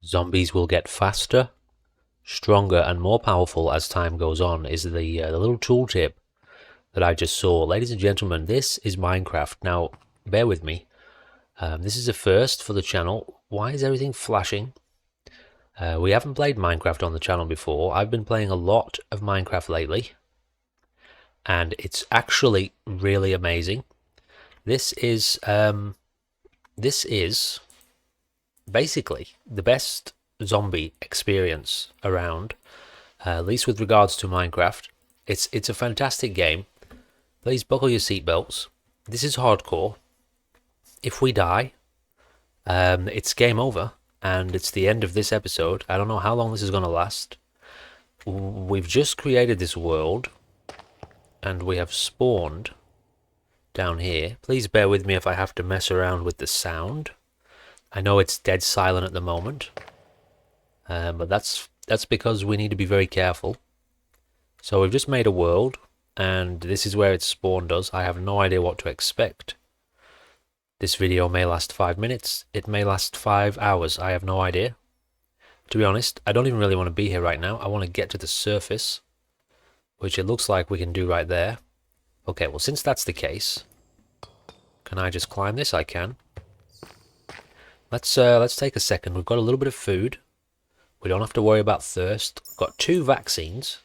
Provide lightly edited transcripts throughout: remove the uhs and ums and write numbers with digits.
Zombies will get faster, stronger, and more powerful as time goes on is the little tooltip that I just saw. Ladies and gentlemen, this is Minecraft. Now, bear with me. This is a first for the channel. Why is everything flashing? We haven't played Minecraft on the channel before. I've been playing a lot of Minecraft lately, and it's actually really amazing. This is basically the best zombie experience around, at least with regards to Minecraft. It's a fantastic game. Please buckle your seatbelts. This is hardcore. If we die, it's game over, and it's the end of this episode. I don't know how long this is going to last. We've just created this world, and we have spawned down here. Please bear with me if I have to mess around with the sound. I know it's dead silent at the moment, but that's because we need to be very careful. So we've just made a world, and this is where it's spawned us. I have no idea what to expect. This video may last 5 minutes. It may last 5 hours. I have no idea. To be honest, I don't even really want to be here right now. I want to get to the surface, which it looks like we can do right there. Okay, well, since that's the case, can I just climb this? I can. Let's take a second. We've got a little bit of food. We don't have to worry about thirst. We've got 2 vaccines.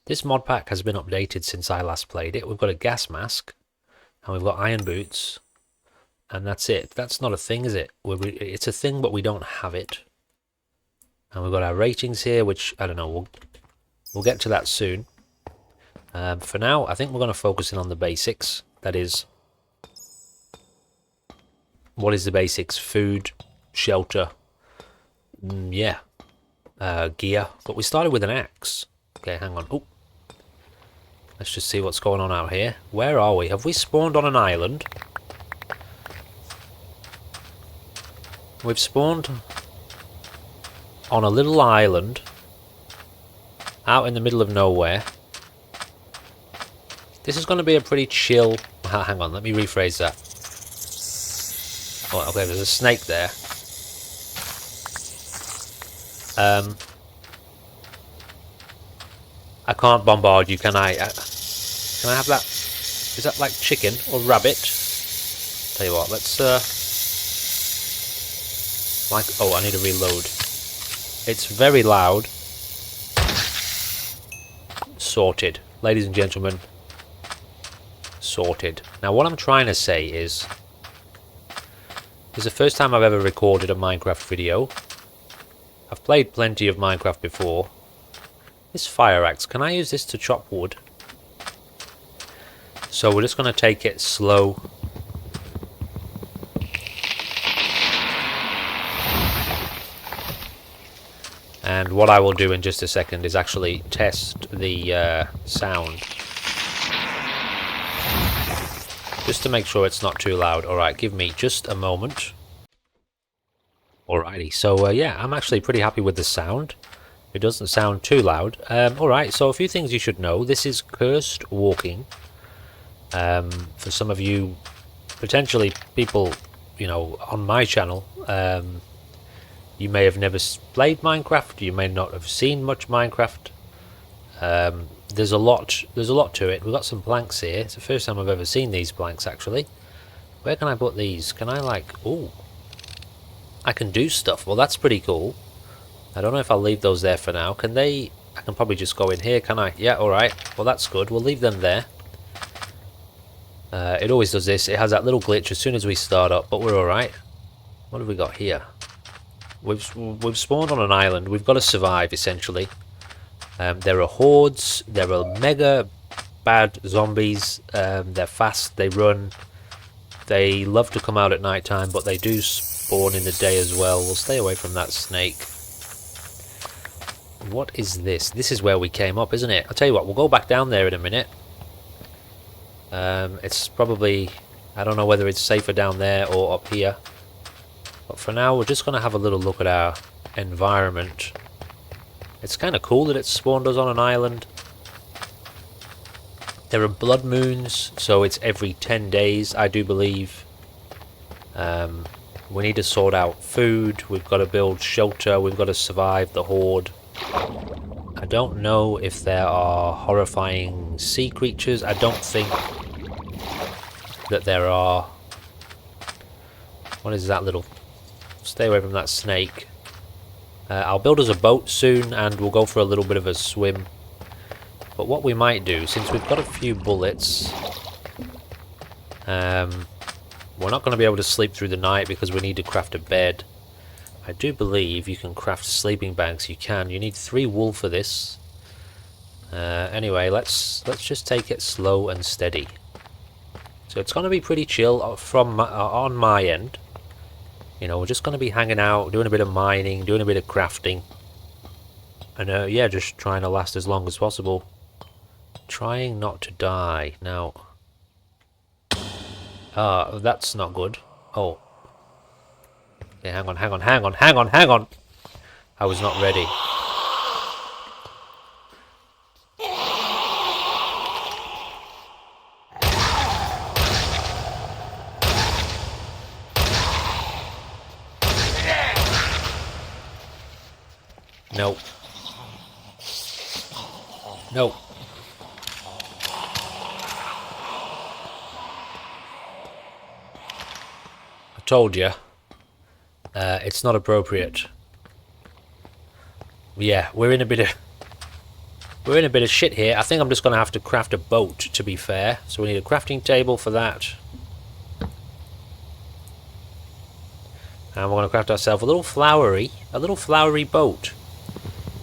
This mod pack has been updated since I last played it. We've got a gas mask, and we've got iron boots, and that's it. That's not a thing, is it? It's a thing, but we don't have it. And we've got our ratings here, which I don't know. We'll get to that soon. For now, I think we're going to focus in on the basics. That is, what is the basics? Food, shelter, gear. But we started with an axe. Okay, hang on. Oh, let's just see what's going on out here. Where are we? Have we spawned on an island? We've spawned on a little island out in the middle of nowhere. This is going to be a pretty chill... Hang on, let me rephrase that. Oh, okay, there's a snake there. I can't bombard you, can I? Can I have that? Is that like chicken or rabbit? Tell you what, let's... oh, I need to reload. It's very loud. Sorted. Ladies and gentlemen. Sorted. Now, what I'm trying to say is... This is the first time I've ever recorded a Minecraft video. I've played plenty of Minecraft before. This fire axe, can I use this to chop wood? So we're just going to take it slow. And what I will do in just a second is actually test the sound. Just to make sure it's not too loud. Alright, give me just a moment. Alrighty, so yeah, I'm actually pretty happy with the sound. It doesn't sound too loud. Alright, so a few things you should know. This is cursed walking. For some of you, potentially people, you know, on my channel, you may have never played Minecraft. You may not have seen much Minecraft. There's a lot to it. We've got some planks here. It's the first time I've ever seen these planks, actually. Where can I put these? Can I, like... Ooh. I can do stuff. Well, that's pretty cool. I don't know if I'll leave those there for now. Can they... I can probably just go in here, can I? Yeah, alright. Well, that's good. We'll leave them there. It always does this. It has that little glitch as soon as we start up, but we're alright. What have we got here? We've spawned on an island. We've got to survive, essentially. There are hordes. There are mega bad zombies. They're fast. They run. They love to come out at night time, but they do spawn in the day as well. We'll stay away from that snake. What is this? This is where we came up, isn't it? I'll tell you what. We'll go back down there in a minute. It's probably... I don't know whether it's safer down there or up here. But for now, we're just going to have a little look at our environment. It's kind of cool that it's spawned us on an island. There are blood moons, so it's every 10 days, I do believe. We need to sort out food, we've got to build shelter, we've got to survive the horde. I don't know if there are horrifying sea creatures. I don't think that there are. What is that little... Stay away from that snake. I'll build us a boat soon and we'll go for a little bit of a swim. But what we might do, since we've got a few bullets, we're not going to be able to sleep through the night because we need to craft a bed. I do believe you can craft sleeping bags. You can. You need 3 wool for this. Anyway, let's just take it slow and steady. So it's going to be pretty chill from on my end. You know, we're just going to be hanging out, doing a bit of mining, doing a bit of crafting, and yeah, just trying to last as long as possible. Trying not to die now. That's not good. Oh. Okay, hang on. I was not ready. No. No. I told you. It's not appropriate. Yeah, we're in a bit of shit here. I think I'm just going to have to craft a boat, to be fair. So we need a crafting table for that. And we're going to craft ourselves a little flowery boat.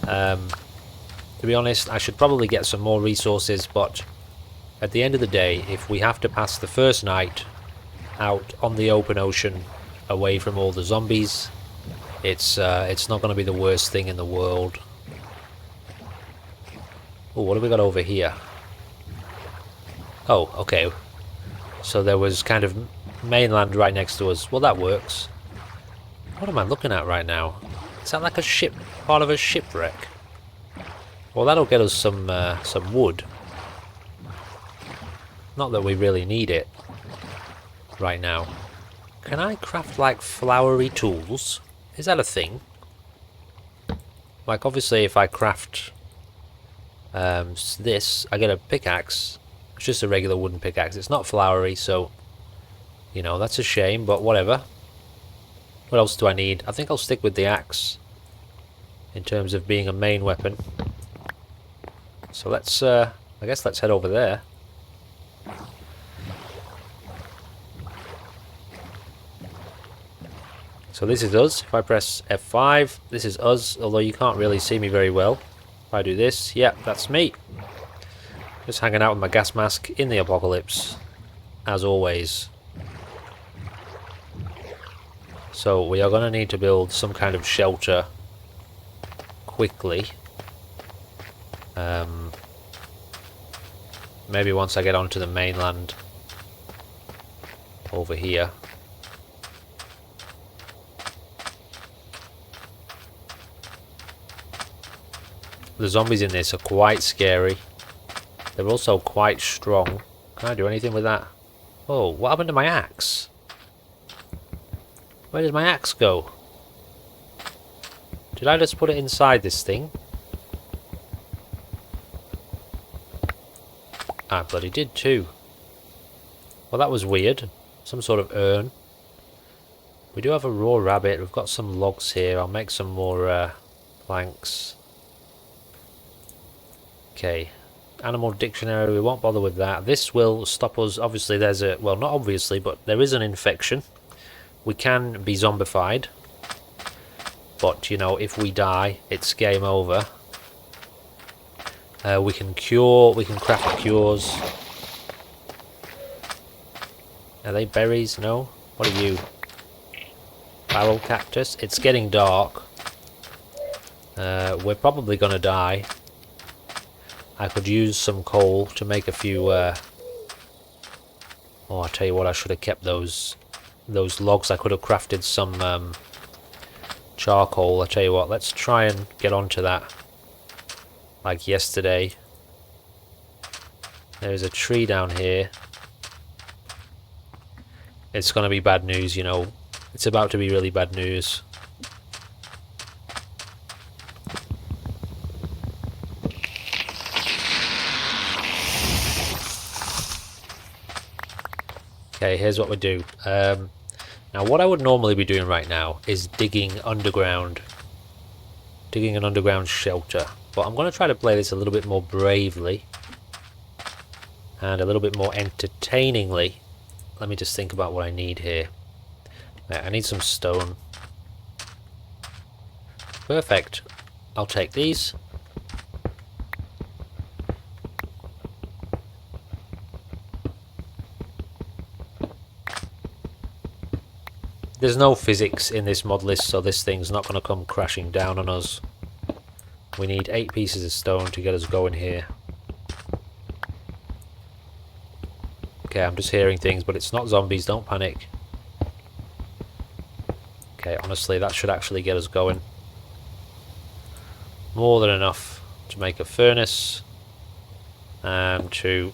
To be honest, I should probably get some more resources, but at the end of the day, if we have to pass the first night out on the open ocean, away from all the zombies, it's not going to be the worst thing in the world. Oh, what have we got over here? Oh, okay. So there was kind of mainland right next to us. Well, that works. What am I looking at right now? Is that like a ship, part of a shipwreck? Well, that'll get us some wood. Not that we really need it right now. Can I craft like flowery tools? Is that a thing? Like obviously if I craft this, I get a pickaxe. It's just a regular wooden pickaxe. It's not flowery, so you know, that's a shame, but whatever. What else do I need? I think I'll stick with the axe in terms of being a main weapon. So let's I guess let's head over there. So this is us. If I press F5, this is us, although you can't really see me very well. If I do this, yeah, that's me. Just hanging out with my gas mask in the apocalypse, as always. So we are going to need to build some kind of shelter quickly. Maybe once I get onto the mainland over here. The zombies in this are quite scary. They're also quite strong. Can I do anything with that? Oh, what happened to my axe? Where did my axe go? Did I just put it inside this thing? I bloody did too. Well, that was weird. Some sort of urn. We do have a raw rabbit. We've got some logs here. I'll make some more planks. Okay. Animal dictionary. We won't bother with that. This will stop us. Obviously, there's a... Well, not obviously, but there is an infection. We can be zombified. But, you know, if we die, it's game over. We can cure, we can craft cures. Are they berries? No? What are you? Barrel cactus? It's getting dark. We're probably gonna die. I could use some coal to make a few... Oh, I tell you what, I should have kept those logs. I could have crafted some charcoal. I tell you what, let's try and get onto that. Like yesterday. There's a tree down here. It's going to be bad news, you know. It's about to be really bad news. Okay, here's what we do. Now what I would normally be doing right now is digging underground. Digging an underground shelter. But I'm going to try to play this a little bit more bravely. And a little bit more entertainingly. Let me just think about what I need here. Right, I need some stone. Perfect. I'll take these. There's no physics in this mod list, so this thing's not going to come crashing down on us. We need 8 pieces of stone to get us going here. Okay, I'm just hearing things, but it's not zombies, don't panic. Okay, honestly, that should actually get us going. More than enough to make a furnace. And to...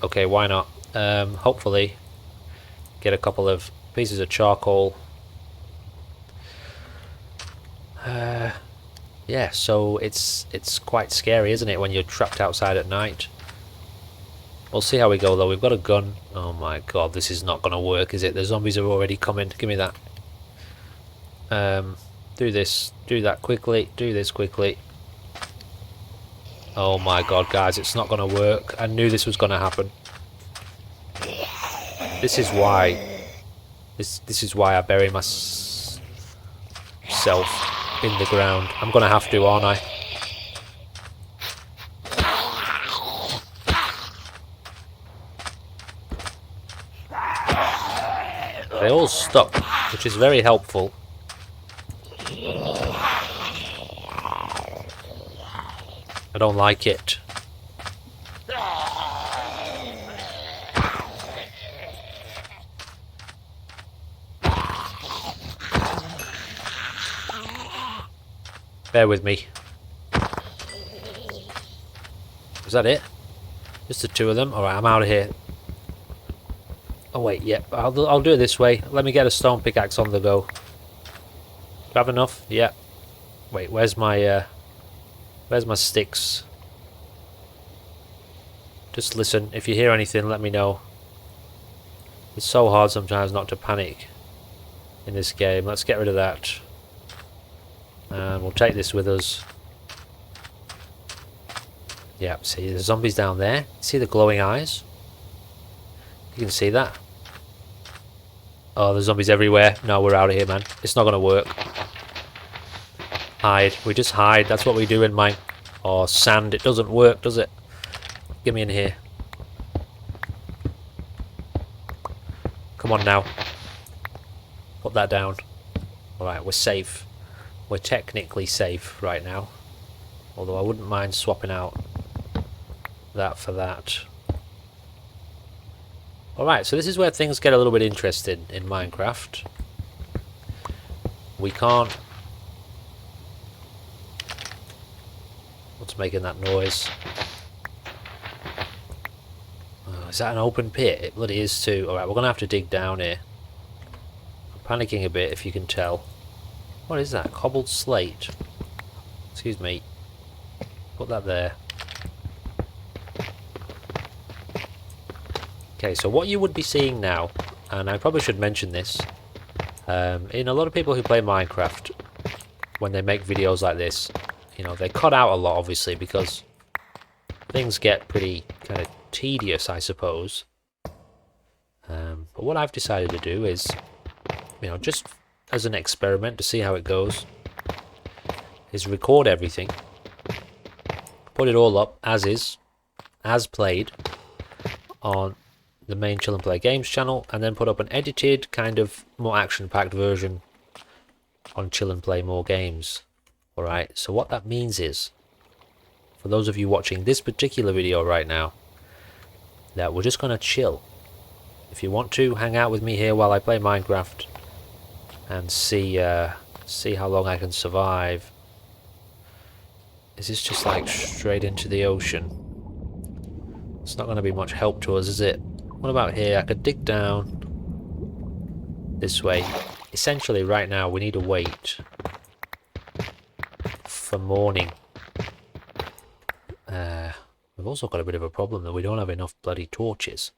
okay, why not? Hopefully get a couple of pieces of charcoal. Yeah, so it's quite scary, isn't it, when you're trapped outside at night? We'll see how we go though. We've got a gun. Oh my god, this is not going to work, is it? The zombies are already coming. Give me that. Do this. Do that quickly. Do this quickly. Oh my god, guys, it's not going to work. I knew this was going to happen. This is why. This is why I bury myself in the ground. I'm going to have to, aren't I? They all stop, which is very helpful. I don't like it. Bear with me. Is that it? Just the 2 of them? Alright, I'm out of here. Oh wait, yeah, I'll do it this way. Let me get a stone pickaxe on the go. Do I have enough? Yeah. Wait, where's my sticks? Just listen. If you hear anything, let me know. It's so hard sometimes not to panic in this game. Let's get rid of that. And we'll take this with us. Yeah, see the zombies down there? See the glowing eyes? You can see that. Oh, there's zombies everywhere. No, we're out of here, man. It's not going to work. Hide. We just hide. That's what we do in mine. Oh, sand. It doesn't work, does it? Get me in here. Come on now. Put that down. Alright, we're safe. We're technically safe right now. Although I wouldn't mind swapping out that for that. Alright, so this is where things get a little bit interesting in Minecraft. We can't... What's making that noise? Oh, is that an open pit? It bloody is too. Alright, we're going to have to dig down here. I'm panicking a bit, if you can tell. What is that? Cobbled slate. Excuse me. Put that there. Okay, so what you would be seeing now, and I probably should mention this, in a lot of people who play Minecraft, when they make videos like this, you know, they cut out a lot, obviously, because things get pretty kind of tedious, I suppose. But what I've decided to do is, you know, just as an experiment to see how it goes, is record everything, put it all up as is, as played, on the main ChillNPlayGames channel, and then put up an edited, kind of more action-packed version on ChillNPlayMoreGames. Alright, so what that means is, for those of you watching this particular video right now, that we're just going to chill. If you want to, hang out with me here while I play Minecraft, and see how long I can survive. Is this just like straight into the ocean? It's not going to be much help to us, is it? What about here? I could dig down this way. essentially right now we need to wait for morning. We've also got a bit of a problem that we don't have enough bloody torches.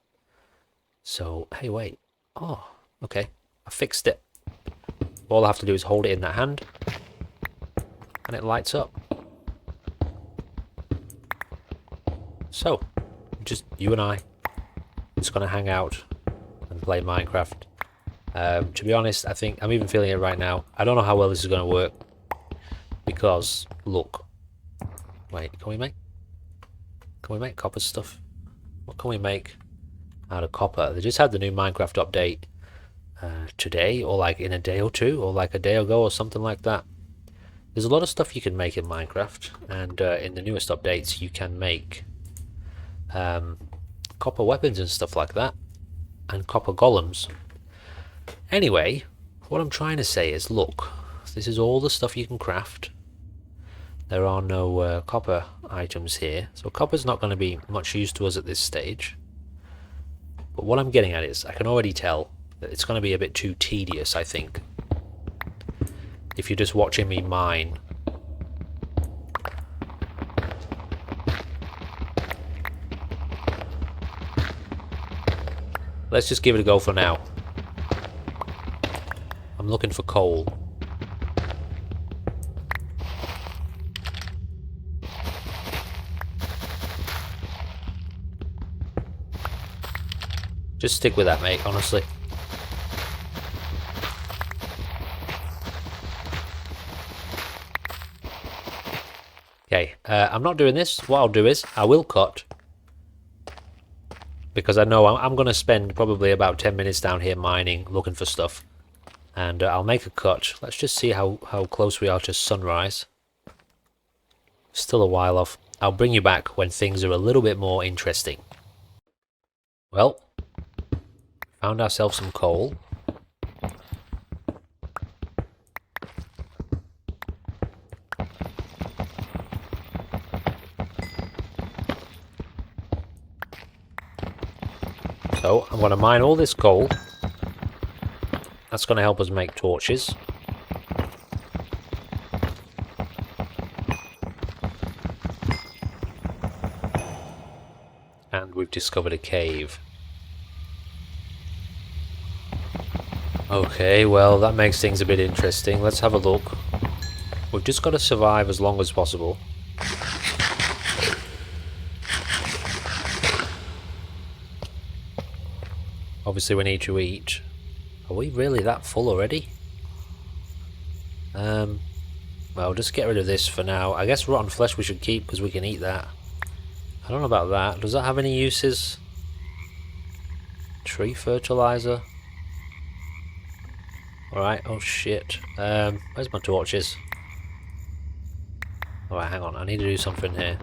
So, hey, wait. Oh, okay. I fixed it. All I have to do is hold it in that hand, and it lights up. So, just you and I, just gonna hang out and play Minecraft. To be honest, I think I'm even feeling it right now. I don't know how well this is gonna work, because look. Wait, can we make copper stuff? What can we make out of copper? They just had the new Minecraft update today, or like in a day or two, or like a day ago, or something like that. There's a lot of stuff you can make in Minecraft, and in the newest updates you can make copper weapons and stuff like that, and copper golems. Anyway, what I'm trying to say is, look, this is all the stuff you can craft. There are no copper items here, so copper's not going to be much use to us at this stage. But what I'm getting at is, I can already tell that it's going to be a bit too tedious, I think, if you're just watching me mine. Let's just give it a go for now. I'm looking for coal. Just stick with that, mate, honestly. Okay, I'm not doing this. What I'll do is, I will cut. Because I know I'm going to spend probably about 10 minutes down here mining, looking for stuff. And I'll make a cut. Let's just see how close we are to sunrise. Still a while off. I'll bring you back when things are a little bit more interesting. Well, found ourselves some coal. So I'm going to mine all this coal. That's going to help us make torches. And we've discovered a cave. Okay, well that makes things a bit interesting. Let's have a look. We've just got to survive as long as possible. Obviously we need to eat. Are we really that full already? Well, just get rid of this for now. I guess rotten flesh we should keep because we can eat that. I don't know about that. Does that have any uses? Tree fertilizer? Alright, oh shit. Where's my torches? Alright, hang on. I need to do something here.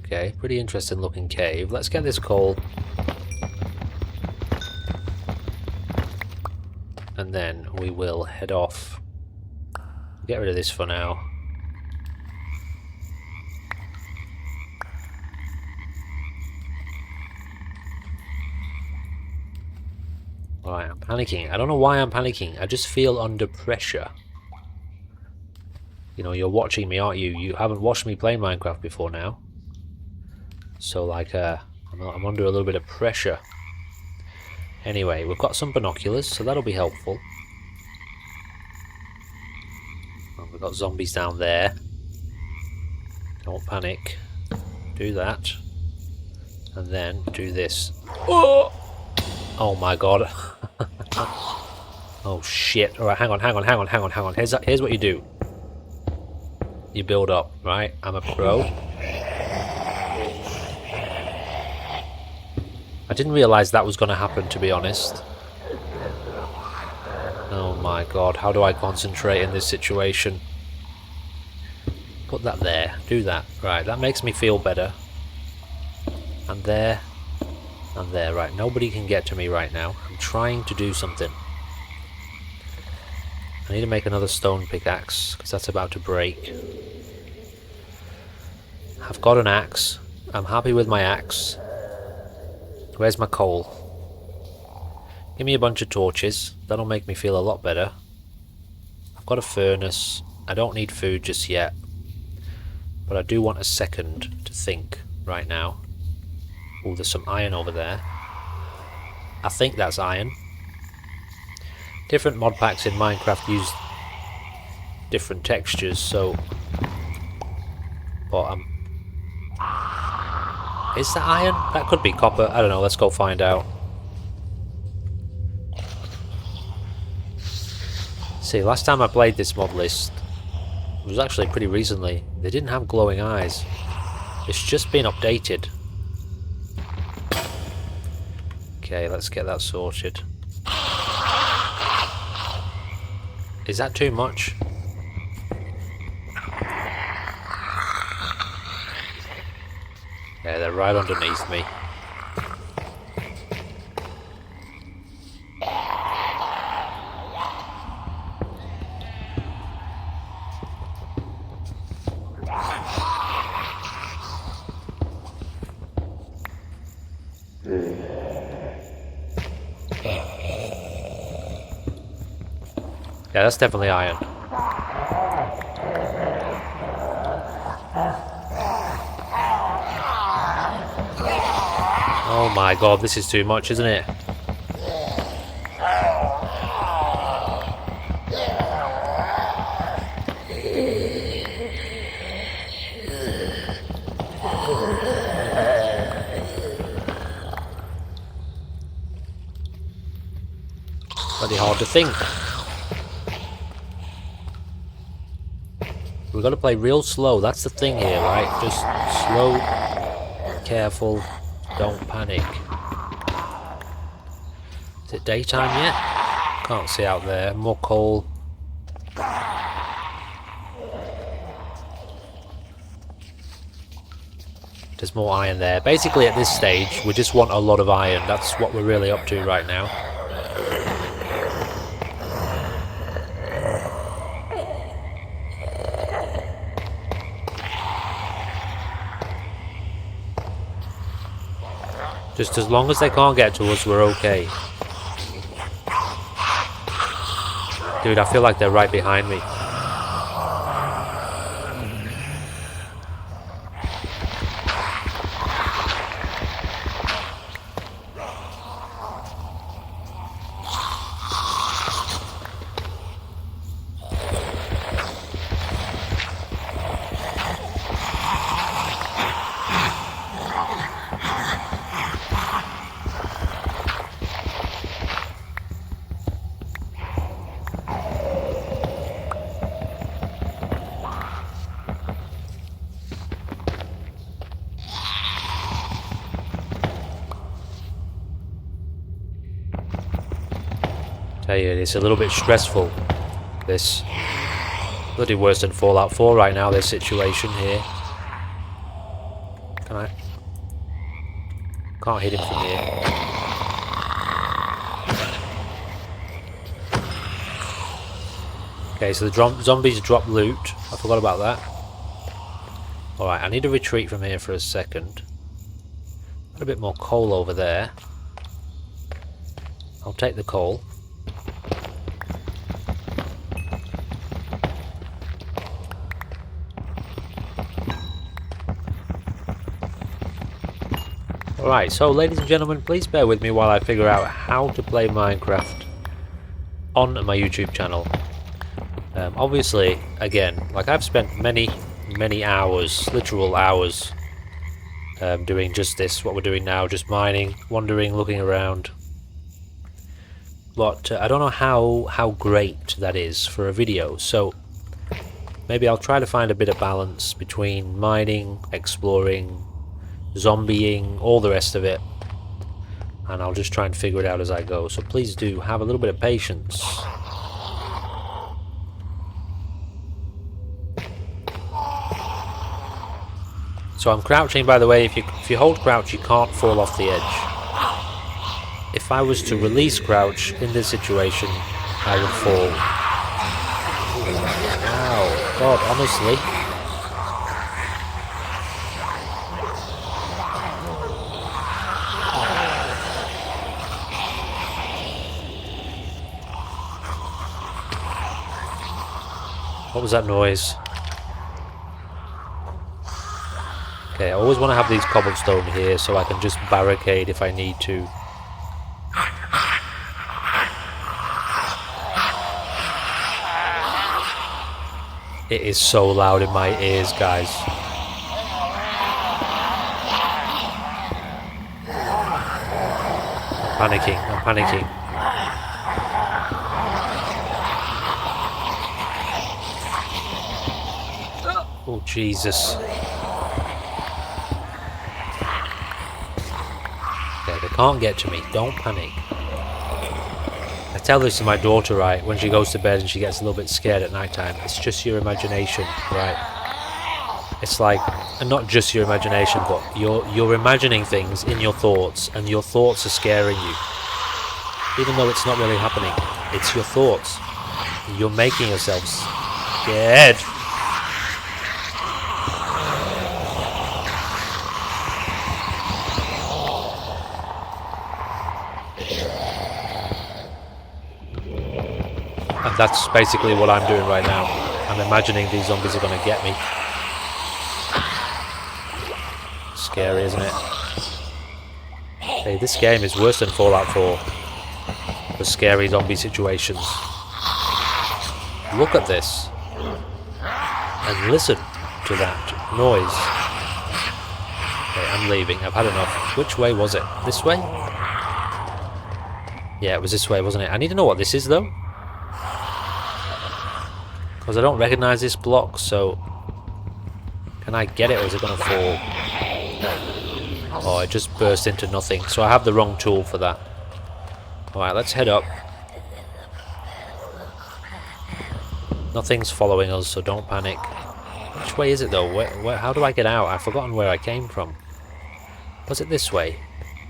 Okay, pretty interesting looking cave. Let's get this coal. And then we will head off. Get rid of this for now. Alright, I'm panicking. I don't know why I'm panicking. I just feel under pressure. You know, you're watching me, aren't you? You haven't watched me play Minecraft before now. So, like, I'm under a little bit of pressure. Anyway, we've got some binoculars, so that'll be helpful. Oh, we've got zombies down there. Don't panic. Do that. And then do this. Oh! Oh my god. Oh shit. Alright, hang on. Here's what you do. You build up, right? I'm a pro. I didn't realise that was going to happen, to be honest. Oh my god, how do I concentrate in this situation? Put that there. Do that. Right, that makes me feel better. And there. And there. Right, nobody can get to me right now. I'm trying to do something. I need to make another stone pickaxe, because that's about to break. I've got an axe. I'm happy with my axe. Where's my coal? Give me a bunch of torches. That'll make me feel a lot better. I've got a furnace. I don't need food just yet. But I do want a second to think right now. Oh, there's some iron over there. I think that's iron. Different mod packs in Minecraft use different textures, so... But is that iron? That could be copper. I don't know, let's go find out. See, last time I played this mod list, it was actually pretty recently. They didn't have glowing eyes. It's just been updated. Okay, let's get that sorted. Is that too much? Yeah, they're right underneath me. Yeah, that's definitely iron. Oh my god, this is too much, isn't it? Bloody hard to think. We've got to play real slow, that's the thing here, right? Just slow, careful, don't panic. Is it daytime yet? Can't see out there. More coal. There's more iron there. Basically at this stage, we just want a lot of iron. That's what we're really up to right now. Just as long as they can't get to us, we're okay. Dude, I feel like they're right behind me. Tell you, it's a little bit stressful. This bloody worse than Fallout 4 right now. This situation here. Can I? Can't hit him from here. Okay, so the zombies drop loot. I forgot about that. All right, I need to retreat from here for a second. Got a bit more coal over there. I'll take the coal. Alright, so ladies and gentlemen, please bear with me while I figure out how to play Minecraft on my YouTube channel. Obviously, again, like I've spent many hours, literal hours, doing just this, what we're doing now, just mining, wandering, looking around. But I don't know how great that is for a video, so maybe I'll try to find a bit of balance between mining, exploring, zombieing, all the rest of it, and I'll just try and figure it out as I go, so please do have a little bit of patience. So I'm crouching, by the way. If you hold crouch, you can't fall off the edge. If I was to release crouch in this situation, I would fall. Wow, God, honestly. What was that noise? Okay, I always want to have these cobblestone here so I can just barricade if I need to. It is so loud in my ears, guys. I'm panicking. Oh, Jesus. Okay, they can't get to me. Don't panic. I tell this to my daughter, right, when she goes to bed and she gets a little bit scared at night time. It's just your imagination, right? It's like, and not just your imagination, but you're imagining things in your thoughts, and your thoughts are scaring you. Even though it's not really happening. It's your thoughts. You're making yourself scared. And that's basically what I'm doing right now. I'm imagining these zombies are going to get me. Scary, isn't it? Hey, this game is worse than Fallout 4. For scary zombie situations. Look at this. And listen to that noise. Okay, I'm leaving. I've had enough. Which way was it? This way? Yeah, it was this way, wasn't it? I need to know what this is, though. Because I don't recognise this block, so... Can I get it, or is it going to fall? Oh, it just burst into nothing. So I have the wrong tool for that. Alright, let's head up. Nothing's following us, so don't panic. Which way is it, though? How do I get out? I've forgotten where I came from. Was it this way?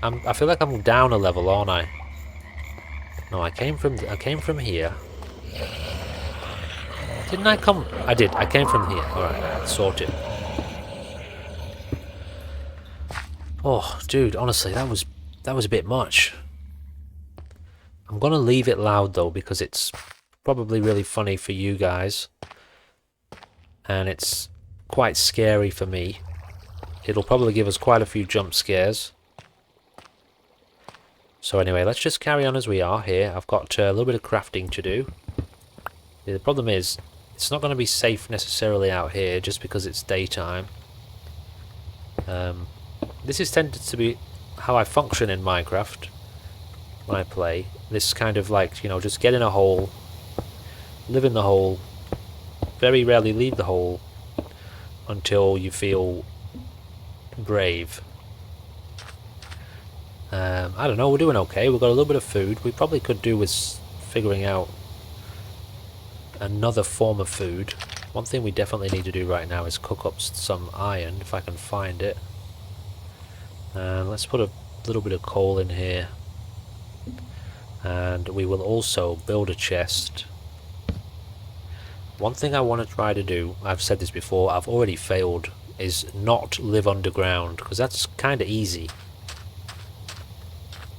I feel like I'm down a level, aren't I? No, I came from here. Didn't I come? I did. I came from here. Alright, sorted. Oh, dude, honestly, that was a bit much. I'm gonna leave it loud though, because it's probably really funny for you guys. And it's quite scary for me. It'll probably give us quite a few jump scares. So anyway, let's just carry on as we are here. I've got a little bit of crafting to do. The problem is, it's not going to be safe necessarily out here just because it's daytime. This is tended to be how I function in Minecraft when I play. This kind of like, you know, just get in a hole, live in the hole, very rarely leave the hole until you feel brave. I don't know, we're doing okay. We've got a little bit of food. We probably could do with figuring out another form of food. One thing we definitely need to do right now is cook up some iron, if I can find it. Let's put a little bit of coal in here. And we will also build a chest. One thing I want to try to do, I've said this before, I've already failed, is not live underground, because that's kind of easy.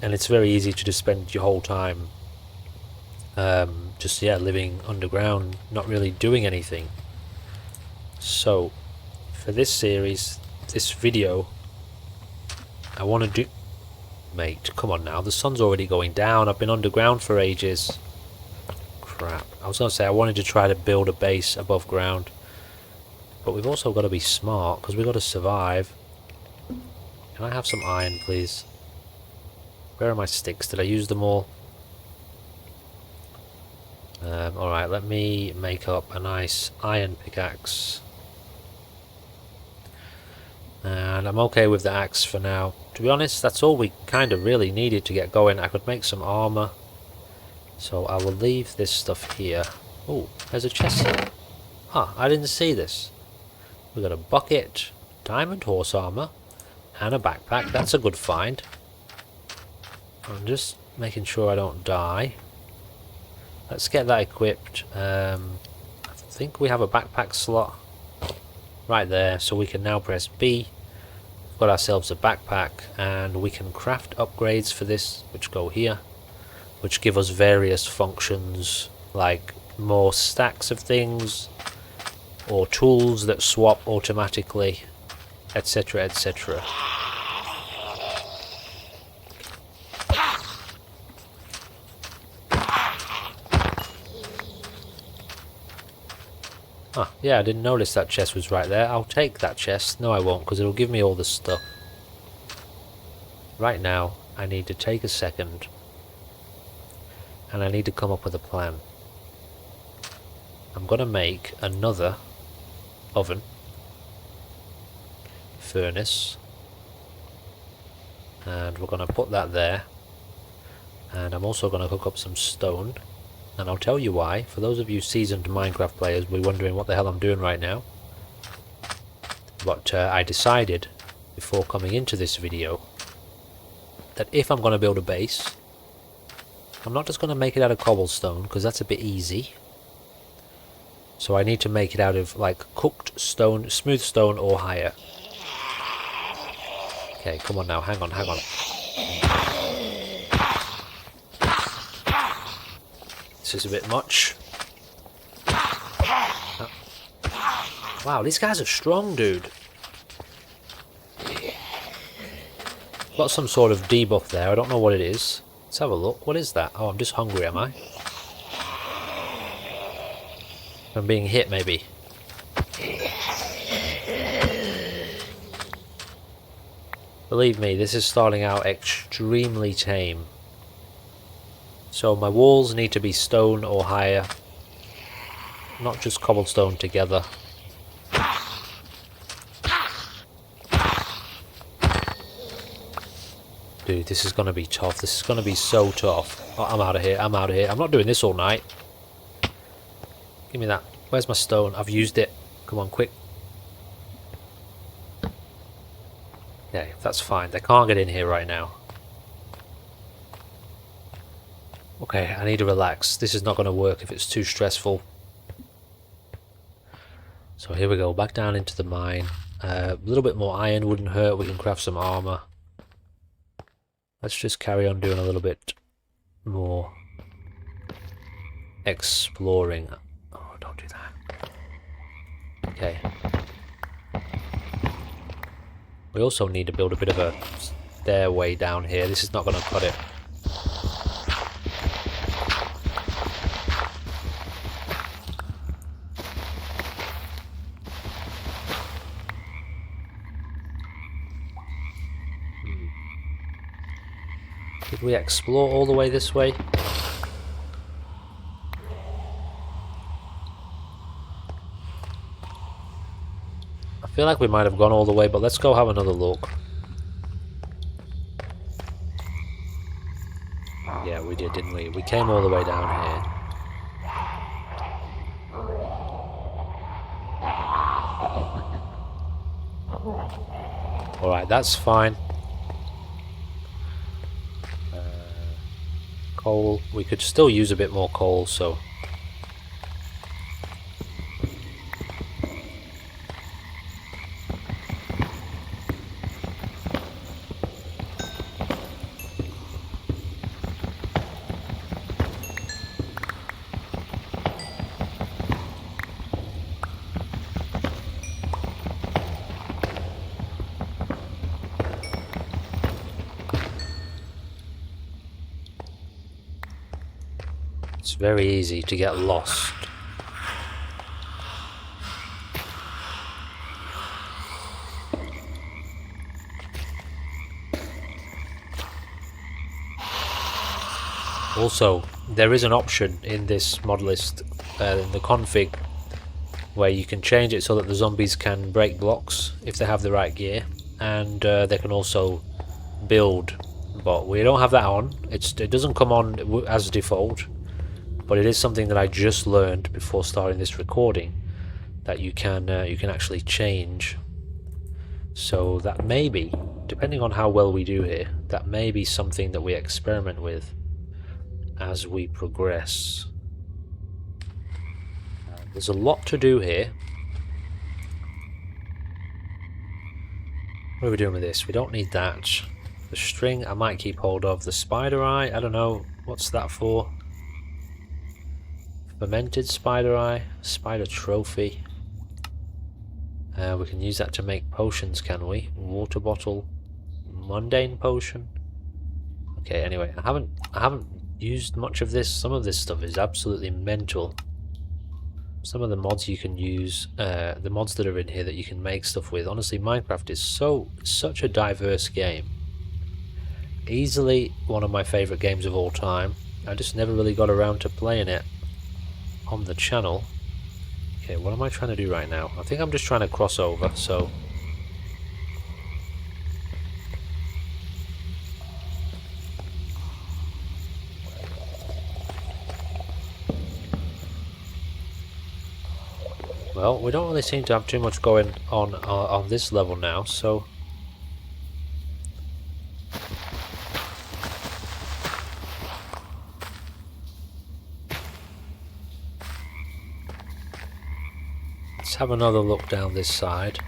And it's very easy to just spend your whole time just, yeah, living underground, not really doing anything. So, for this series, this video, I want to do... Mate, come on now, the sun's already going down, I've been underground for ages. Crap. I was going to say I wanted to try to build a base above ground. But we've also got to be smart, because we've got to survive. Can I have some iron, please? Where are my sticks? Did I use them all? Alright, let me make up a nice iron pickaxe. And I'm okay with the axe for now. To be honest, that's all we kind of really needed to get going. I could make some armor. So I will leave this stuff here. Oh, there's a chest here. Huh, I didn't see this. We got a bucket, diamond horse armor, and a backpack. That's a good find. I'm just making sure I don't die. Let's get that equipped. I think we have a backpack slot right there, so we can now press B. We've got ourselves a backpack, and we can craft upgrades for this, which go here, which give us various functions, like more stacks of things, or tools that swap automatically, etc, etc. Ah, yeah, I didn't notice that chest was right there. I'll take that chest. No, I won't, because it'll give me all the stuff. Right now, I need to take a second, and I need to come up with a plan. I'm going to make another oven, furnace, and we're going to put that there. And I'm also going to hook up some stone. And I'll tell you why. For those of you seasoned Minecraft players, we're wondering what the hell I'm doing right now. But I decided, before coming into this video, that if I'm going to build a base, I'm not just going to make it out of cobblestone, because that's a bit easy. So I need to make it out of, like, cooked stone, smooth stone or higher. Okay, come on now, hang on, hang on. This is a bit much. Oh. Wow, these guys are strong, dude. Got some sort of debuff there, I don't know what it is. Let's have a look. What is that? Oh, I'm just hungry, am I? I'm being hit, maybe. Believe me, this is starting out extremely tame. So my walls need to be stone or higher, not just cobblestone together. Dude, this is going to be tough. This is going to be so tough. Oh, I'm out of here. I'm out of here. I'm not doing this all night. Give me that. Where's my stone? I've used it. Come on, quick. Okay, that's fine. They can't get in here right now. Okay, I need to relax. This is not going to work if it's too stressful. So here we go, back down into the mine. A little bit more iron wouldn't hurt. We can craft some armor. Let's just carry on doing a little bit more exploring. Oh, don't do that. Okay. We also need to build a bit of a stairway down here. This is not going to cut it. Did we explore all the way this way? I feel like we might have gone all the way, but let's go have another look. Yeah, we did, didn't we? We came all the way down here. Alright, that's fine. Coal. We could still use a bit more coal, so... It's very easy to get lost. Also, there is an option in this mod list, in the config, where you can change it so that the zombies can break blocks if they have the right gear, and they can also build, but we don't have that on. It doesn't come on as default. But it is something that I just learned before starting this recording, that you can actually change. So that may be, depending on how well we do here, that may be something that we experiment with as we progress. There's a lot to do here. What are we doing with this? We don't need that. The string I might keep hold of. The spider eye, I don't know. What's that for? Fermented spider eye, spider trophy. We can use that to make potions, can we? Water bottle, mundane potion. Okay, anyway, I haven't used much of this. Some of this stuff is absolutely mental. Some of the mods you can use, the mods that are in here that you can make stuff with. Honestly, Minecraft is such a diverse game. Easily one of my favourite games of all time. I just never really got around to playing it on the channel. Okay, what am I trying to do right now? I think I'm just trying to cross over, so... Well, we don't really seem to have too much going on this level now, so... Let's have another look down this side.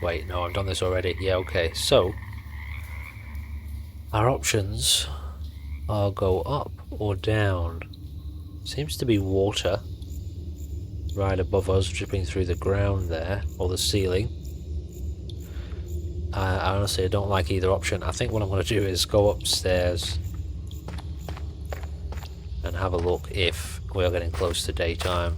Wait, no, I've done this already. Yeah, okay, so... Our options are go up or down. Seems to be water right above us, dripping through the ground there, or the ceiling. I honestly don't like either option. I think what I'm going to do is go upstairs and have a look if we are getting close to daytime.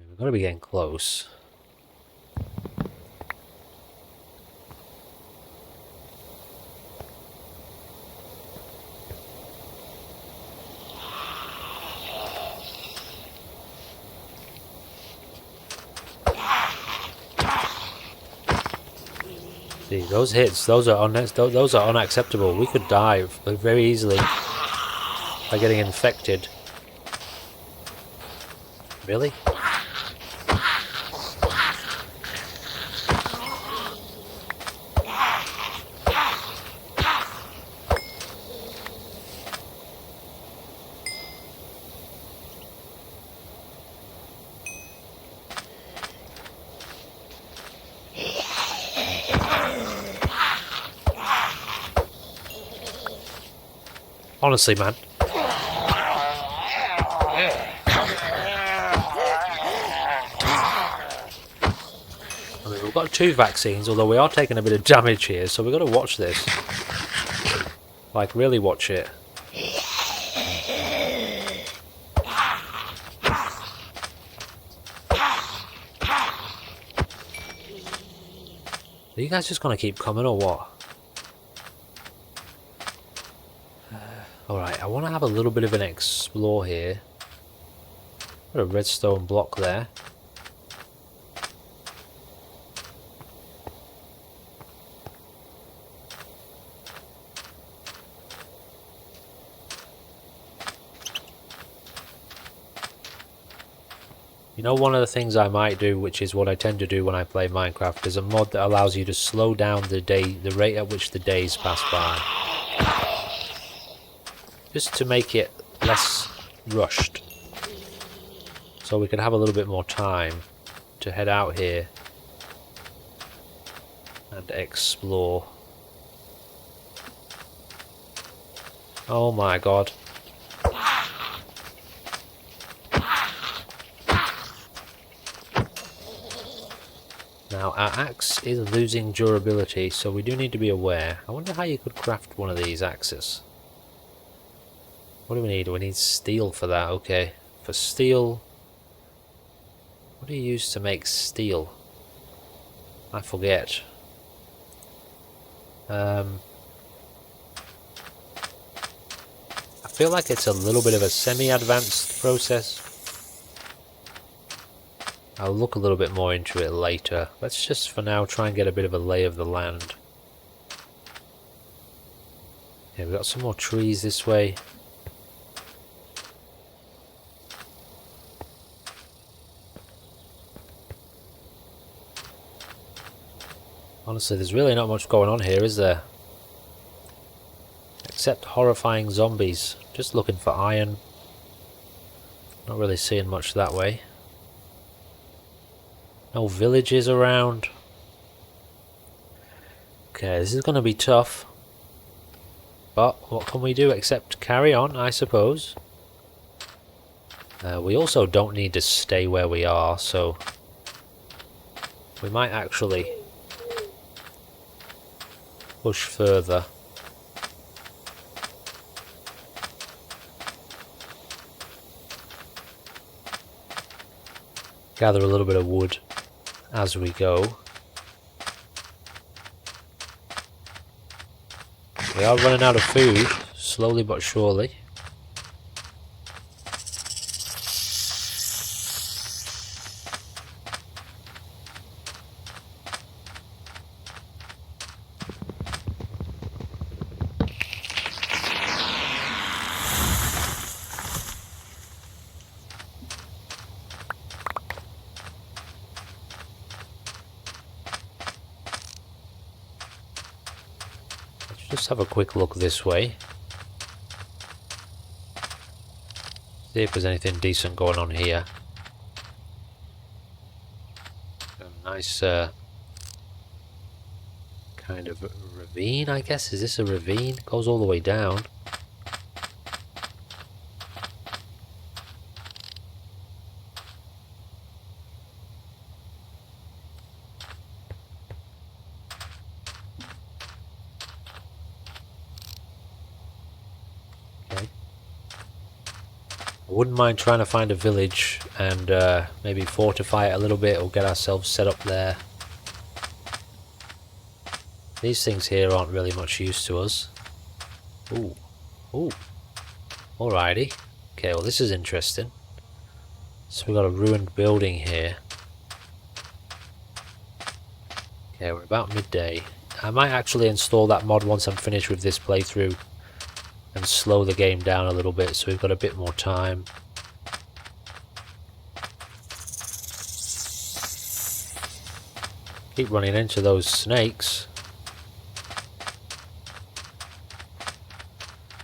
We're going to be getting close. See, those hits, those are unacceptable. We could die very easily by getting infected. Really? Honestly, man. I mean, we've got 2 vaccines, although we are taking a bit of damage here, so we've got to watch this. Like, really watch it. Are you guys just going to keep coming, or what? Alright, I want to have a little bit of an explore here. Got a redstone block there. You know, one of the things I might do, which is what I tend to do when I play Minecraft, is a mod that allows you to slow down the rate at which the days pass by. Just to make it less rushed. So we can have a little bit more time to head out here and explore. Oh my god. Now our axe is losing durability, so we do need to be aware. I wonder how you could craft one of these axes. What do we need? We need steel for that, okay. For steel... What do you use to make steel? I forget. I feel like it's a little bit of a semi-advanced process. I'll look a little bit more into it later. Let's just for now try and get a bit of a lay of the land. Yeah, we've got some more trees this way. Honestly, there's really not much going on here, is there? Except horrifying zombies. Just looking for iron. Not really seeing much that way. No villages around. Okay, this is going to be tough. But what can we do except carry on, I suppose. We also don't need to stay where we are, so we might actually push further. Gather a little bit of wood as we go. We are running out of food, slowly but surely. Let's just have a quick look this way. See if there's anything decent going on here. A nice kind of ravine, I guess. Is this a ravine? Goes all the way down. Okay. I wouldn't mind trying to find a village and maybe fortify it a little bit or get ourselves set up there. These things here aren't really much use to us. Ooh. Ooh. Alrighty. Okay, well this is interesting. So we've got a ruined building here. Okay, we're about midday. I might actually install that mod once I'm finished with this playthrough and slow the game down a little bit so we've got a bit more time. Keep running into those snakes.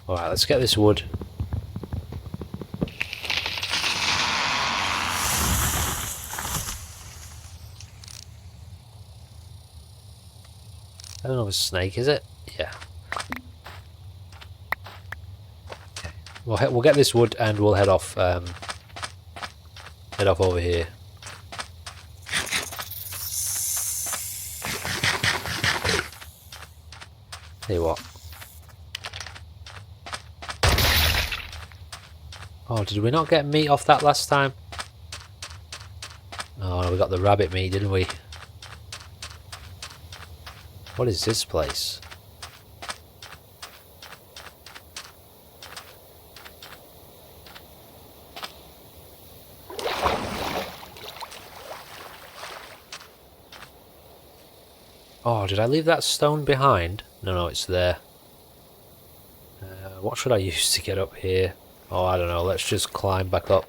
Alright, let's get this wood. I don't know if it's a snake, is it? Yeah. Okay. We'll get this wood and we'll head off over here. Tell you what. Oh, did we not get meat off that last time? Oh, no, we got the rabbit meat, didn't we? What is this place? Oh, did I leave that stone behind? No, it's there. What should I use to get up here? Oh, I don't know. Let's just climb back up.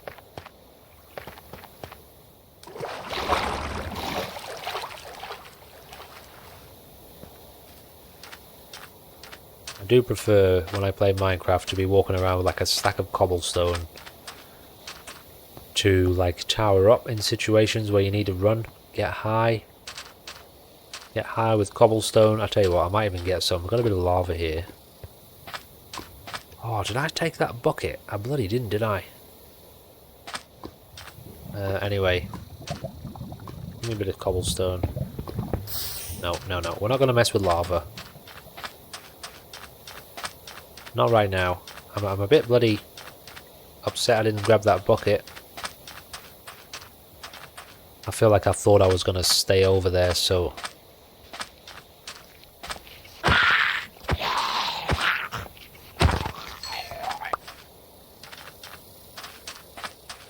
I do prefer, when I play Minecraft, to be walking around with like a stack of cobblestone to like tower up in situations where you need to run, get high. Get high with cobblestone. I tell you what, I might even get some. I've got a bit of lava here. Oh, did I take that bucket? I bloody didn't, did I? Anyway. Give me a bit of cobblestone. No. We're not going to mess with lava. Not right now. I'm a bit bloody upset I didn't grab that bucket. I feel like I thought I was going to stay over there, so...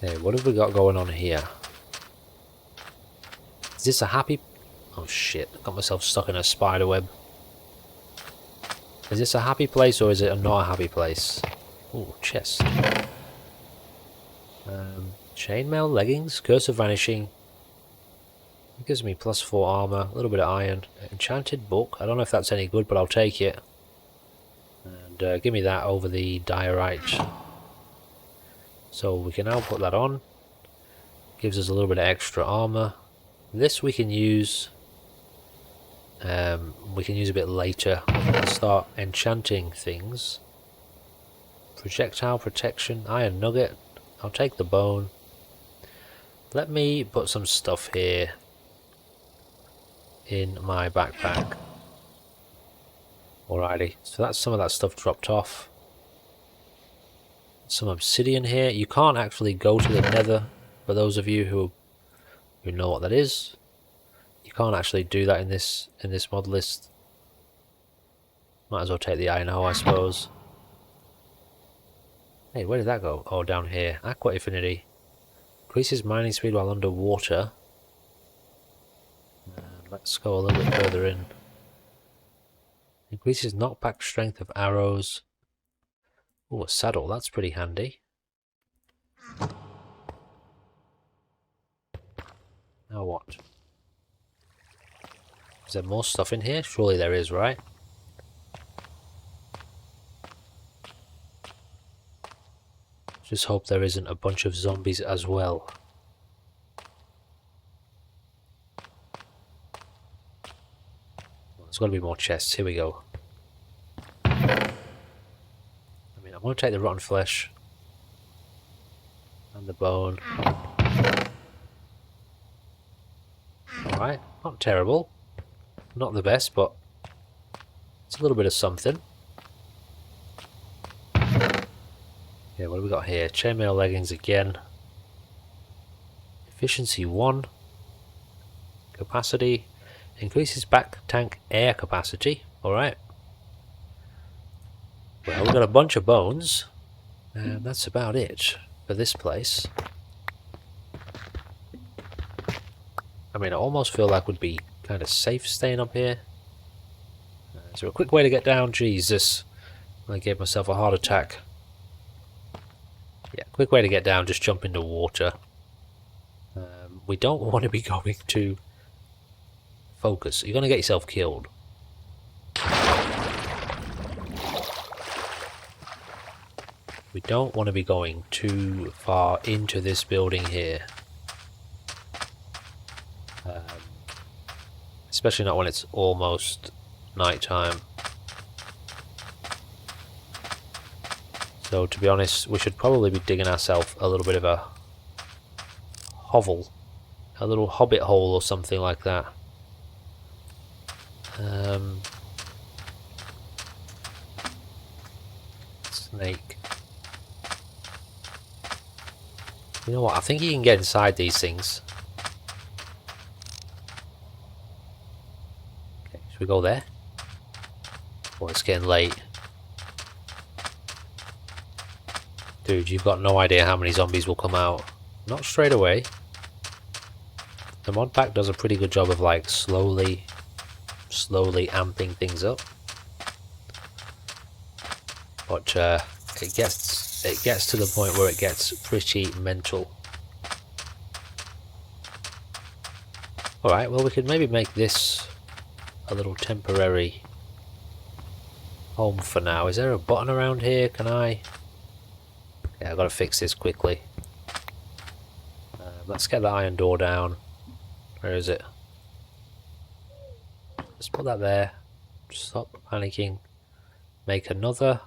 Okay, what have we got going on here? Is this a happy... Oh shit, I got myself stuck in a spider web. Is this a happy place or is it not a happy place? Ooh, chest. Chainmail, leggings, curse of vanishing. It gives me +4 armor, a little bit of iron. Enchanted book, I don't know if that's any good, but I'll take it. And give me that over the diorite. So we can now put that on. Gives us a little bit of extra armor. This we can use. We can use a bit later. Let's start enchanting things. Projectile protection, iron nugget. I'll take the bone. Let me put some stuff here in my backpack. Alrighty, so that's some of that stuff dropped off. Some obsidian here. You can't actually go to the nether, for those of you who know what that is. You can't actually do that in this mod list. Might as well take the iron hoe, I suppose. Hey, where did that go? Oh, down here. Aqua Affinity. Increases mining speed while underwater. Let's go a little bit further in. Increases knockback strength of arrows. Oh, a saddle. That's pretty handy. Now what? Is there more stuff in here? Surely there is, right? Just hope there isn't a bunch of zombies as well. There's got to be more chests. Here we go. I mean, I'm going to take the rotten flesh. And the bone. Alright, not terrible. Not the best, but it's a little bit of something. Yeah, what do we got here? Chainmail leggings again. Efficiency 1. Capacity. Increases back tank air capacity. Alright. Well, we've got a bunch of bones. And that's about it for this place. I mean, I almost feel like would be kind of safe staying up here. Is there a quick way to get down? Jesus. I gave myself a heart attack. Yeah, quick way to get down, just jump into water. We don't want to be going to focus. You're going to get yourself killed. We don't want to be going too far into this building here. Especially not when it's almost night time. So to be honest, we should probably be digging ourselves a little bit of a hovel. A little hobbit hole or something like that. Snake. You know what, I think you can get inside these things. Okay, should we go there? Oh, it's getting late. Dude, you've got no idea how many zombies will come out. Not straight away. The Modpack does a pretty good job of like slowly amping things up. But it gets to the point where it gets pretty mental. Alright, well we could maybe make this a little temporary home for now. Is there a button around here? Can I... Yeah, I've got to fix this quickly. Let's get the iron door down. Where is it? Let's put that there. Stop panicking. Make another.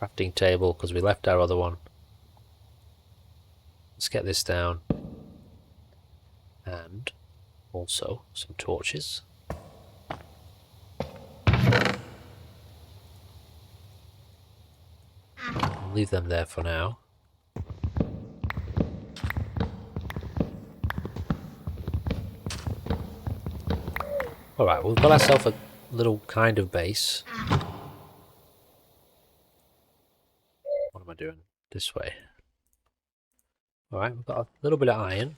Crafting table, because we left our other one. Let's get this down. And also some torches. Leave them there for now. Alright, we've got ourselves a little kind of base. What am I doing? This way. Alright, we've got a little bit of iron.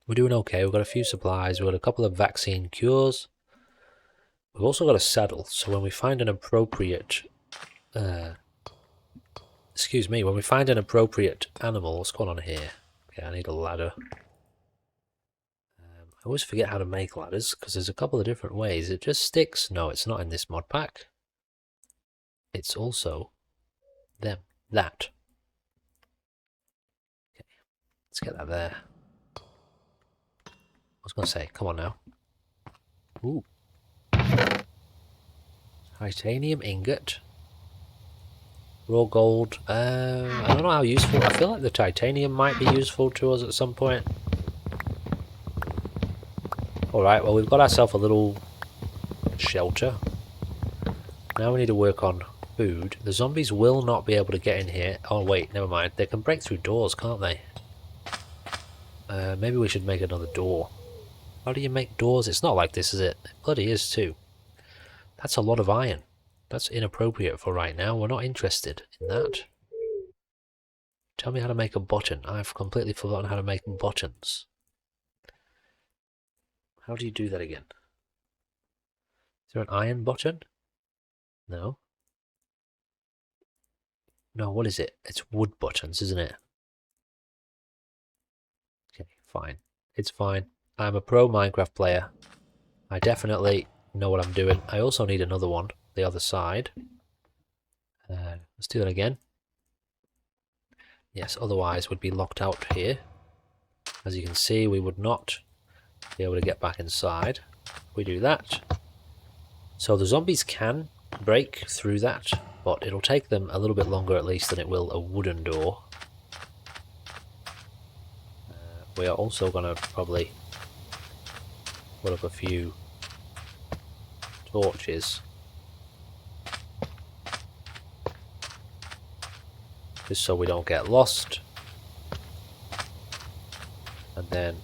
We're doing okay. We've got a few supplies. We've got a couple of vaccine cures. We've also got a saddle, so when we find an appropriate... excuse me, when we find an appropriate animal... What's going on here? Okay, I need a ladder. I always forget how to make ladders, because there's a couple of different ways. It just sticks? No, it's not in this mod pack. it's also them. That. Okay, let's get that there. I was going to say, come on now. Ooh. Titanium ingot. Raw gold. I don't know how useful. I feel like the titanium might be useful to us at some point. Alright, well, we've got ourselves a little shelter. Now we need to work on food. The zombies will not be able to get in here. Oh, wait, never mind. They can break through doors, can't they? Maybe we should make another door. How do you make doors? It's not like this, is it? It bloody is, too. That's a lot of iron. That's inappropriate for right now. We're not interested in that. Tell me how to make a button. I've completely forgotten how to make buttons. How do you do that again? Is there an iron button? No. No, what is it? It's wood buttons, isn't it? Okay, fine. It's fine. I'm a pro Minecraft player. I definitely know what I'm doing. I also need another one, the other side. Let's do that again. Yes, otherwise we'd be locked out here. As you can see, we would not be able to get back inside. We do that. So the zombies can break through that, but it'll take them a little bit longer at least than it will a wooden door. We are also going to probably put up a few torches. Just so we don't get lost. And then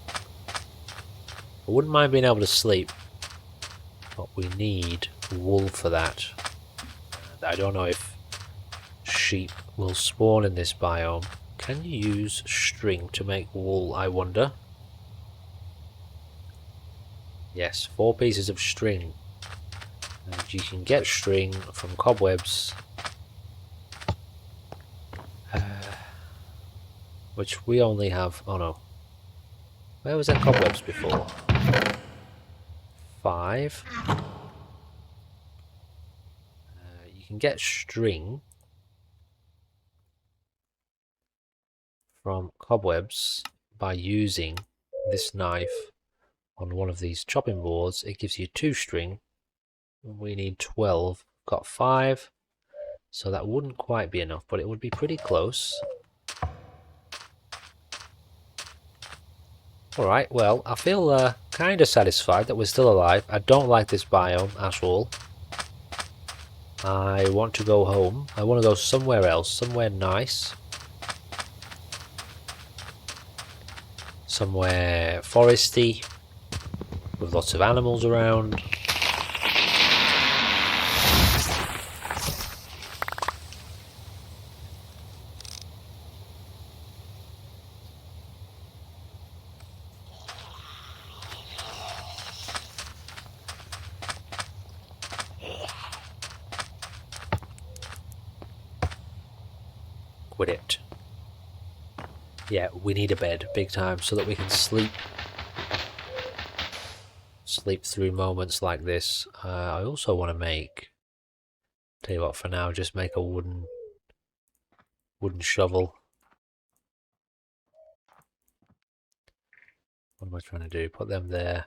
I wouldn't mind being able to sleep, but we need wool for that. And I don't know if sheep will spawn in this biome. Can you use string to make wool, I wonder? Yes, 4 pieces of string. And you can get string from cobwebs. Which we only have... Oh no. Where was there cobwebs before? 5. You can get string from cobwebs by using this knife on one of these chopping boards. It gives you 2 string. We need 12. Got 5. So that wouldn't quite be enough, but it would be pretty close. Alright, well, I feel kind of satisfied that we're still alive. I don't like this biome at all. I want to go home. I want to go somewhere else, somewhere nice. Somewhere foresty, with lots of animals around. Quit it. Yeah, we need a bed, big time, so that we can sleep. Sleep through moments like this. I also want to make... Tell you what, for now, just make a wooden shovel. What am I trying to do? Put them there.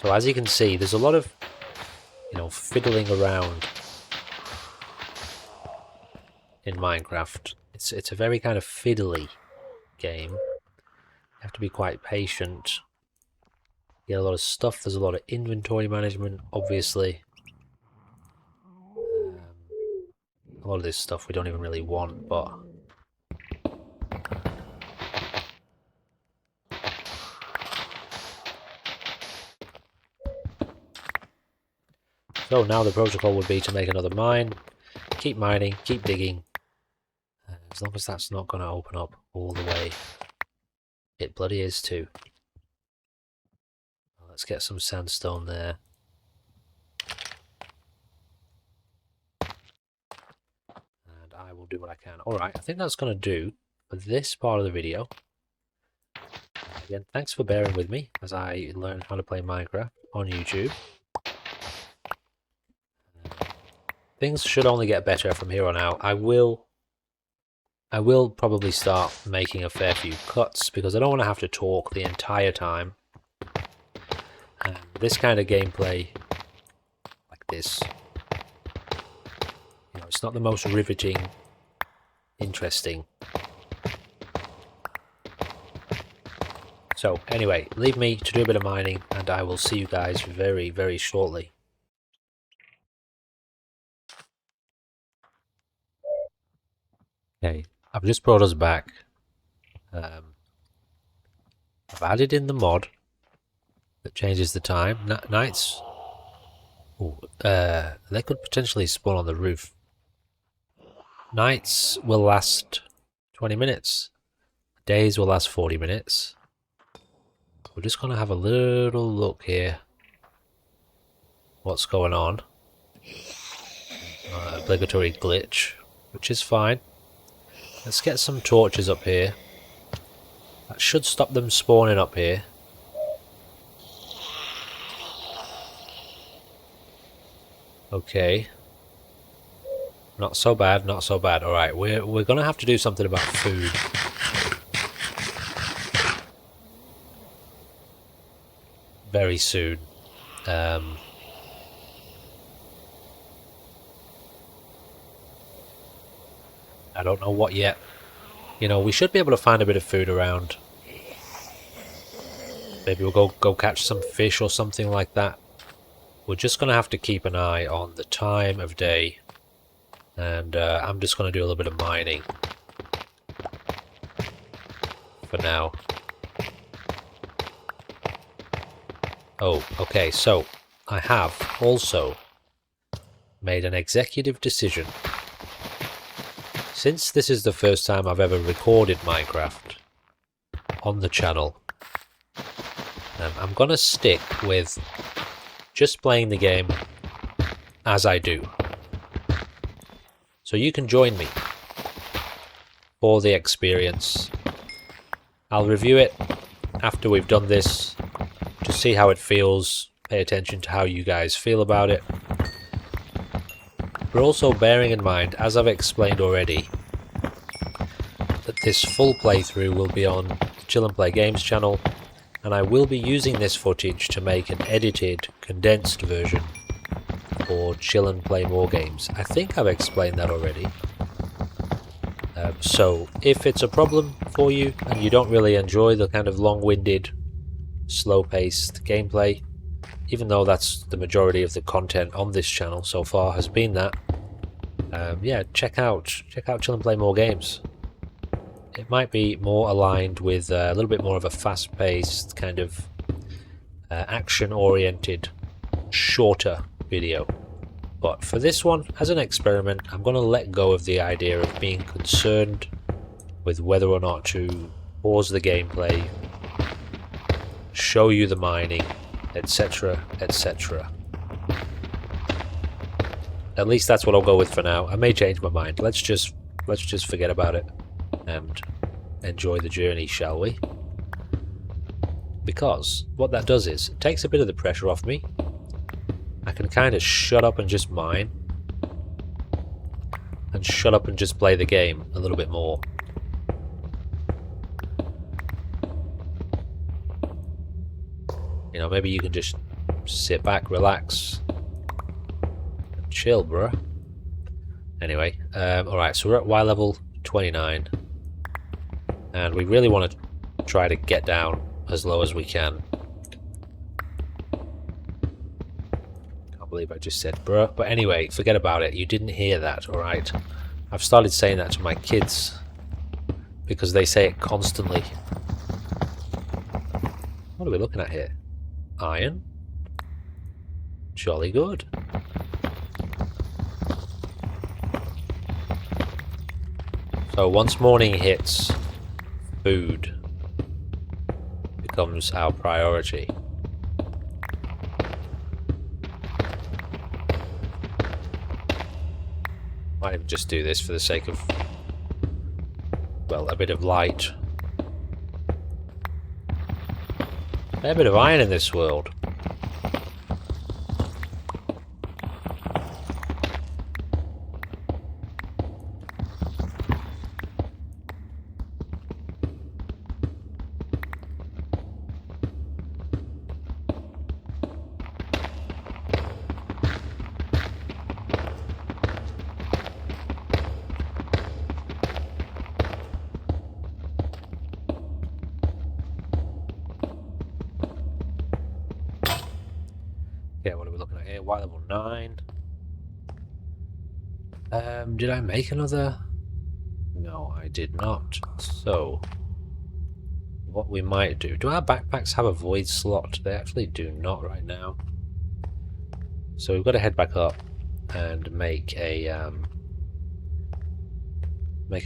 So as you can see, there's a lot of, fiddling around in Minecraft. It's a very kind of fiddly game. You have to be quite patient. You get a lot of stuff. There's a lot of inventory management, obviously. A lot of this stuff we don't even really want, but... So now the protocol would be to make another mine, keep mining, keep digging, as long as that's not going to open up all the way. It bloody is too. Let's get some sandstone there. And I will do what I can. Alright, I think that's going to do for this part of the video. Again, thanks for bearing with me as I learn how to play Minecraft on YouTube. things should only get better from here on out. I will probably start making a fair few cuts because I don't want to have to talk the entire time. And this kind of gameplay, like this, you know, it's not the most riveting, interesting. So anyway, leave me to do a bit of mining and I will see you guys very, very shortly. Okay, I've just brought us back. I've added in the mod that changes the time. Nights. Ooh, they could potentially spawn on the roof. Nights will last 20 minutes. Days will last 40 minutes. We're just going to have a little look here. What's going on? Obligatory glitch, which is fine. Let's get some torches up here. That should stop them spawning up here. Okay. Not so bad, not so bad. Alright, we're gonna have to do something about food. Very soon. I don't know what yet. You know, we should be able to find a bit of food around. Maybe we'll go catch some fish or something like that. We're just going to have to keep an eye on the time of day. And I'm just going to do a little bit of mining. For now. Oh, okay, so I have also made an executive decision. Since this is the first time I've ever recorded Minecraft on the channel, I'm going to stick with just playing the game as I do. So you can join me for the experience. I'll review it after we've done this to see how it feels, pay attention to how you guys feel about it. We're also bearing in mind, as I've explained already, that this full playthrough will be on the ChillNPlayGames channel, and I will be using this footage to make an edited, condensed version for Chill and Play More Games. I think I've explained that already. So if it's a problem for you and you don't really enjoy the kind of long-winded, slow-paced gameplay, even though that's the majority of the content on this channel so far has been that, yeah, check out Chill and Play More Games. It might be more aligned with a little bit more of a fast-paced, kind of action-oriented, shorter video. But for this one, as an experiment, I'm going to let go of the idea of being concerned with whether or not to pause the gameplay, show you the mining, etc, etc. At least that's what I'll go with for now. I may change my mind. Let's just forget about it and enjoy the journey, shall we? Because what that does is it takes a bit of the pressure off me. I can kind of shut up and just mine, and shut up and just play the game a little bit more. You know, maybe you can just sit back, relax, and chill, bruh. Anyway, alright, so we're at Y level 29, and we really want to try to get down as low as we can. Can't believe I just said bruh, but anyway, forget about it. You didn't hear that, alright? I've started saying that to my kids because they say it constantly. What are we looking at here? Iron? Jolly good. So once morning hits, food becomes our priority. Might even just do this for the sake of, well, a bit of light. A bit of iron in this world. Okay, what are we looking at here? Y level 9. Did I make another? No, I did not. So, what we might do... Do our backpacks have a void slot? They actually do not right now. So we've got to head back up and make a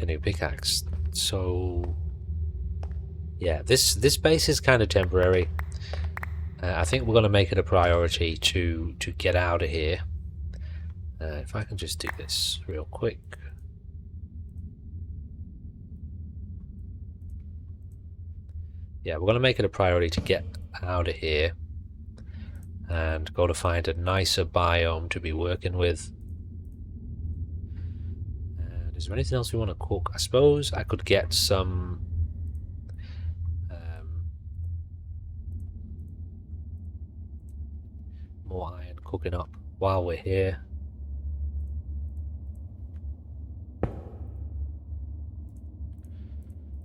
new pickaxe. So, yeah, this base is kind of temporary. I think we're going to make it a priority to get out of here. If I can just do this real quick. Yeah, we're going to make it a priority to get out of here and go to find a nicer biome to be working with. And is there anything else we want to cook? I suppose I could get some more iron cooking up while we're here.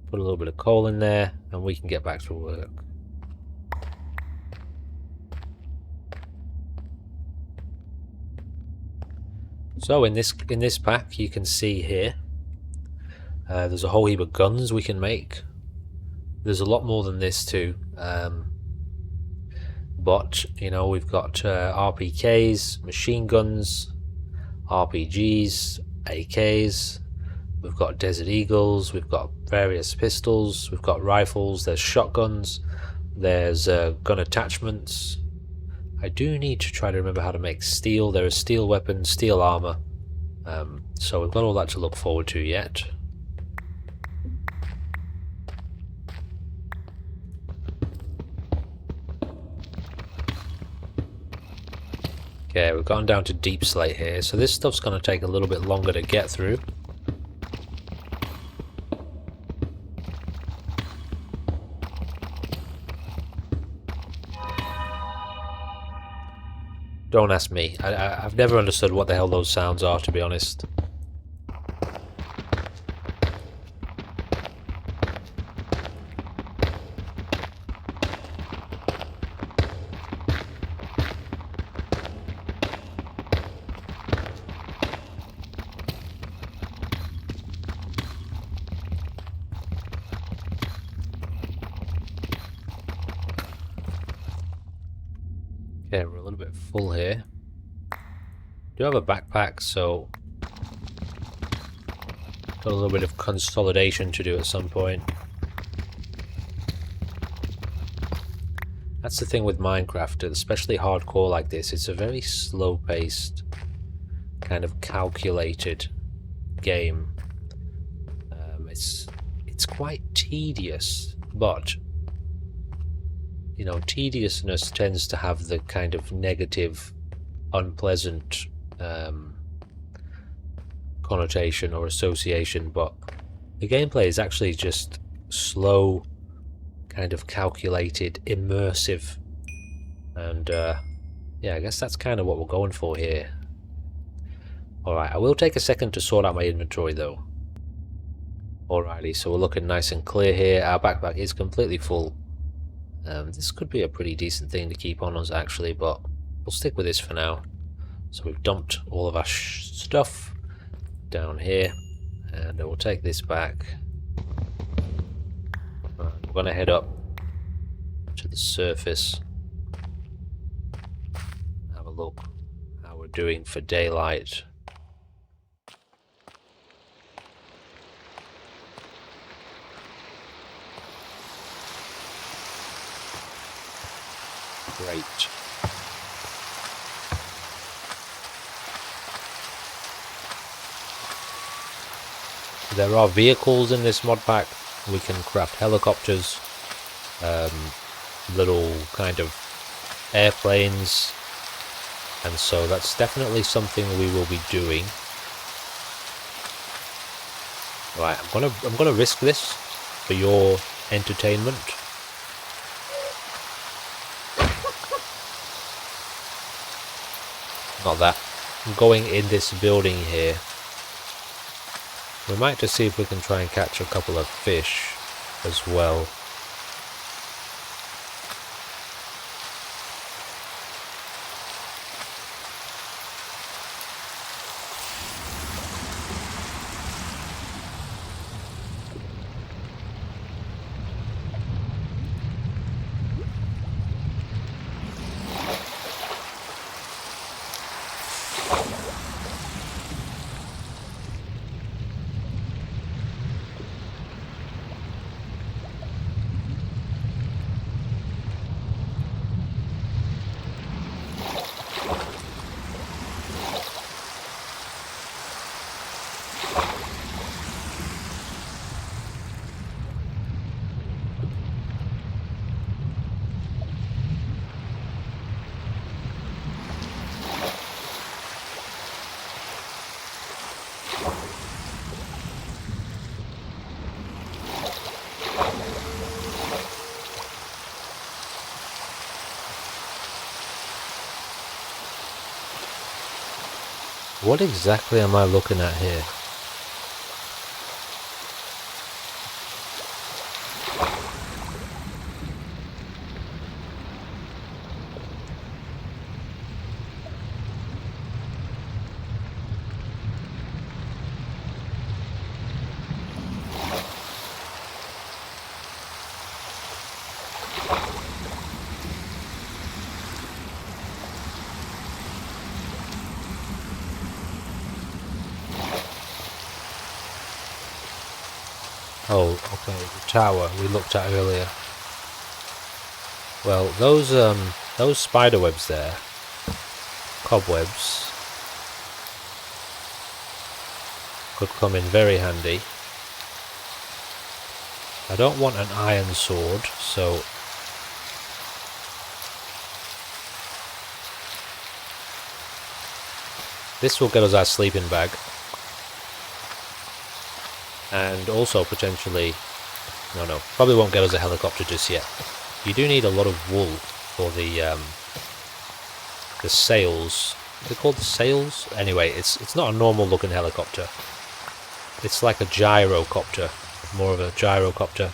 Put a little bit of coal in there and we can get back to work. So in this pack you can see here there's a whole heap of guns we can make. There's a lot more than this too, but you know, we've got RPKs, machine guns, RPGs, AKs, we've got Desert Eagles, we've got various pistols, we've got rifles, there's shotguns, there's gun attachments. I do need to try to remember how to make steel. There is steel weapons, steel armor, so we've got all that to look forward to yet. Okay, we've gone down to deep slate here, so this stuff's going to take a little bit longer to get through. Don't ask me. I've never understood what the hell those sounds are, to be honest. Okay, we're a little bit full here. Do have a backpack, so got a little bit of consolidation to do at some point. That's the thing with Minecraft, especially hardcore like this. It's a very slow-paced, kind of calculated game. It's quite tedious, but you know, tediousness tends to have the kind of negative, unpleasant connotation or association, but the gameplay is actually just slow, kind of calculated, immersive, and yeah, I guess that's kind of what we're going for here. Alright, I will take a second to sort out my inventory though. Alrighty, so we're looking nice and clear here. Our backpack is completely full. This could be a pretty decent thing to keep on us actually, but we'll stick with this for now. So we've dumped all of our stuff down here, and we'll take this back. We're going to head up to the surface, have a look how we're doing for daylight. Great. There are vehicles in this mod pack. We can craft helicopters, little kind of airplanes, and so that's definitely something we will be doing. Right, I'm gonna risk this for your entertainment. Not that. I'm going in this building here. We might just see if we can try and catch a couple of fish as well. What exactly am I looking at here? Oh, okay, the tower we looked at earlier. Well, those spider webs there, cobwebs, could come in very handy. I don't want an iron sword, so this will get us our sleeping bag. And also potentially, no, probably won't get us a helicopter just yet. You do need a lot of wool for the sails. Are they called the sails? Anyway, it's not a normal looking helicopter. It's like a gyrocopter, more of a gyrocopter.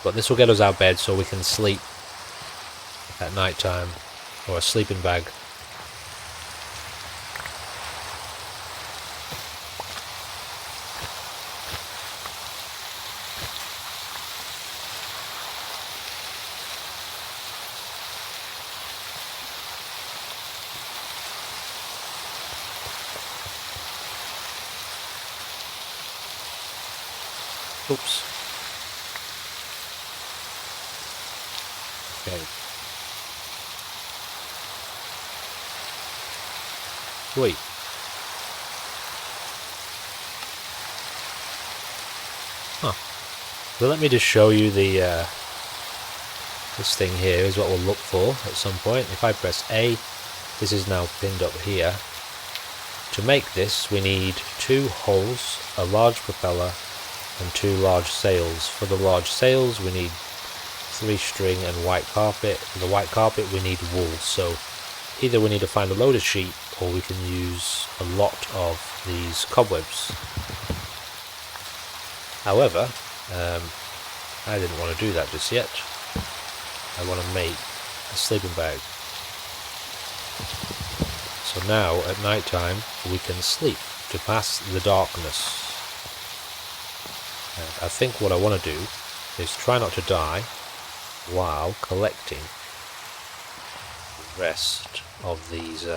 But this will get us our bed so we can sleep at night time, or a sleeping bag. Oops. Okay. Sweet. Huh. So let me just show you the this thing here is what we'll look for at some point. If I press A, this is now pinned up here. To make this, we need 2 hulls, a large propeller, and 2 large sails. For the large sails, we need 3 string and white carpet. For the white carpet, we need wool. So either we need to find a load of sheep, or we can use a lot of these cobwebs. However, I didn't want to do that just yet. I want to make a sleeping bag. So now, at night time, we can sleep to pass the darkness. And I think what I want to do is try not to die while collecting the rest of these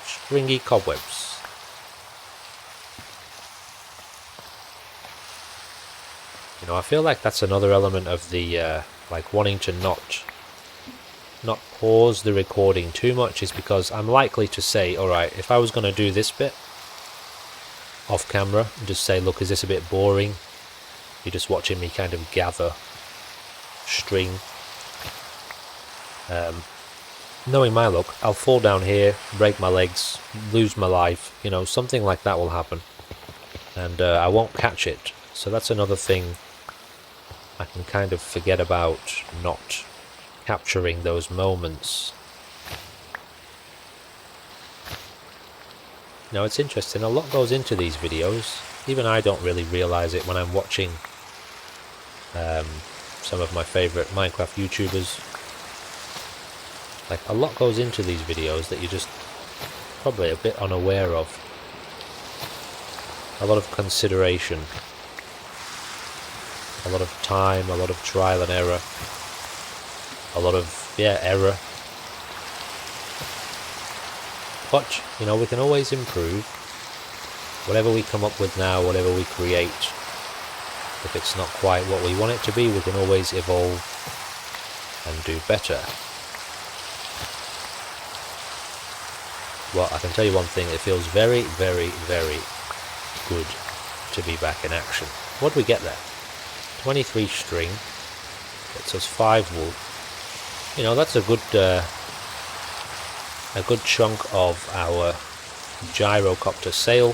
stringy cobwebs. You know, I feel like that's another element of the like wanting to not pause the recording too much, is because I'm likely to say, alright, if I was going to do this bit off camera and just say, look, is this a bit boring? You're just watching me kind of gather string. Knowing my luck, I'll fall down here, break my legs, lose my life, you know, something like that will happen. And I won't catch it. So that's another thing I can kind of forget about, not capturing those moments. Now it's interesting, a lot goes into these videos. Even I don't really realise it when I'm watching some of my favourite Minecraft YouTubers. Like, a lot goes into these videos that you're just probably a bit unaware of. A lot of consideration. A lot of time, a lot of trial and error. A lot of, error. But, you know, we can always improve. Whatever we come up with now, whatever we create, if it's not quite what we want it to be, we can always evolve and do better. Well, I can tell you one thing, it feels very, very, very good to be back in action. What do we get there? 23 string, gets us 5 wool. You know, that's a good chunk of our gyrocopter sail.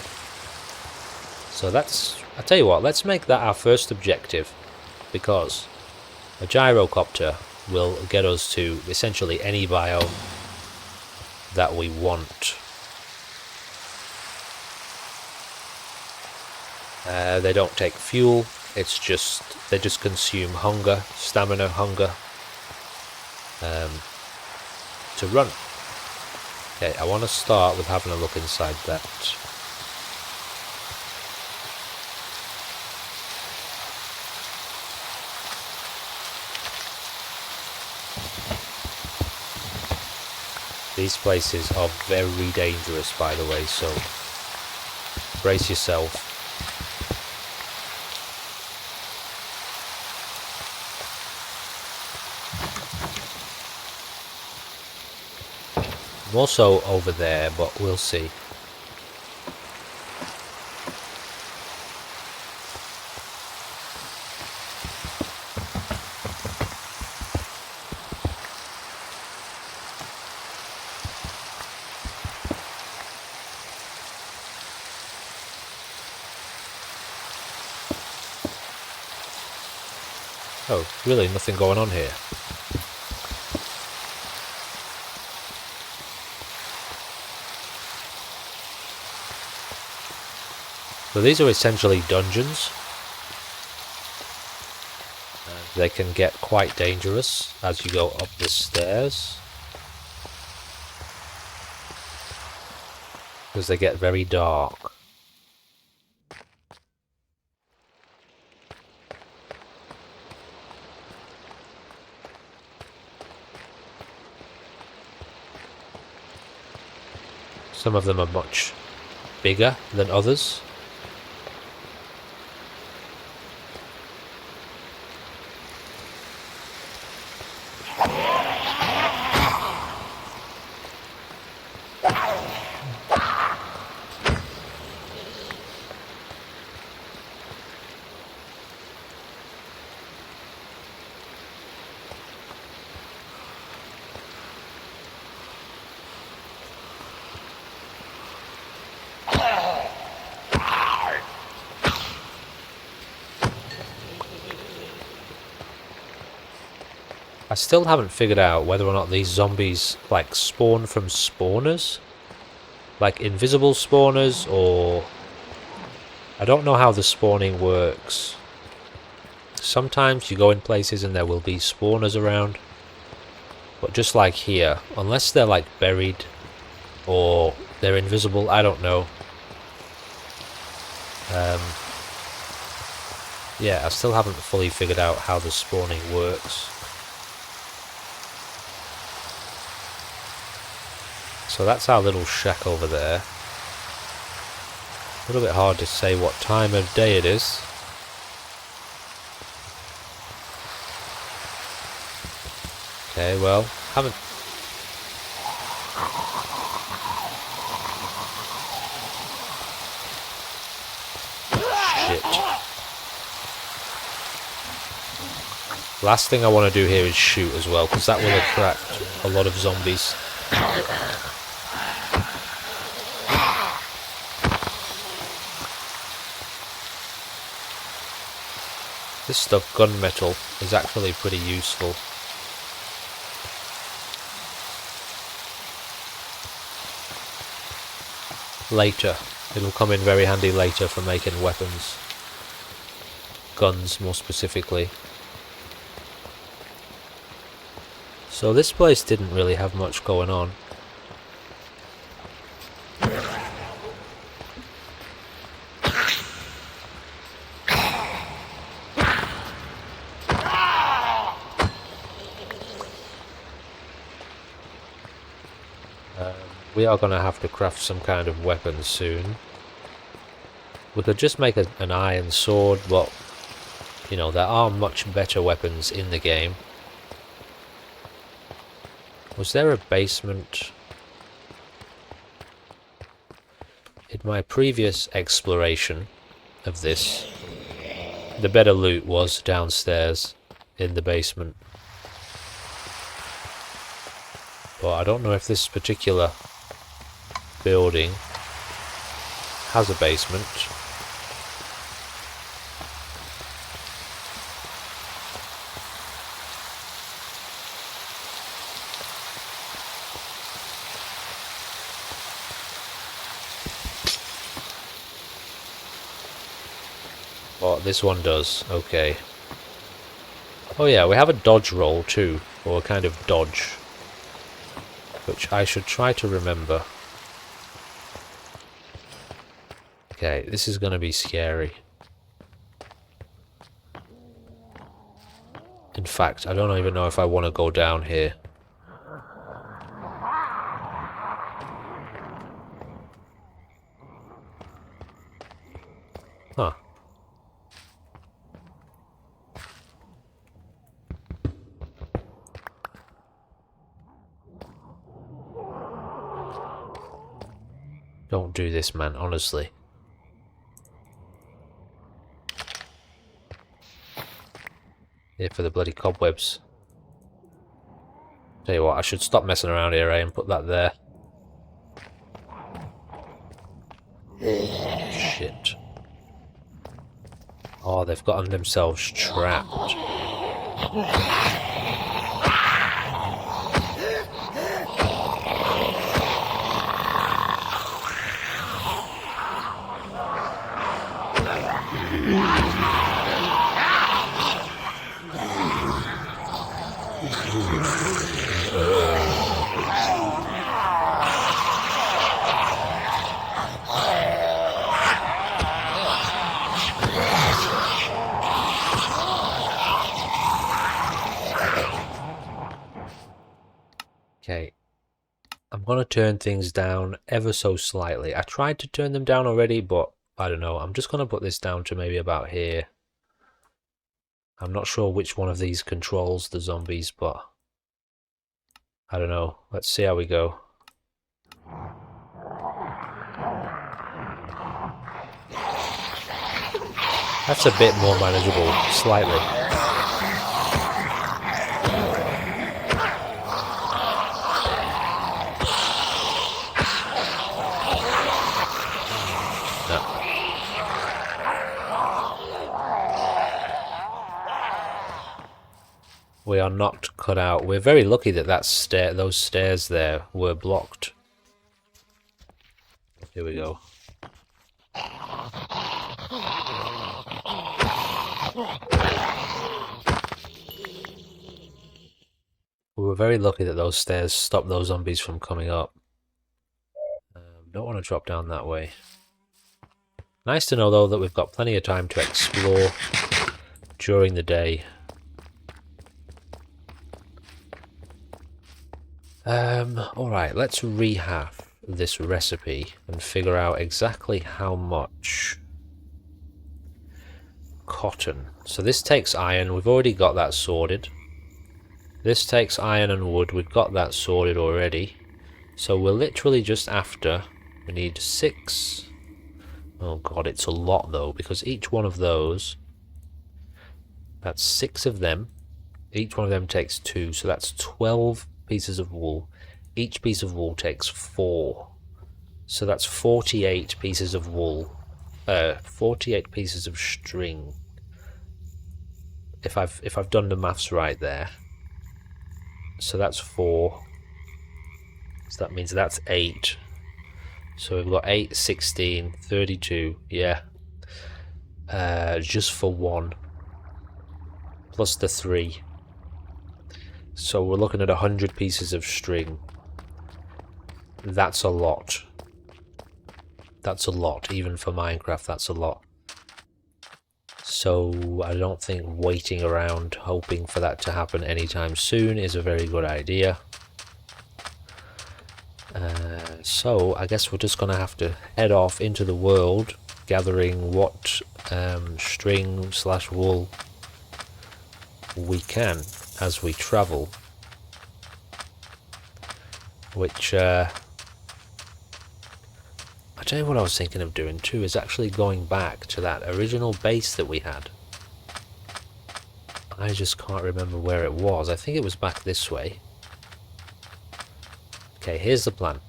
So that's I'll tell you what, let's make that our first objective, because a gyrocopter will get us to essentially any biome that we want. They don't take fuel, it's just, they just consume hunger, stamina, hunger, to run. Okay, I want to start with having a look inside that. These places are very dangerous, by the way, so brace yourself. I'm also over there, but we'll see. Oh, really nothing going on here. So these are essentially dungeons. They can get quite dangerous as you go up the stairs, because they get very dark. Some of them are much bigger than others. I still haven't figured out whether or not these zombies like spawn from spawners, like invisible spawners, or I don't know how the spawning works. Sometimes you go in places and there will be spawners around, but just like here, unless they're like buried or they're invisible, I don't know. Yeah, I still haven't fully figured out how the spawning works. So that's our little shack over there. A little bit hard to say what time of day it is. Okay, well, haven't... Shit. Last thing I want to do here is shoot as well, because that will attract a lot of zombies. This stuff, gunmetal, is actually pretty useful. Later. It'll come in very handy later for making weapons. Guns, more specifically. So this place didn't really have much going on. We are going to have to craft some kind of weapon soon. We could just make an iron sword, but, you know, there are much better weapons in the game. Was there a basement? In my previous exploration of this, the better loot was downstairs in the basement. But I don't know if this particular building has a basement. But this one does. Okay. Oh yeah, we have a dodge roll too, or a kind of dodge, which I should try to remember. Okay, this is going to be scary. In fact, I don't even know if I want to go down here. Huh. Don't do this, man, honestly. Here for the bloody cobwebs. Tell you what, I should stop messing around here, and put that there. Shit. Oh, they've gotten themselves trapped. Okay, I'm going to turn things down ever so slightly. I tried to turn them down already, but I don't know. I'm just going to put this down to maybe about here. I'm not sure which one of these controls the zombies, but I don't know. Let's see how we go. That's a bit more manageable, slightly. We are not cut out. We're very lucky that those stairs there were blocked. Here we go. We were very lucky that those stairs stopped those zombies from coming up. Don't want to drop down that way. Nice to know, though, that we've got plenty of time to explore during the day. Alright, let's rehalf this recipe and figure out exactly how much cotton. So this takes iron, we've already got that sorted. This takes iron and wood, we've got that sorted already. So we're literally just after, we need 6. Oh god, it's a lot though, because each one of those, that's 6 of them. Each one of them takes 2, so that's 12 pieces of wool. Each piece of wool takes 4. So that's 48 pieces of wool. 48 pieces of string. If I've done the maths right there. So that's 4. So that means that's 8. So we've got 8, 16, 32, yeah. Just for 1. Plus the 3. So we're looking at 100 pieces of string. That's a lot. That's a lot, even for Minecraft, that's a lot. So I don't think waiting around hoping for that to happen anytime soon is a very good idea. So I guess we're just going to have to head off into the world, gathering what string / wool we can as we travel. Which, I tell you what I was thinking of doing too, is actually going back to that original base that we had. I just can't remember where it was. I think it was back this way. Okay, here's the plan.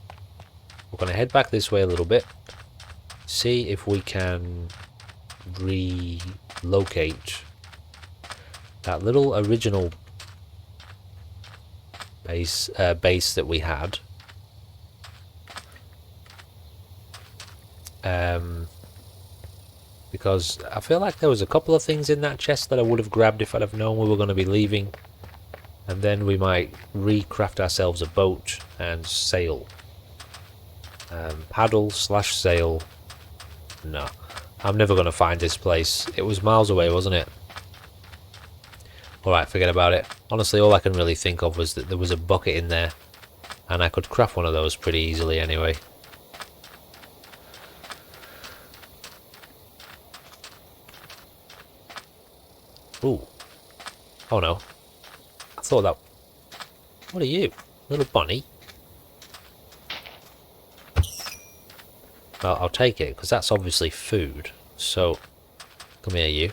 We're going to head back this way a little bit. See if we can relocate that little original base that we had. because I feel like there was a couple of things in that chest that I would have grabbed if I'd have known we were going to be leaving. And then we might recraft ourselves a boat and sail. Paddle / sail. No, I'm never going to find this place. It was miles away, wasn't it? Alright, forget about it. Honestly, all I can really think of was that there was a bucket in there. And I could craft one of those pretty easily anyway. Ooh. Oh no. I thought that... What are you? Little bunny? Well, I'll take it, because that's obviously food. So, come here, you.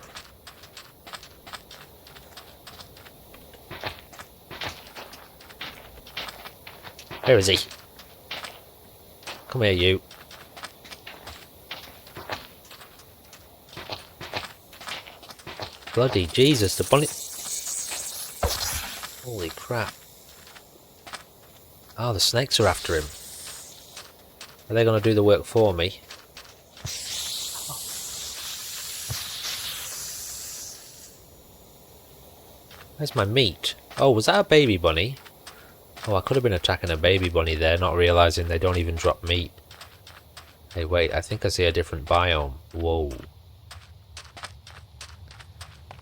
Where is he? Come here, you. Bloody Jesus, the bunny... Holy crap. Oh, the snakes are after him. Are they going to do the work for me? Where's my meat? Oh, was that a baby bunny? Oh, I could have been attacking a baby bunny there, not realising they don't even drop meat. Hey, wait, I think I see a different biome. Whoa.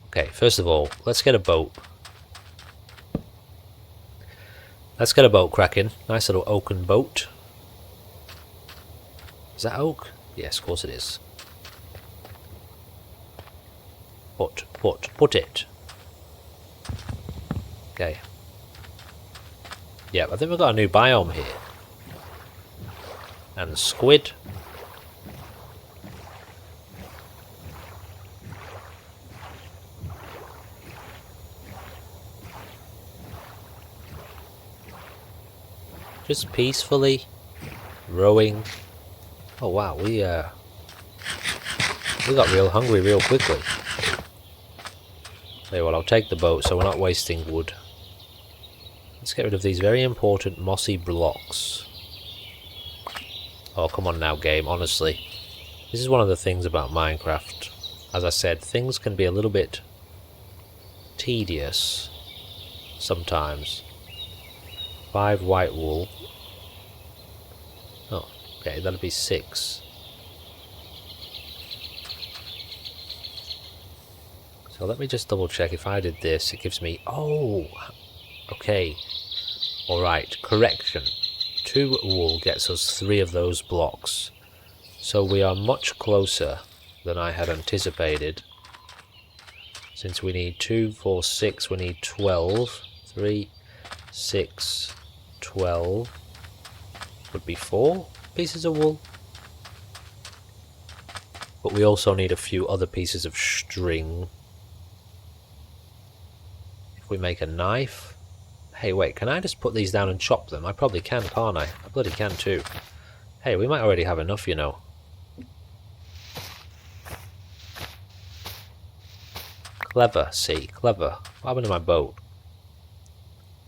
Okay, first of all, let's get a boat. Let's get a boat cracking. Nice little oaken boat. Is that oak? Yes, of course it is. Put it. Okay. Yeah, I think we've got a new biome here. And squid. Just peacefully rowing. Oh wow, we got real hungry real quickly. Tell you what, I'll take the boat so we're not wasting wood. Let's get rid of these very important mossy blocks. Oh, come on now, game, honestly. This is one of the things about Minecraft. As I said, things can be a little bit tedious sometimes. 5 white wool. Oh, okay, that'll be 6. So let me just double check. If I did this, it gives me... Oh! Okay. Alright, correction. 2 wool gets us 3 of those blocks. So we are much closer than I had anticipated. Since we need 2, 4, 6, we need 12. 3, 6, 12. Would be 4 pieces of wool. But we also need a few other pieces of string. If we make a knife... Hey, wait, can I just put these down and chop them? I probably can, can't I? I bloody can too. Hey, we might already have enough, you know. Clever, see, clever. What happened to my boat?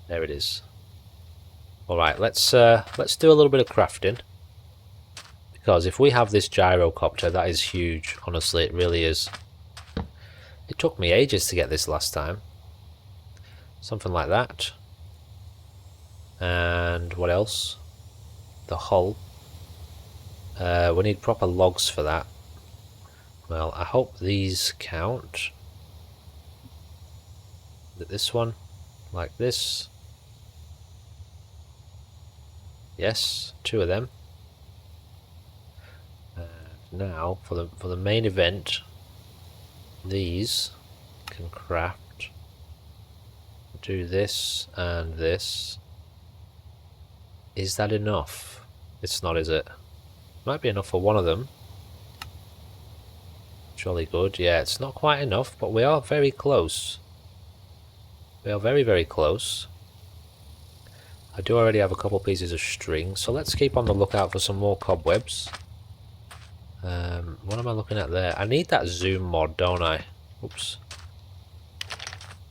There it is. Alright, let's do a little bit of crafting. Because if we have this gyrocopter, that is huge. Honestly, it really is. It took me ages to get this last time. Something like that. And what else? The hull. We need proper logs for that. Well, I hope these count. This one, like this. Yes, 2 of them. Now for the main event, these can craft. Do this and this. Is that enough? It's not, is it? Might be enough for one of them. Jolly good. Yeah, it's not quite enough, but we are very close. We are very, very close. I do already have a couple pieces of string, so let's keep on the lookout for some more cobwebs. What am I looking at there? I need that zoom mod, don't I? Oops.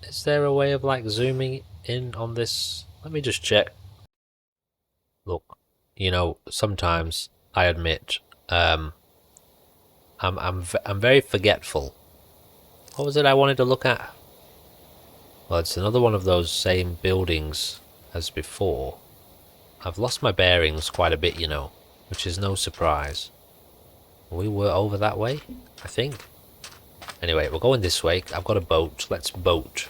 Is there a way of like zooming in on this? Let me just check. Look, you know, sometimes I admit I I'm very forgetful. What was it I wanted to look at? Well, it's another one of those same buildings as before. I've lost my bearings quite a bit, you know, which is no surprise. We were over that way, I think. Anyway, we're going this way. I've got a boat. Let's boat.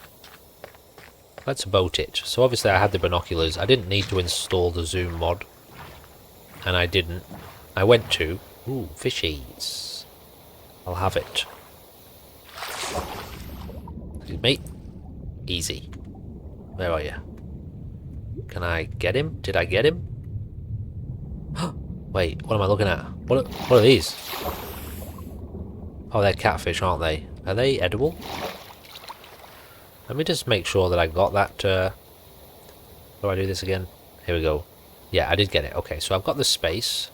Let's boat it. So obviously I had the binoculars. I didn't need to install the zoom mod. And I didn't. I went to. Ooh, fishies. I'll have it. Excuse me. Easy. Where are you? Can I get him? Did I get him? Wait, what am I looking at? What are these? Oh, they're catfish, aren't they? Are they edible? Let me just make sure that I got that. How do I do this again? Here we go. Yeah, I did get it. Okay, so I've got the space.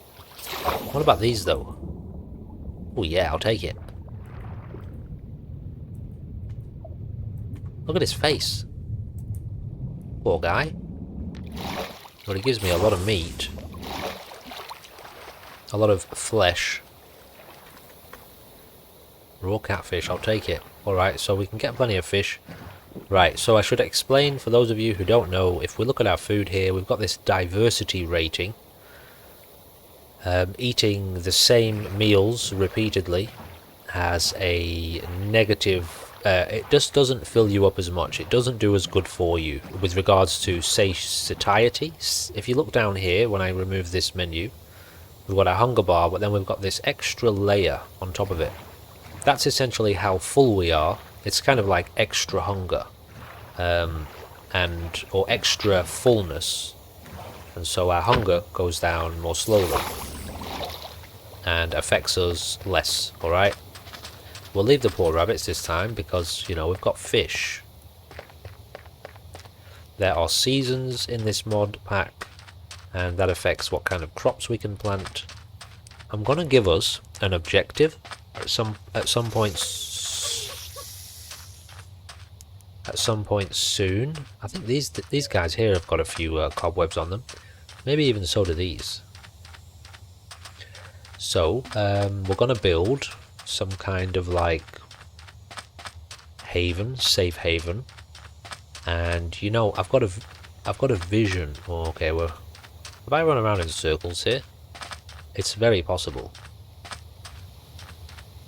What about these, though? Oh, yeah, I'll take it. Look at his face. Poor guy. But he gives me a lot of meat. A lot of flesh. Raw catfish, I'll take it. Alright, so we can get plenty of fish. Right, so I should explain for those of you who don't know, if we look at our food here, we've got this diversity rating. Eating the same meals repeatedly has a negative... it just doesn't fill you up as much. It doesn't do as good for you with regards to satiety. If you look down here, when I remove this menu, we've got our hunger bar, but then we've got this extra layer on top of it. That's essentially how full we are. It's kind of like extra hunger, or extra fullness, and so our hunger goes down more slowly and affects us less. All right. We'll leave the poor rabbits this time because, you know, we've got fish. There are seasons in this mod pack, and that affects what kind of crops we can plant. I'm going to give us an objective at some point soon. I think these guys here have got a few cobwebs on them. Maybe even so do these. So we're going to build some kind of like haven, safe haven, and you know I've got a vision. Oh, okay, well, if I run around in circles here, it's very possible.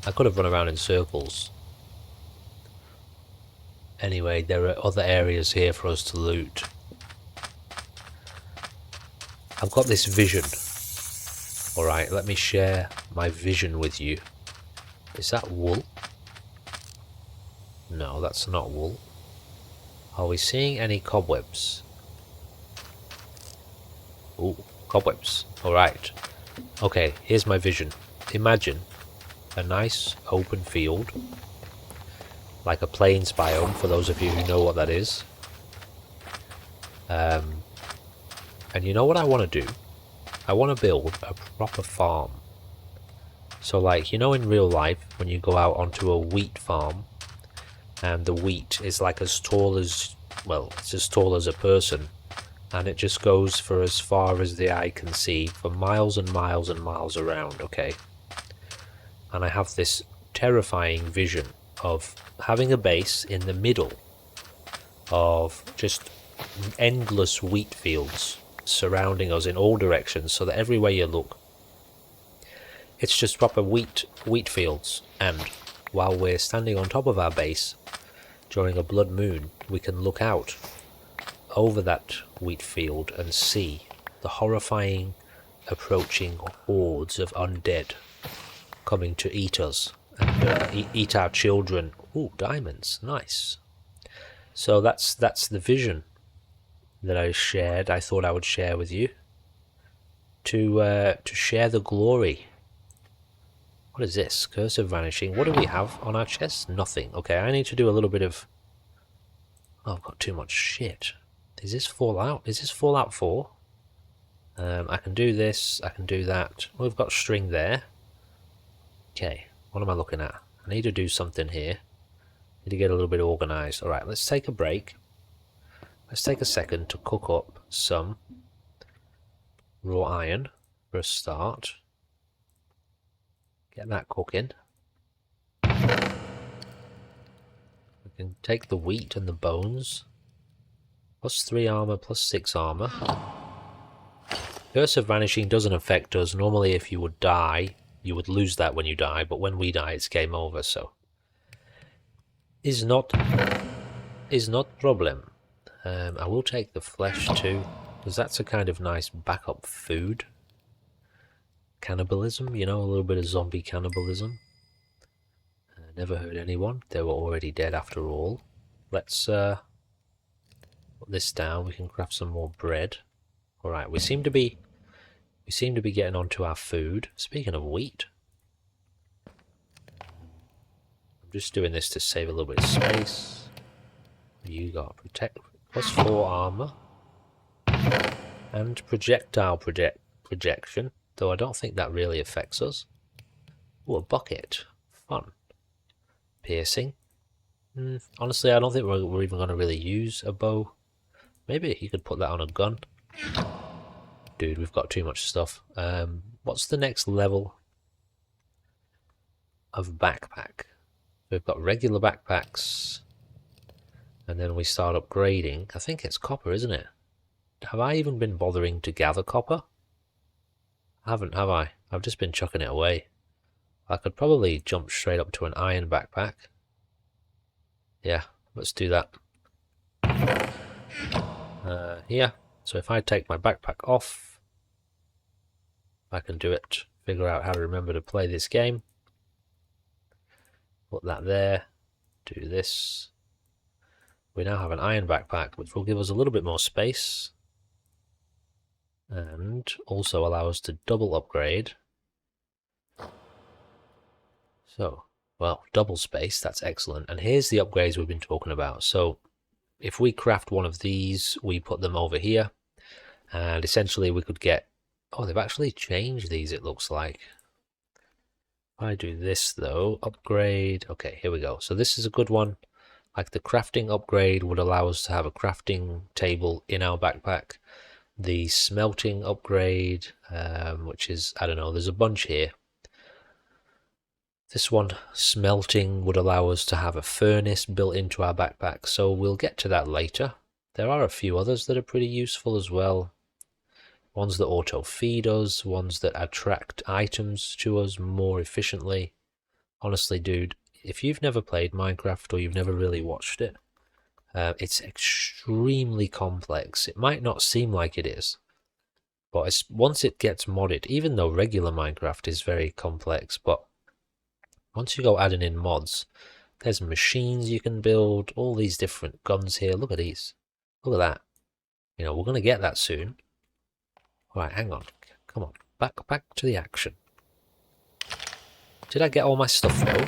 I could have run around in circles. Anyway, there are other areas here for us to loot. I've got this vision. Alright, let me share my vision with you. Is that wool? No, that's not wool. Are we seeing any cobwebs? Ooh, cobwebs. Alright. Okay, here's my vision. Imagine a nice open field, like a plains biome, for those of you who know what that is. And you know what I want to do? I want to build a proper farm. So like, you know, in real life, when you go out onto a wheat farm, and the wheat is like as tall as, well, it's as tall as a person, and it just goes for as far as the eye can see, for miles and miles and miles around, okay? And I have this terrifying vision of having a base in the middle of just endless wheat fields surrounding us in all directions, so that everywhere you look, it's just proper wheat fields. And while we're standing on top of our base during a blood moon, we can look out over that wheat field and see the horrifying approaching hordes of undead coming to eat us and eat our children. Ooh, diamonds, nice. So that's the vision that I shared. I thought I would share with you to share the glory. What is this? Curse of Vanishing. What do we have on our chest? Nothing. Okay, I need to do a little bit of... Oh, I've got too much shit. Is this Fallout? Is this Fallout 4? I can do this. I can do that. We've got string there. Okay, what am I looking at? I need to do something here. I need to get a little bit organized. Alright, let's take a break. Let's take a second to cook up some raw iron for a start. Get that cooking. We can take the wheat and the bones. Plus 3 armor, plus 6 armor. Curse of Vanishing doesn't affect us. Normally if you would die, you would lose that when you die, but when we die it's game over, so is not problem. I will take the flesh too, because that's a kind of nice backup food. Cannibalism, you know, a little bit of zombie cannibalism. Never hurt anyone. They were already dead after all. Let's put this down. We can craft some more bread. Alright, we seem to be getting onto our food. Speaking of wheat, I'm just doing this to save a little bit of space. You got protect plus 4 armor and projectile projection, though I don't think that really affects us. Oh, a bucket. Fun. Piercing. Honestly, I don't think we're even going to really use a bow. Maybe you could put that on a gun. Dude, we've got too much stuff. What's the next level of backpack? We've got regular backpacks, and then we start upgrading. I think it's copper, isn't it? Have I even been bothering to gather copper? I haven't, have I? I've just been chucking it away. I could probably jump straight up to an iron backpack. Yeah, let's do that. Here. So if I take my backpack off, I can do it. Figure out how to remember to play this game. Put that there. Do this. We now have an iron backpack, which will give us a little bit more space. And also allow us to double upgrade. So, well, double space, that's excellent. And here's the upgrades we've been talking about. So, if we craft one of these, we put them over here. And essentially we could get... Oh, they've actually changed these, it looks like. If I do this, though, upgrade... Okay, here we go. So this is a good one. Like the crafting upgrade would allow us to have a crafting table in our backpack. The smelting upgrade, which is, I don't know, there's a bunch here. This one, smelting, would allow us to have a furnace built into our backpack, so we'll get to that later. There are a few others that are pretty useful as well. Ones that auto-feed us, ones that attract items to us more efficiently. Honestly, dude, if you've never played Minecraft or you've never really watched it, it's extremely complex. It might not seem like it is, but once it gets modded, even though regular Minecraft is very complex, but once you go adding in mods, there's machines you can build, all these different guns here. Look at these. Look at that. You know, we're going to get that soon. Alright, hang on. Come on. Back to the action. Did I get all my stuff though?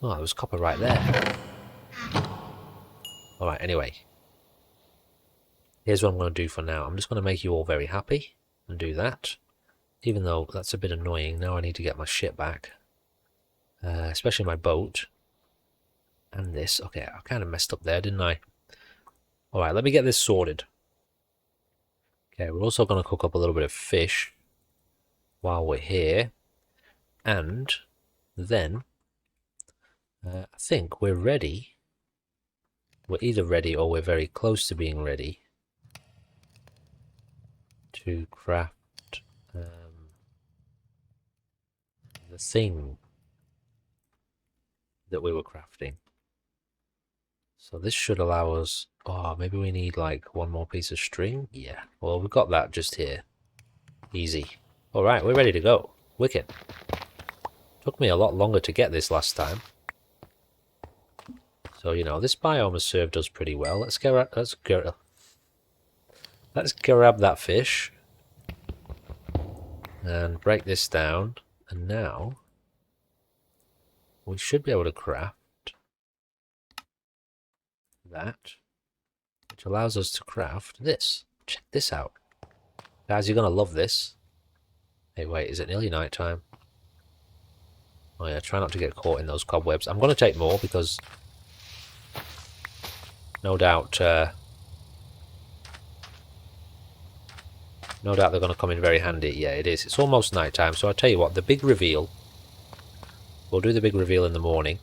Oh, there was copper right there. Alright, anyway. Here's what I'm going to do for now. I'm just going to make you all very happy and do that. Even though that's a bit annoying. Now I need to get my shit back. Especially my boat. And this. Okay, I kind of messed up there, didn't I? Alright, let me get this sorted. Okay, we're also going to cook up a little bit of fish while we're here. And then I think we're ready. We're either ready or we're very close to being ready to craft the thing that we were crafting. So this should allow us... Oh, maybe we need like one more piece of string? Yeah, well, we've got that just here. Easy. Alright, we're ready to go. Wicked. Took me a lot longer to get this last time. So, you know, this biome has served us pretty well. Let's grab that fish. And break this down. And now we should be able to craft that, which allows us to craft this. Check this out. Guys, you're going to love this. Hey, wait, is it nearly night time? Oh yeah, try not to get caught in those cobwebs. I'm going to take more because no doubt No doubt they're going to come in very handy. Yeah, it is. It's almost night time, so I'll tell you what, the big reveal. We'll do the big reveal in the morning.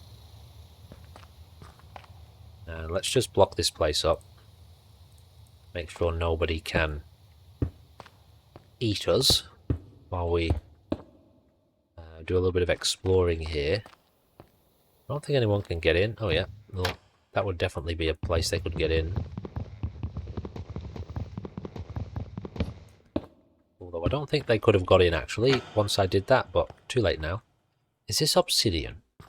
And let's just block this place up. Make sure nobody can eat us while we do a little bit of exploring here. I don't think anyone can get in. Oh yeah, well, that would definitely be a place they could get in. Although I don't think they could have got in actually once I did that, but too late now. Is this obsidian? I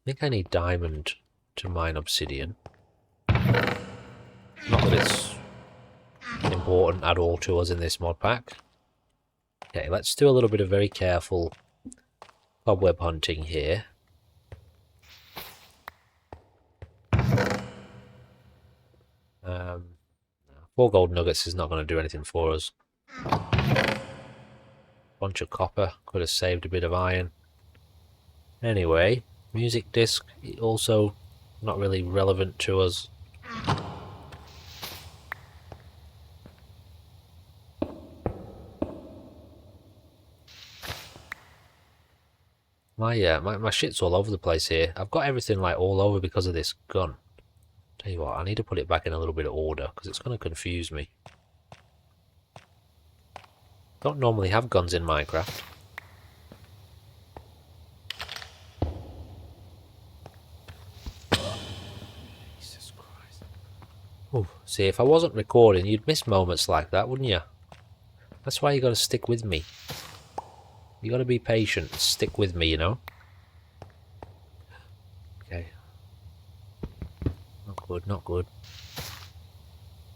think I need diamond to mine obsidian. Not that it's important at all to us in this mod pack. Okay, let's do a little bit of very careful cobweb hunting here. 4 gold nuggets is not going to do anything for us. Bunch of copper, could have saved a bit of iron. Anyway, music disc also not really relevant to us. My shit's all over the place here. I've got everything like all over because of this gun. Tell you what, I need to put it back in a little bit of order because it's going to confuse me. Don't normally have guns in Minecraft. Jesus Christ. Ooh, see, if I wasn't recording, you'd miss moments like that, wouldn't you? That's why you got to stick with me. You got to be patient and stick with me, you know? Okay. Not good, not good.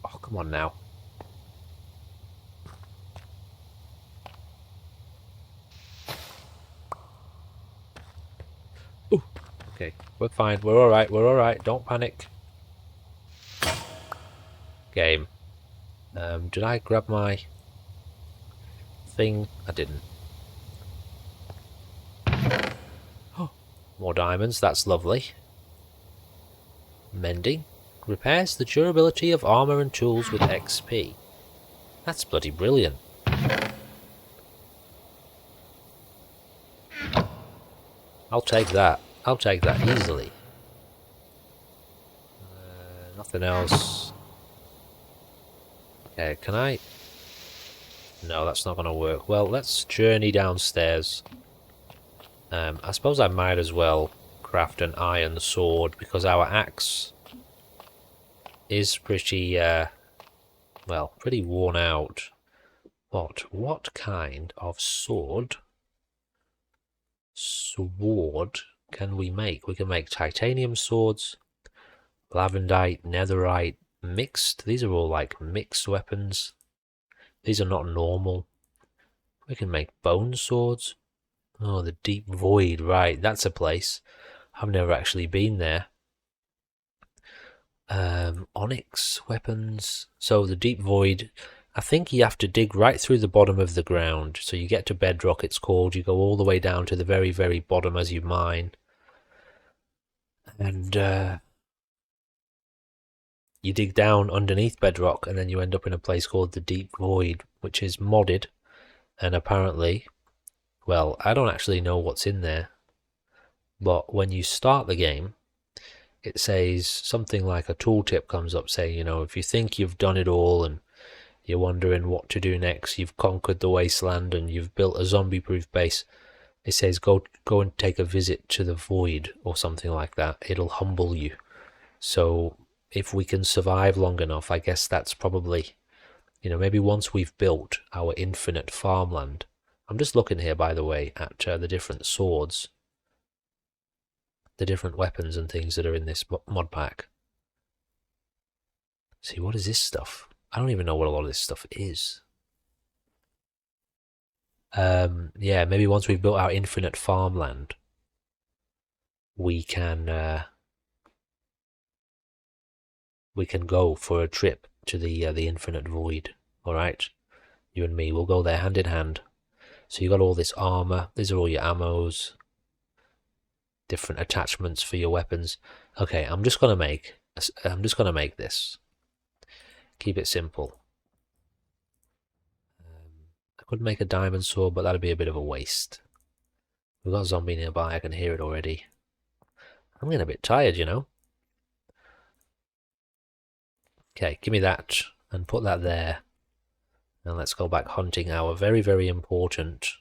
Oh, come on now. Ooh. Okay, we're fine. We're alright. We're alright. Don't panic. Game. Did I grab my thing? I didn't. Oh, more diamonds. That's lovely. Mending. Repairs the durability of armor and tools with XP. That's bloody brilliant. I'll take that. I'll take that easily. Nothing else. Okay, can I... No, that's not going to work. Well, let's journey downstairs. I suppose I might as well craft an iron sword because our axe is pretty, well, pretty worn out. But what kind of sword can we make? We can make titanium swords, lavendite, netherite, mixed. These are all like mixed weapons. These are not normal. We can make bone swords. Oh, the deep void, right, that's a place. I've never actually been there. Onyx weapons. So the deep void, I think you have to dig right through the bottom of the ground. So you get to bedrock, it's called. You go all the way down to the very, very bottom as you mine. And you dig down underneath bedrock and then you end up in a place called the deep void, which is modded. And apparently, well, I don't actually know what's in there. But when you start the game, it says something like a tooltip comes up saying, you know, if you think you've done it all and you're wondering what to do next, you've conquered the wasteland and you've built a zombie-proof base, it says go and take a visit to the void or something like that. It'll humble you. So if we can survive long enough, I guess that's probably, you know, maybe once we've built our infinite farmland. I'm just looking here, by the way, at the different swords, the different weapons and things that are in this mod pack. See, what is this stuff? I don't even know what a lot of this stuff is. Yeah, maybe once we've built our infinite farmland, we can go for a trip to the infinite void. All right, you and me, we'll go there hand in hand. So you got all this armor. These are all your ammos, different attachments for your weapons. Okay, I'm just gonna make this. Keep it simple. Could make a diamond sword, but that'd be a bit of a waste. We've got a zombie nearby, I can hear it already. I'm getting a bit tired, you know. Okay, give me that, and put that there. And let's go back hunting our very, very important...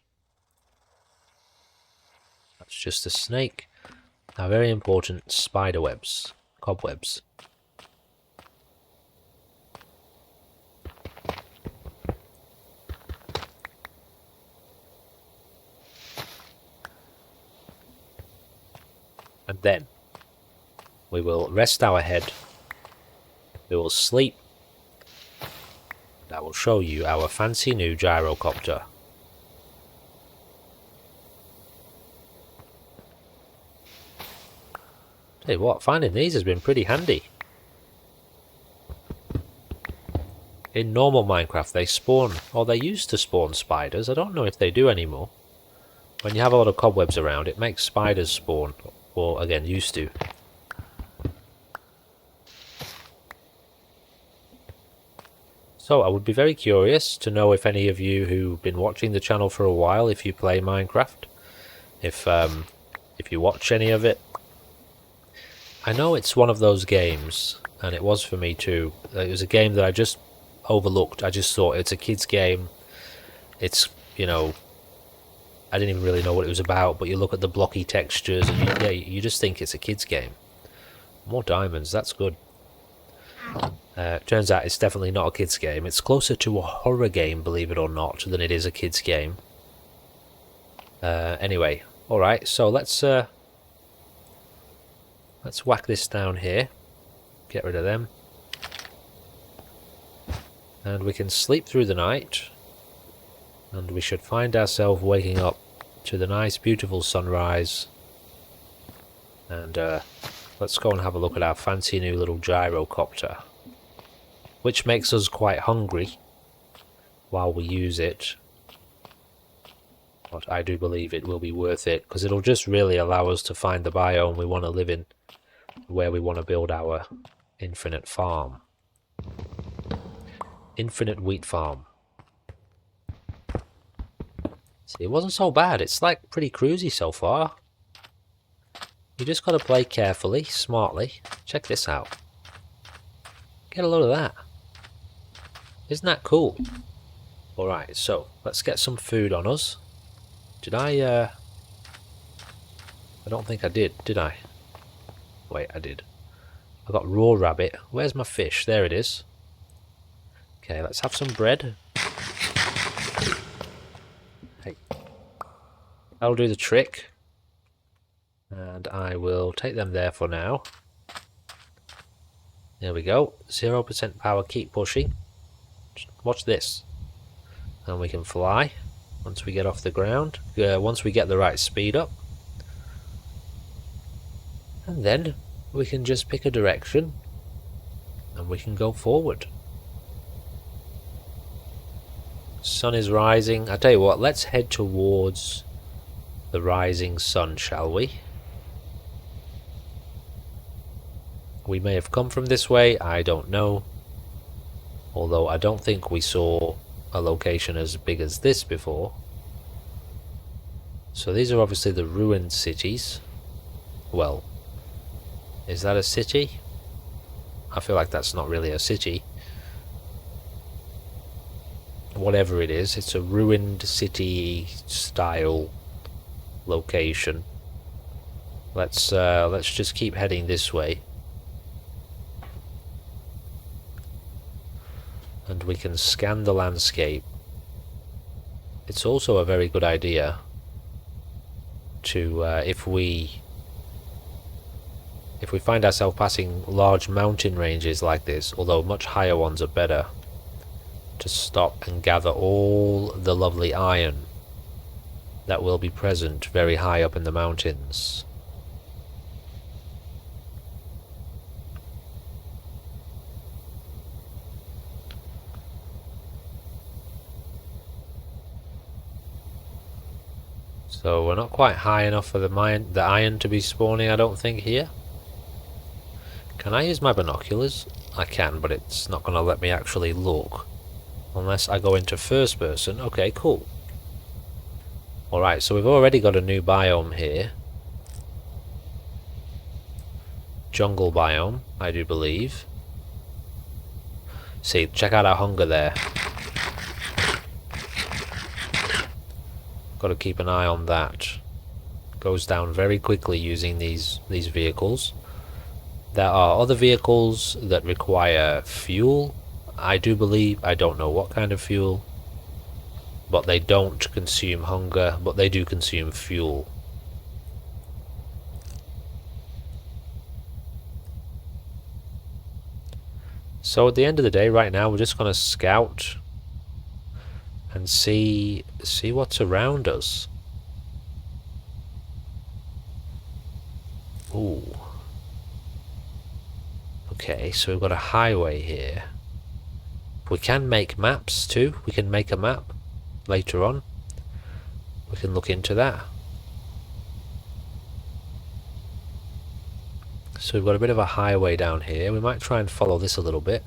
That's just a snake. Our very important spider webs. Cobwebs. And then we will rest our head. We will sleep. And I will show you our fancy new gyrocopter. Tell you what, finding these has been pretty handy. In normal Minecraft they spawn, or they used to spawn spiders. I don't know if they do anymore. When you have a lot of cobwebs around, it makes spiders spawn. Or, again, used to. So, I would be very curious to know if any of you who've been watching the channel for a while, if you play Minecraft, if you watch any of it. I know it's one of those games, and it was for me too. It was a game that I just overlooked. I just thought it's a kid's game. It's, you know... I didn't even really know what it was about, but you look at the blocky textures and you just think it's a kid's game. More diamonds, that's good. Turns out it's definitely not a kid's game. It's closer to a horror game, believe it or not, than it is a kid's game. Anyway, alright, so let's whack this down here. Get rid of them. And we can sleep through the night. And we should find ourselves waking up to the nice, beautiful sunrise. And let's go and have a look at our fancy new little gyrocopter. Which makes us quite hungry while we use it. But I do believe it will be worth it, because it'll just really allow us to find the biome we want to live in, where we want to build our infinite farm. Infinite wheat farm. See, it wasn't so bad. It's like pretty cruisy so far. You just got to play carefully, smartly. Check this out. Get a load of that. Isn't that cool? Alright, so let's get some food on us. Did I don't think I did I? Wait, I did. I got raw rabbit. Where's my fish? There it is. Okay, let's have some bread. That'll do the trick. And I will take them there for now. There we go. 0% power, keep pushing. Watch this. And we can fly once we get off the ground. Once we get the right speed up. And then we can just pick a direction. And we can go forward. Sun is rising. I tell you what, let's head towards the rising sun, shall we? We may have come from this way, I don't know. Although I don't think we saw a location as big as this before. So these are obviously the ruined cities. Well, is that a city? I feel like that's not really a city. Whatever it is, it's a ruined city style location. Let's just keep heading this way. And we can scan the landscape. It's also a very good idea to if we find ourselves passing large mountain ranges like this, although much higher ones are better, to stop and gather all the lovely iron that will be present very high up in the mountains. So we're not quite high enough for the iron to be spawning, I don't think, here. Can I use my binoculars? I can, but it's not going to let me actually look. Unless I go into first person. Okay, cool. Alright, so we've already got a new biome here. Jungle biome, I do believe. See, check out our hunger there. Got to keep an eye on that. Goes down very quickly using these vehicles. There are other vehicles that require fuel, I do believe. I don't know what kind of fuel, but they don't consume hunger, but they do consume fuel. So at the end of the day, right now, we're just going to scout and see what's around us. Ooh. Okay, so we've got a highway here. We can make maps too. We can make a map later on. We can look into that. So we've got a bit of a highway down here. We might try and follow this a little bit.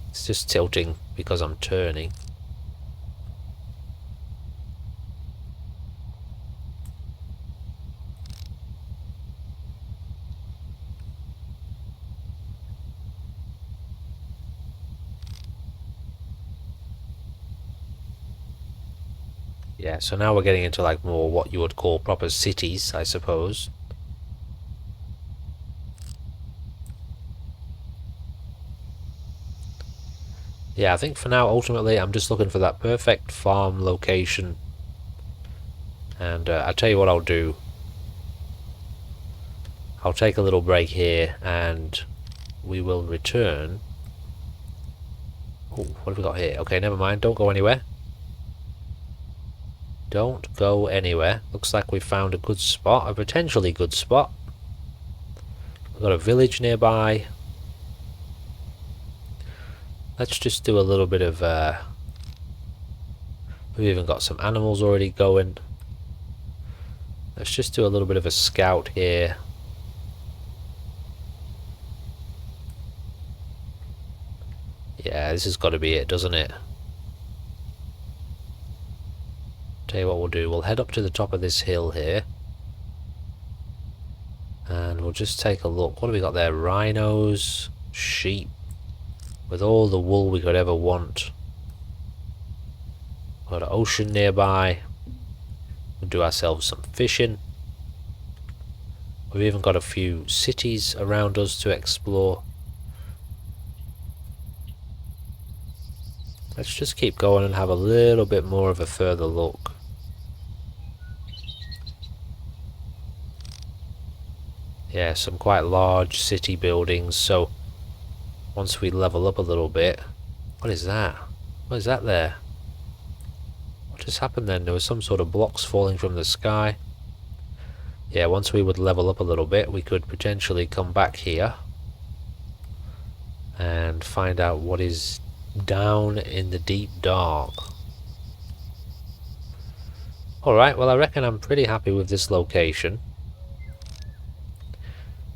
It's just tilting because I'm turning. Yeah, so now we're getting into like more what you would call proper cities, I suppose. Yeah, I think for now, ultimately, I'm just looking for that perfect farm location. And I'll tell you what I'll do. I'll take a little break here, and we will return. Oh, what have we got here? Okay, never mind. Don't go anywhere. Don't go anywhere. Looks like we found a good spot, a potentially good spot. We've got a village nearby. Let's just do a little bit of we've even got some animals already going. Let's just do a little bit of a scout here. Yeah, this has got to be it, doesn't it? Tell you what we'll do, we'll head up to the top of this hill here. And we'll just take a look. What do we got there? Rhinos, sheep, with all the wool we could ever want. Got an ocean nearby. We'll do ourselves some fishing. We've even got a few cities around us to explore. Let's just keep going and have a little bit more of a further look. Yeah, some quite large city buildings, so once we level up a little bit... What is that? What is that there? What just happened then? There was some sort of blocks falling from the sky. Yeah, once we would level up a little bit, we could potentially come back here and find out what is down in the deep dark. Alright, well I reckon I'm pretty happy with this location.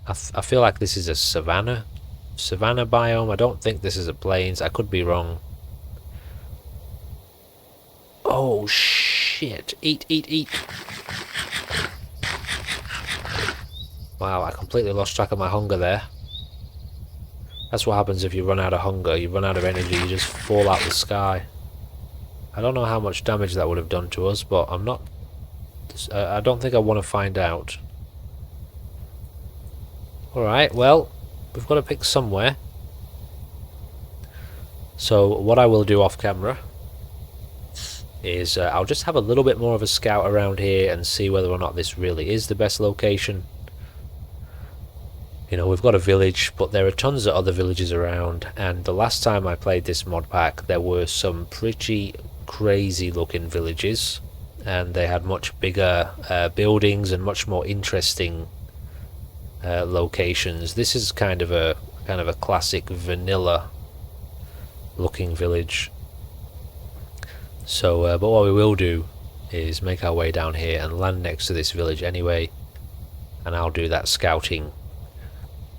I feel like this is a savanna biome. I don't think this is a plains. I could be wrong. Oh shit. Eat. Wow, I completely lost track of my hunger there. That's what happens if you run out of hunger. You run out of energy, you just fall out the sky. I don't know how much damage that would have done to us, but I'm not... I don't think I want to find out. Alright, well, we've got to pick somewhere. So what I will do off camera is I'll just have a little bit more of a scout around here and see whether or not this really is the best location. You know, we've got a village, but there are tons of other villages around, and the last time I played this mod pack there were some pretty crazy looking villages, and they had much bigger buildings and much more interesting locations. This is kind of a classic vanilla looking village. So but what we will do is make our way down here and land next to this village anyway, and I'll do that scouting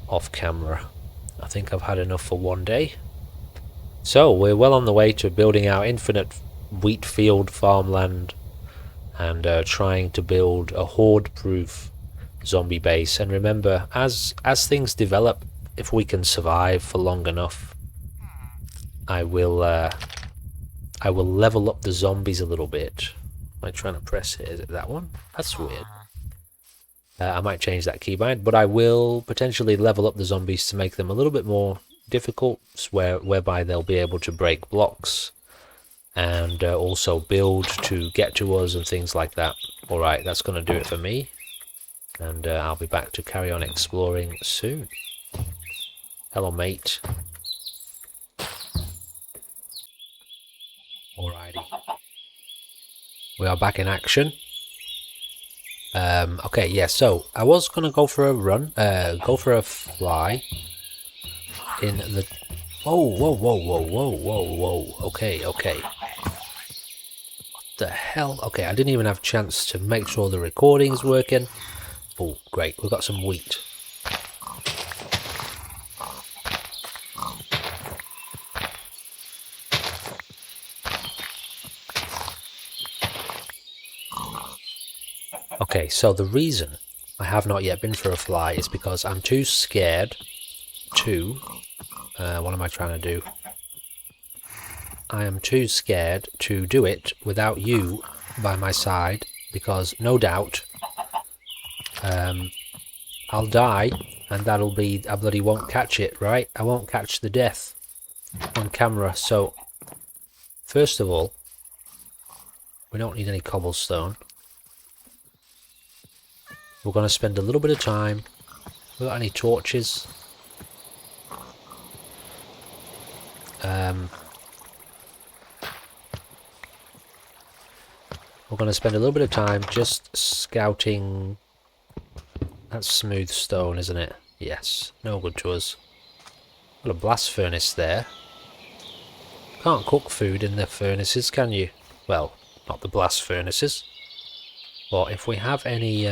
off camera. I think I've had enough for one day. So we're well on the way to building our infinite wheat field farmland and trying to build a horde-proof zombie base. And remember, as things develop, if we can survive for long enough, I will level up the zombies a little bit. Am I trying to press it? Is it that one? That's weird. I might change that keybind, but I will potentially level up the zombies to make them a little bit more difficult, whereby they'll be able to break blocks and also build to get to us and things like that. Alright, that's going to do it for me, and I'll be back to carry on exploring soon. Hello, mate. Alrighty. We are back in action. Okay, yeah, so I was going to go for a run, go for a fly in the... Whoa, okay. What the hell? Okay, I didn't even have a chance to make sure the recording's working. Oh, great, we've got some wheat. Okay, so the reason I have not yet been for a fly is because I'm too scared to... what am I trying to do? I am too scared to do it without you by my side, because no doubt I'll die, and that'll be... I bloody won't catch it, right? I won't catch the death on camera. So, first of all, we don't need any cobblestone. We're going to spend a little bit of time. We got any torches? We're going to spend a little bit of time just scouting. That's smooth stone, isn't it? Yes, no good to us. Got a blast furnace there. Can't cook food in the furnaces, can you? Well, not the blast furnaces. But if we have any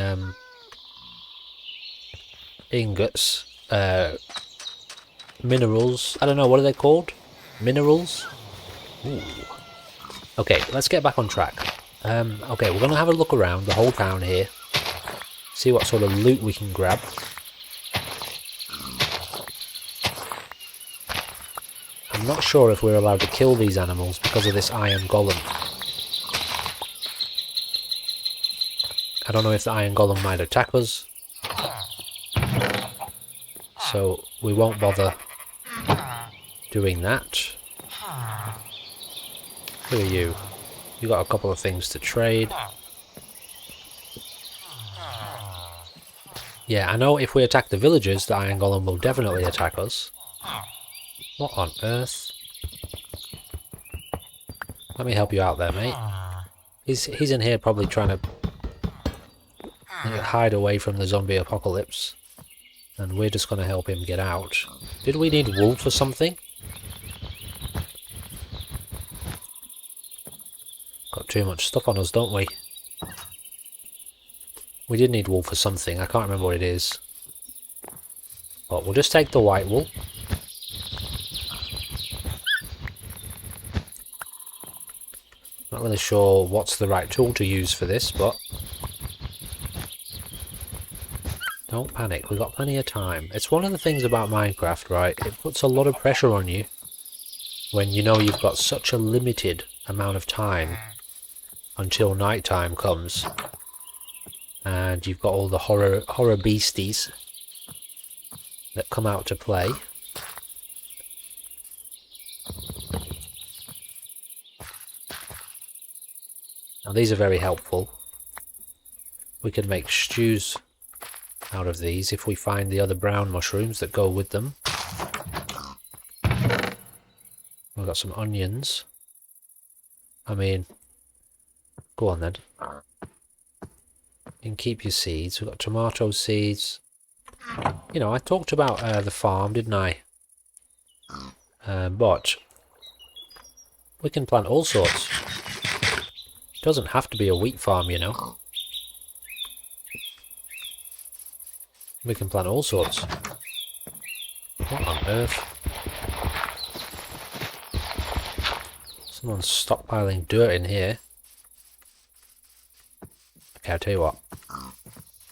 ingots, minerals, I don't know, what are they called? Minerals? Ooh. Okay, let's get back on track. Okay, we're going to have a look around the whole town here. See what sort of loot we can grab. I'm not sure if we're allowed to kill these animals because of this iron golem. I don't know if the iron golem might attack us. So we won't bother doing that. Who are you? You got a couple of things to trade. Yeah, I know if we attack the villagers, the iron golem will definitely attack us. What on earth? Let me help you out there, mate. He's in here probably trying to hide away from the zombie apocalypse. And we're just going to help him get out. Did we need wool for something? Got too much stuff on us, don't we? We did need wool for something. I can't remember what it is. But we'll just take the white wool. Not really sure what's the right tool to use for this, but... Don't panic, we've got plenty of time. It's one of the things about Minecraft, right? It puts a lot of pressure on you when you know you've got such a limited amount of time until night time comes. And you've got all the horror beasties that come out to play. Now these are very helpful. We can make stews out of these if we find the other brown mushrooms that go with them. We've got some onions. I mean, go on then. You can keep your seeds. We've got tomato seeds. You know, I talked about the farm, didn't I? But we can plant all sorts. It doesn't have to be a wheat farm, you know. We can plant all sorts. What on earth? Someone's stockpiling dirt in here. Okay, I'll tell you what.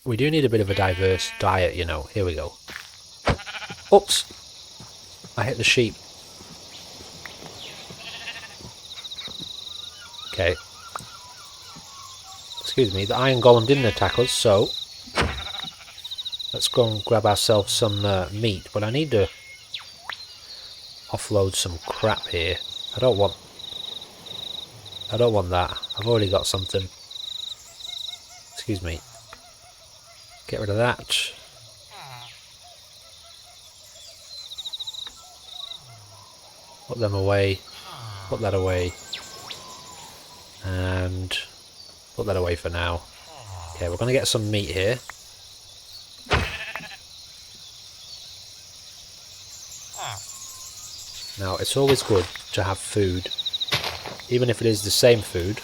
We do need a bit of a diverse diet, you know. Here we go. Oops! I hit the sheep. Okay. Excuse me, the iron golem didn't attack us, so... let's go and grab ourselves some meat. But I need to offload some crap here. I don't want that. I've already got something. Excuse me. Get rid of that. Put them away. Put that away. And put that away for now. Okay, we're going to get some meat here. Now, it's always good to have food. Even if it is the same food.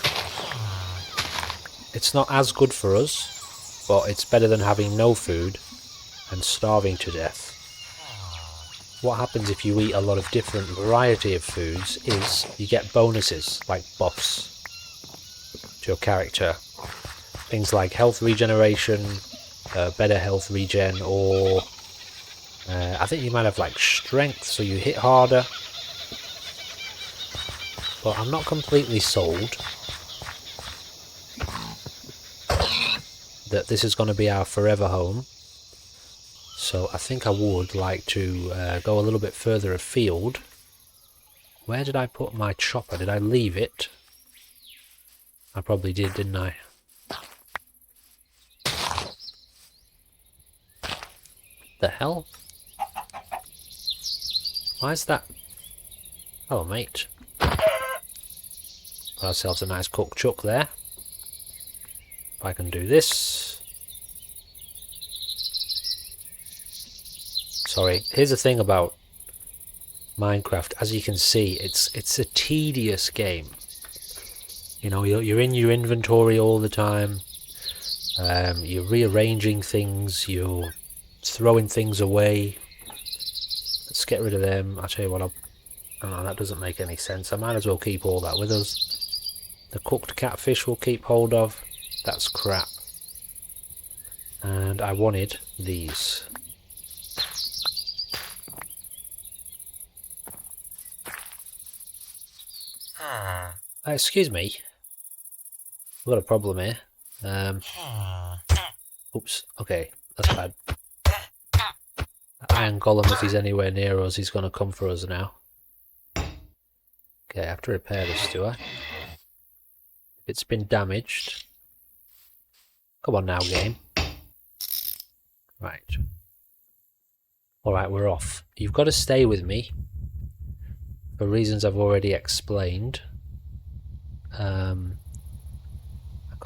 It's not as good for us, but it's better than having no food and starving to death. What happens if you eat a lot of different variety of foods is you get bonuses, like buffs to your character. Things like health regeneration, better health regen, or I think you might have like strength, so you hit harder. But I'm not completely sold that this is going to be our forever home. So I think I would like to go a little bit further afield. Where did I put my chopper? Did I leave it? I probably did, didn't I? The hell? Why is that? Hello, mate. Got ourselves a nice cooked chuck there. If I can do this. Sorry, here's the thing about Minecraft. As you can see, it's a tedious game. You know, you're in your inventory all the time. You're rearranging things. You're throwing things away. Let's get rid of them. I'll tell you what. Oh, that doesn't make any sense. I might as well keep all that with us. The cooked catfish we'll keep hold of. That's crap. And I wanted these. Excuse me. We've got a problem here. Oops. Okay, that's bad. The iron golem, if he's anywhere near us, he's going to come for us now. Okay, I have to repair this, do I? If it's been damaged. Come on now, game. Right. Alright, we're off. You've got to stay with me. For reasons I've already explained. I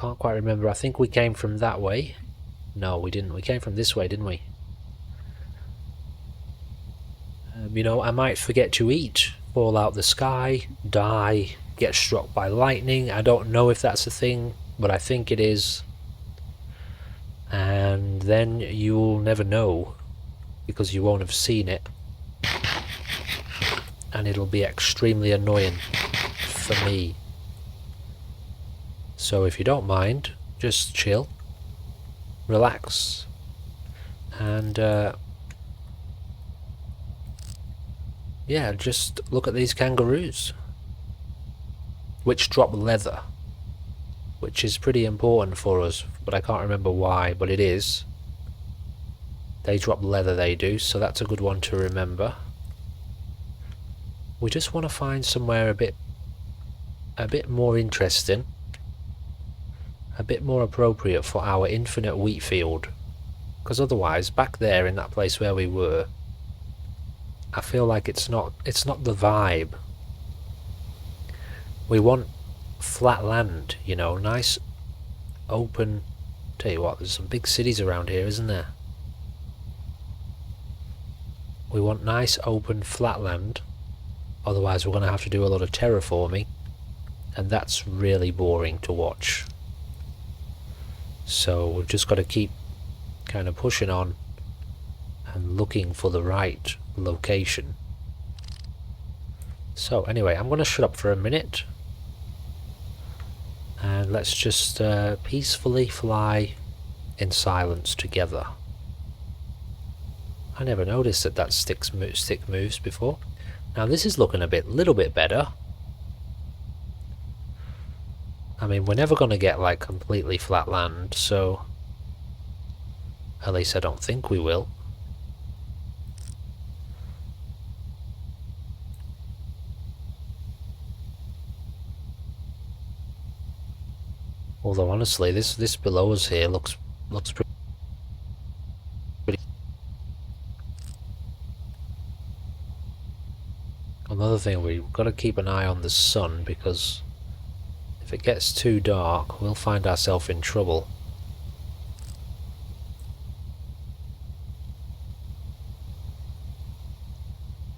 can't quite remember. I think we came from that way. No, we didn't. We came from this way, didn't we? You know, I might forget to eat, fall out the sky, die, get struck by lightning. I don't know if that's a thing, but I think it is. And then you'll never know, because you won't have seen it. And it'll be extremely annoying for me. So if you don't mind, just chill, relax, and yeah, just look at these kangaroos, which drop leather, which is pretty important for us, but I can't remember why, but it is. They drop leather, they do, so that's a good one to remember. We just want to find somewhere a bit more interesting, a bit more appropriate for our infinite wheat field, because otherwise, back there in that place where we were, I feel like it's not the vibe. We want flat land, you know, nice open. Tell you what, there's some big cities around here, isn't there? We want nice open flat land. Otherwise we're going to have to do a lot of terraforming, and that's really boring to watch. So we've just got to keep kind of pushing on and looking for the right location. So anyway, I'm going to shut up for a minute And let's just peacefully fly in silence together. I never noticed that that stick moves before. Now this is looking little bit better. I mean, we're never going to get like completely flat land, so at least I don't think we will. Although honestly, this below us here looks pretty. Another thing, we've got to keep an eye on the sun, because if it gets too dark, we'll find ourselves in trouble.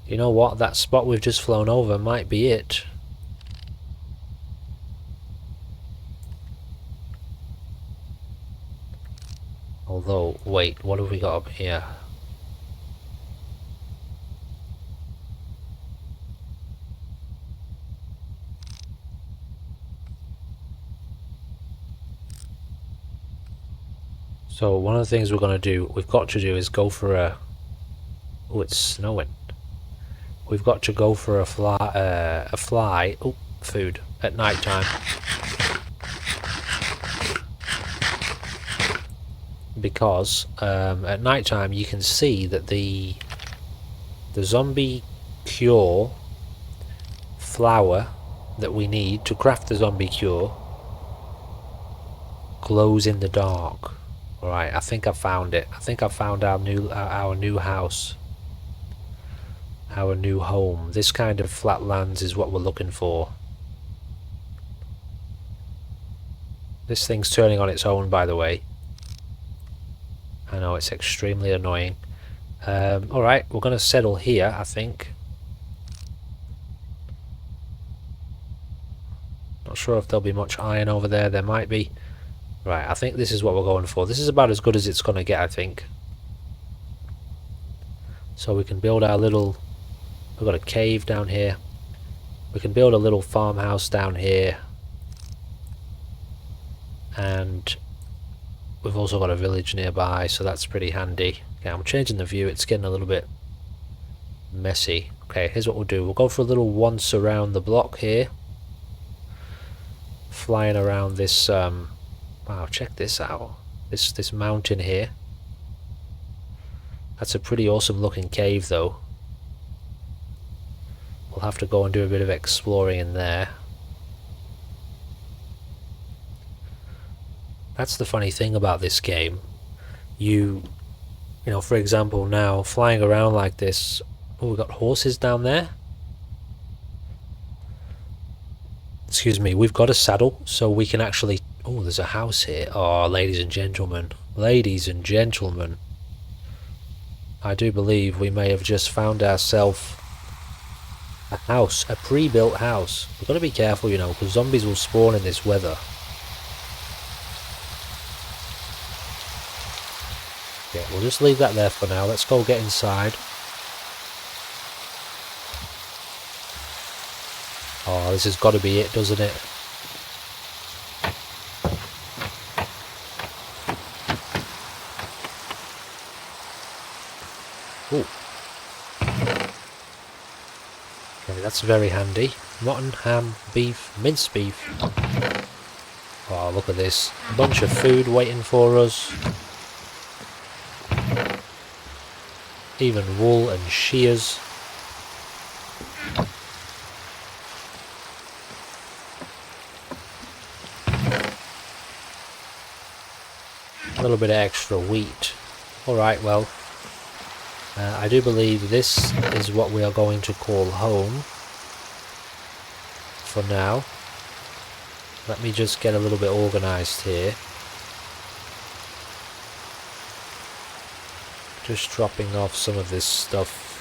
You know what? That spot we've just flown over might be it. Although, wait, what have we got up here? So one of the things we've got to do is go for a... Oh, it's snowing. We've got to go for a fly... Oh, food. At night time. Because at night time you can see that the zombie cure flower that we need to craft the zombie cure glows in the dark. Alright, I think I found it. I think I found our new house. Our new home. This kind of flatlands is what we're looking for. This thing's turning on its own, by the way. I know, it's extremely annoying. Alright, we're going to settle here, I think. Not sure if there'll be much iron over there. There might be. Right, I think this is what we're going for. This is about as good as it's going to get, I think. So we can build our little... We've got a cave down here. We can build a little farmhouse down here. And we've also got a village nearby, so that's pretty handy. Okay, I'm changing the view. It's getting a little bit messy. Okay, here's what we'll do. We'll go for a little once around the block here. Flying around this... Wow, check this out. This mountain here. That's a pretty awesome looking cave though. We'll have to go and do a bit of exploring in there. That's the funny thing about this game. You know, for example, now flying around like this. Oh, we've got horses down there. Excuse me, we've got a saddle, so we can actually... Oh, there's a house here. Oh, ladies and gentlemen. Ladies and gentlemen. I do believe we may have just found ourselves a house, a pre-built house. We've got to be careful, you know, because zombies will spawn in this weather. Yeah, we'll just leave that there for now. Let's go get inside. Oh, this has got to be it, doesn't it? Ooh. Okay, that's very handy. Mutton, ham, beef, minced beef. Oh, look at this. A bunch of food waiting for us. Even wool and shears. A little bit of extra wheat. Alright, well, I do believe this is what we are going to call home for now. Let me just get a little bit organised here. Just dropping off some of this stuff.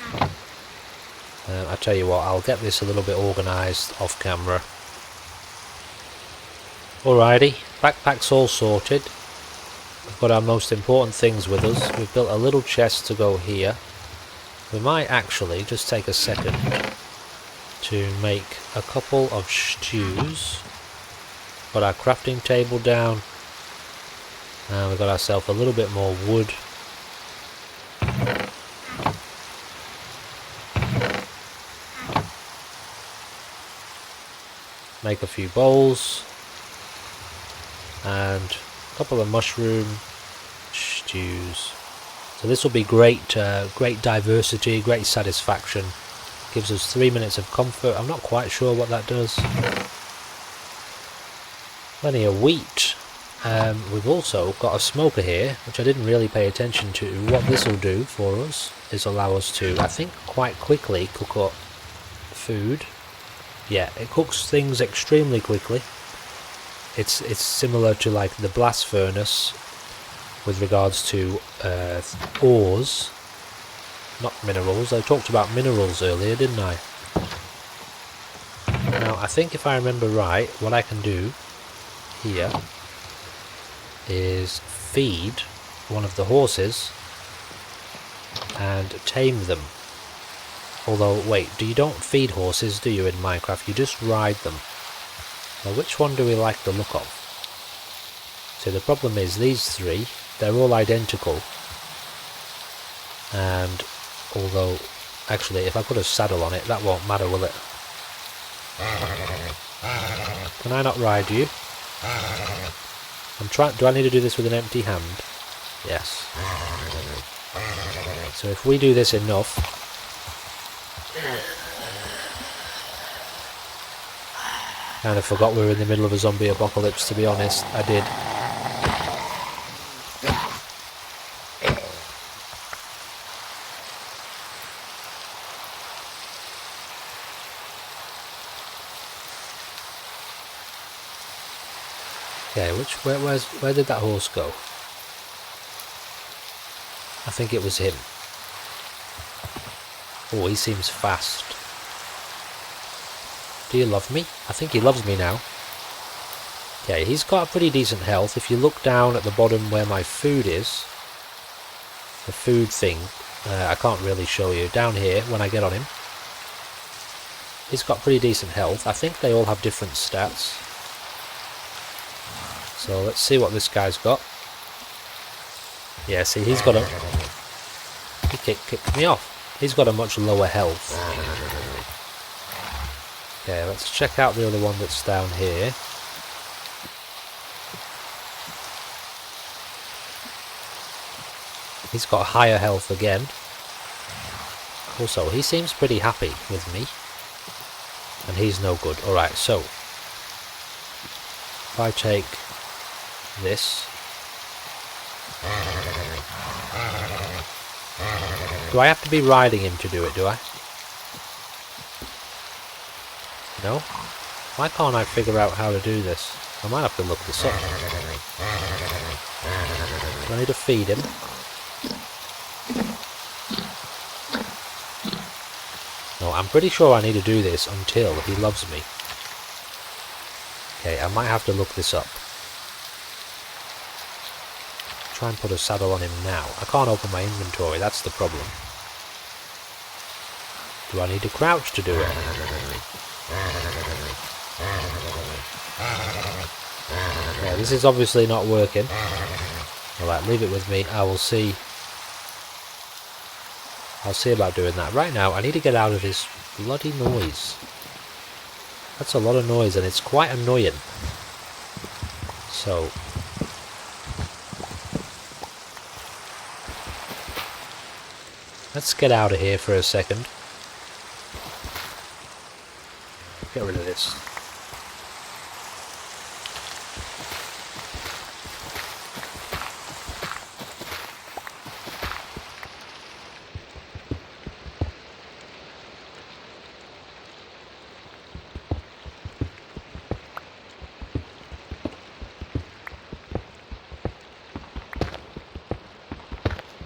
I tell you what, I'll get this a little bit organised off camera. Alrighty, backpack's all sorted. We've got our most important things with us. We've built a little chest to go here. We might actually just take a second to make a couple of stews. Put our crafting table down. And we've got ourselves a little bit more wood. Make a few bowls. And a couple of mushroom stews. So this will be great, great diversity, great satisfaction. Gives us 3 minutes of comfort. I'm not quite sure what that does. Plenty of wheat. We've also got a smoker here, which I didn't really pay attention to. What this will do for us is allow us to, I think, quite quickly cook up food. Yeah, it cooks things extremely quickly. It's similar to like the blast furnace with regards to ores, not minerals. I talked about minerals earlier, didn't I? Now, I think if I remember right, what I can do here is feed one of the horses and tame them. Although, wait, you don't feed horses, do you, in Minecraft? You just ride them. Now, which one do we like the look of? So the problem is, these three, they're all identical. And, although, actually, if I put a saddle on it, that won't matter, will it? Can I not ride you? I'm trying. Do I need to do this with an empty hand? Yes. So if we do this enough... Kind of forgot we were in the middle of a zombie apocalypse, to be honest. I did. Okay, where did that horse go? I think it was him. Oh, he seems fast. Do you love me? I think he loves me now. Okay, he's got a pretty decent health. If you look down at the bottom where my food is, the food thing, I can't really show you. Down here, when I get on him, he's got pretty decent health. I think they all have different stats. So let's see what this guy's got. Yeah, see, he's got a... He kicked me off. He's got a much lower health. Okay, let's check out the other one that's down here. He's got higher health again. Also, he seems pretty happy with me. And he's no good. Alright, so... If I take this... Do I have to be riding him to do it, do I? No? Why can't I figure out how to do this? I might have to look this up. Do I need to feed him? No, I'm pretty sure I need to do this until he loves me. Okay, I might have to look this up. Try and put a saddle on him now. I can't open my inventory, that's the problem. Do I need to crouch to do it? Yeah, this is obviously not working. Alright, leave it with me. I will see. I'll see about doing that. Right now, I need to get out of this bloody noise. That's a lot of noise and it's quite annoying. So... let's get out of here for a second. Get rid of this.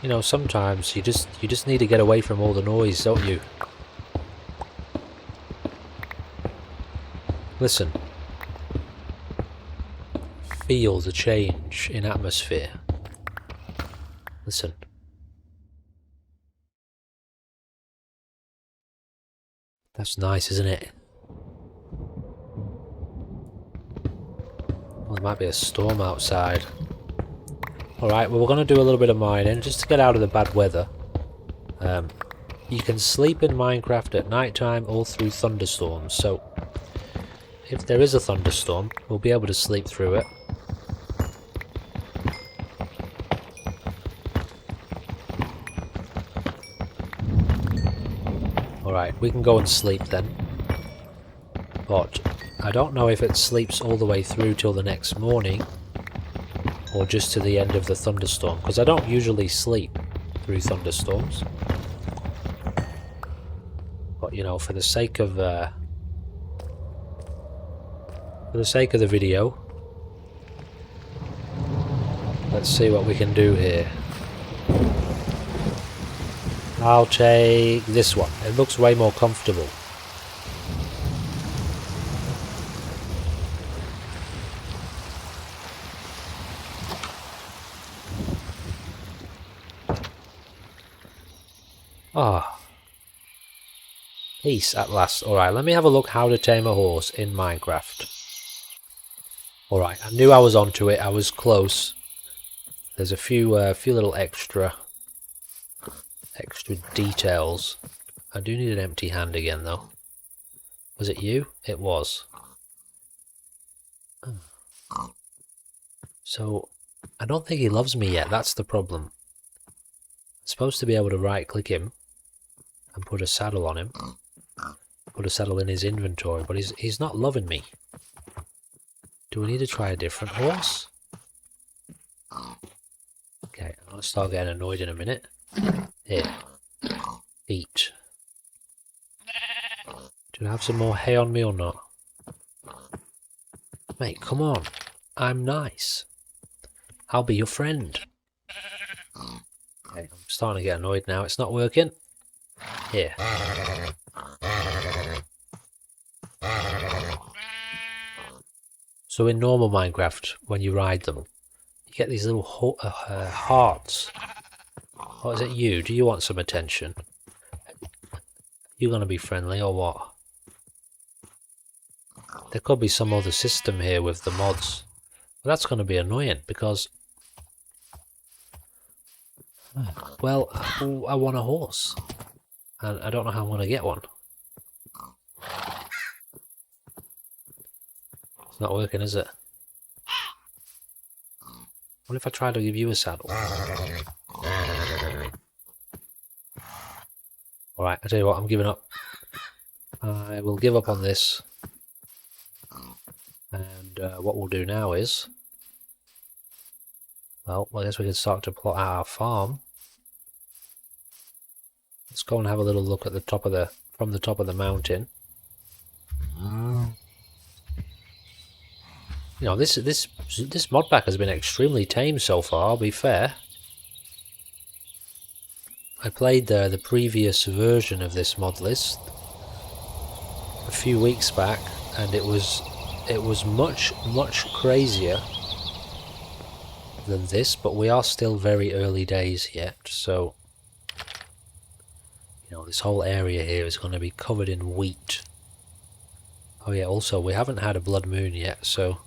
You know, sometimes you just need to get away from all the noise, don't you? Listen. Feel the change in atmosphere. Listen. That's nice, isn't it? Well, there might be a storm outside. Alright, well we're going to do a little bit of mining just to get out of the bad weather. You can sleep in Minecraft at night time all through thunderstorms, so if there is a thunderstorm, we'll be able to sleep through it. Alright, we can go and sleep then. But I don't know if it sleeps all the way through till the next morning, or just to the end of the thunderstorm, because I don't usually sleep through thunderstorms. But you know, for the sake of the video, let's see what we can do here. I'll take this one. It looks way more comfortable. Ah, peace at last. Alright, let me have a look how to tame a horse in Minecraft. Alright, I knew I was onto it. I was close. There's a few little extra details. I do need an empty hand again though. Was it you? It was. So, I don't think he loves me yet. That's the problem. I'm supposed to be able to right click him and put a saddle on him. Put a saddle in his inventory, but he's not loving me. Do we need to try a different horse? Okay, I'm gonna start getting annoyed in a minute. Here. Eat. Do you have some more hay on me or not? Mate, come on. I'm nice. I'll be your friend. Okay, I'm starting to get annoyed now. It's not working. Here. So in normal Minecraft, when you ride them, you get these little hearts. What is it you? Do you want some attention? You gonna be friendly or what? There could be some other system here with the mods. But that's gonna be annoying because... well, I want a horse. And I don't know how I'm gonna get one. It's not working, is it? What if I try to give you a saddle? Alright, I tell you what, I'm giving up. I will give up on this. And what we'll do now is... well, I guess we can start to plot out our farm. Let's go and have a little look at the top of the... from the top of the mountain. You know, this modpack has been extremely tame so far, I'll be fair. I played the previous version of this mod list a few weeks back, and it was much crazier than this, but we are still very early days yet, so you know, this whole area here is going to be covered in wheat. Oh yeah, also we haven't had a blood moon yet, so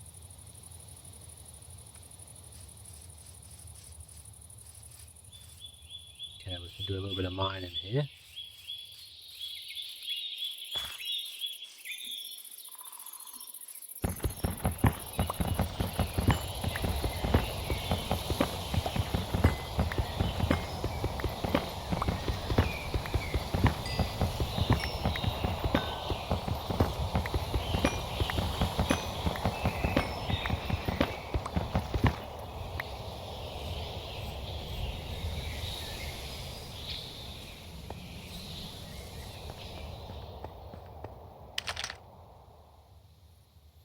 okay, we can do a little bit of mining here.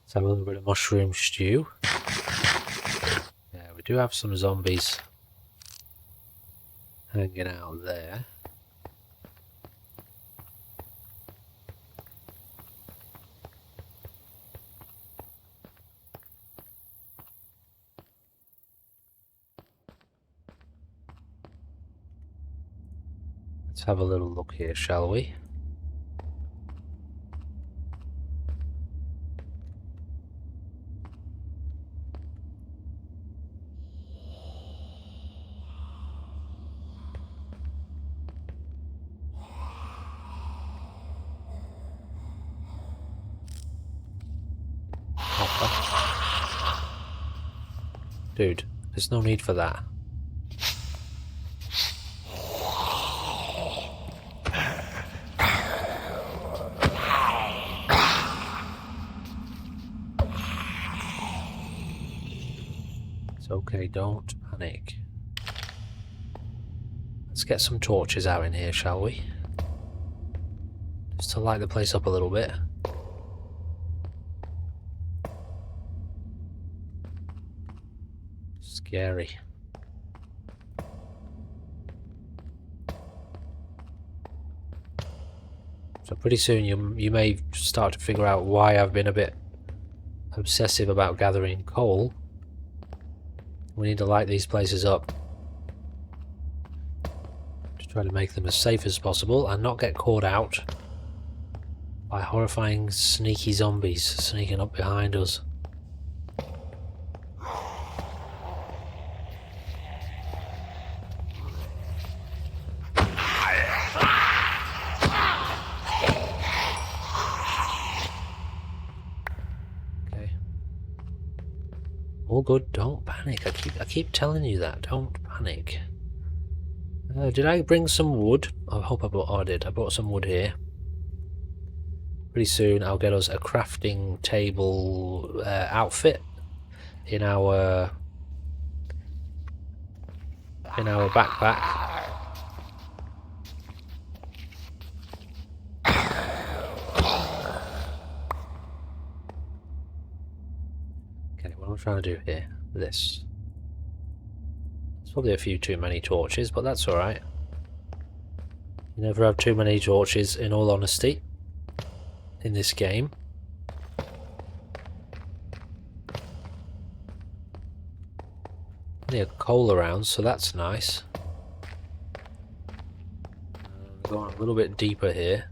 Let's have a little bit of mushroom stew. Yeah, we do have some zombies hanging out there. Let's have a little look here, shall we? Dude, there's no need for that. It's okay, don't panic. Let's get some torches out in here, shall we? Just to light the place up a little bit. Scary. So pretty soon you may start to figure out why I've been a bit obsessive about gathering coal. We need to light these places up to try to make them as safe as possible and not get caught out by horrifying sneaky zombies sneaking up behind us. All good, don't panic. I keep telling you that, don't panic. Did I bring some wood? I hope I brought, oh I did, I brought some wood here. Pretty soon I'll get us a crafting table outfit in our backpack. What I'm trying to do here, this. It's probably a few too many torches, but that's alright. You never have too many torches, in all honesty, in this game. Plenty of coal around, so that's nice. Going a little bit deeper here.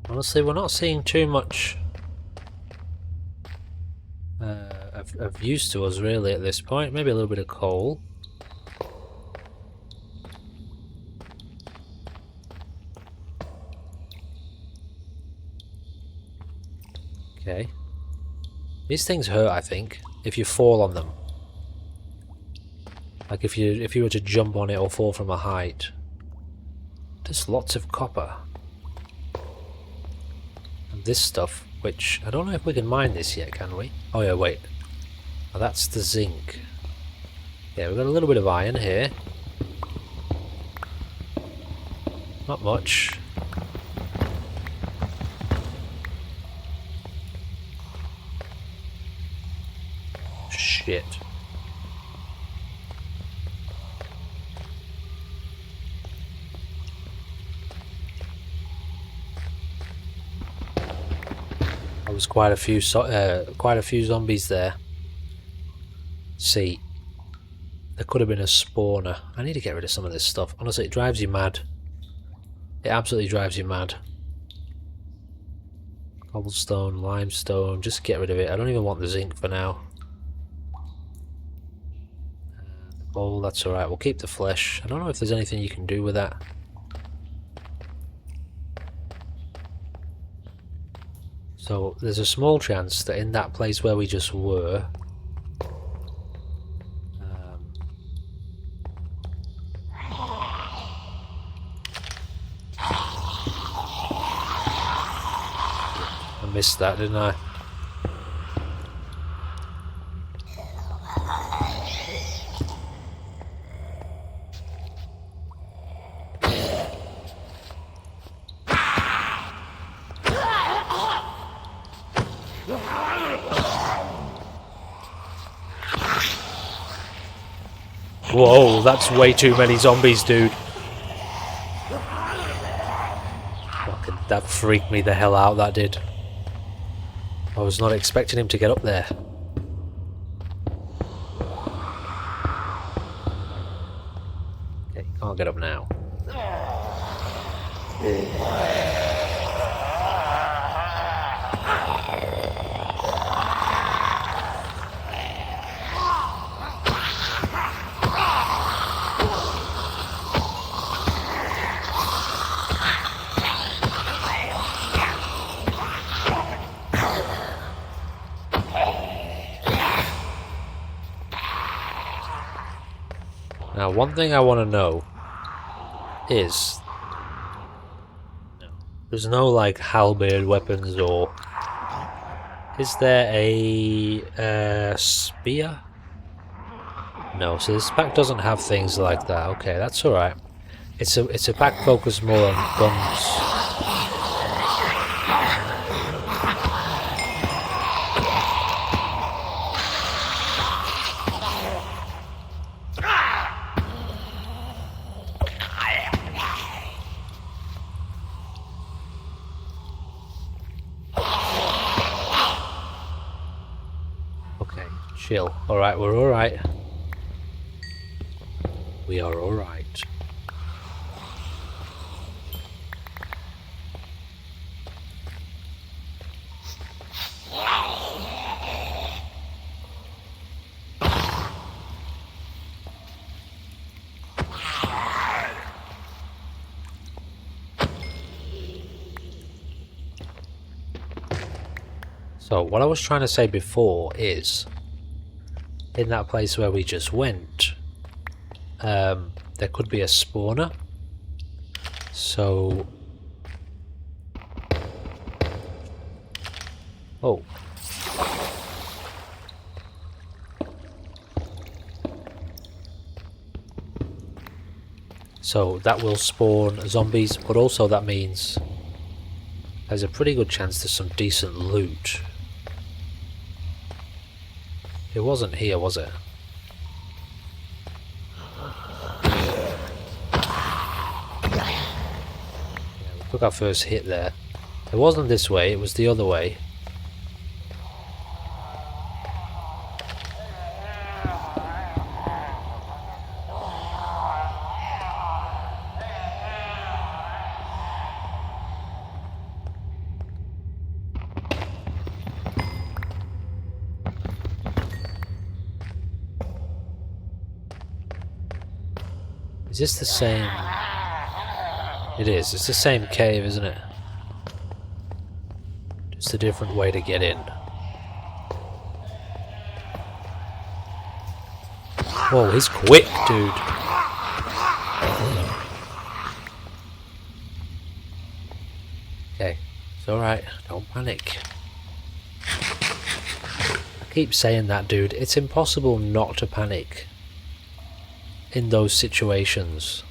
Honestly, we're not seeing too much of use to us really at this point. Maybe a little bit of coal. Okay. These things hurt, I think, if you fall on them. Like if you were to jump on it or fall from a height. There's lots of copper. This stuff, which I don't know if we can mine this yet, can we? Oh yeah, wait. Oh, that's the zinc. Yeah, we've got a little bit of iron here. Not much. Shit. There was quite a few zombies there. See, there could have been a spawner. I need to get rid of some of this stuff. Honestly, it drives you mad. It absolutely drives you mad. Cobblestone, limestone, just get rid of it. I don't even want the zinc for now. Oh, that's alright. We'll keep the flesh. I don't know if there's anything you can do with that. So there's a small chance that in that place where we just were, I missed that, didn't I? Whoa, that's way too many zombies, dude. Fucking, that freaked me the hell out, that did. I was not expecting him to get up there. Okay, he can't get up now. Now, one thing I want to know is... There's no, like, halberd weapons or... Is there a spear? No, so this pack doesn't have things like that. Okay, that's alright. It's a pack focused more on guns. Okay, chill. Alright, we're alright. We are alright. So, what I was trying to say before is, in that place where we just went, there could be a spawner. So... Oh. So that will spawn zombies, but also that means there's a pretty good chance there's some decent loot. It wasn't here, was it? Yeah, we took our first hit there. It wasn't this way, it was the other way. Is this the same? It is. It's the same cave, isn't it? Just a different way to get in. Whoa, he's quick, dude. Okay, it's alright. Don't panic. I keep saying that, dude. It's impossible not to panic in those situations.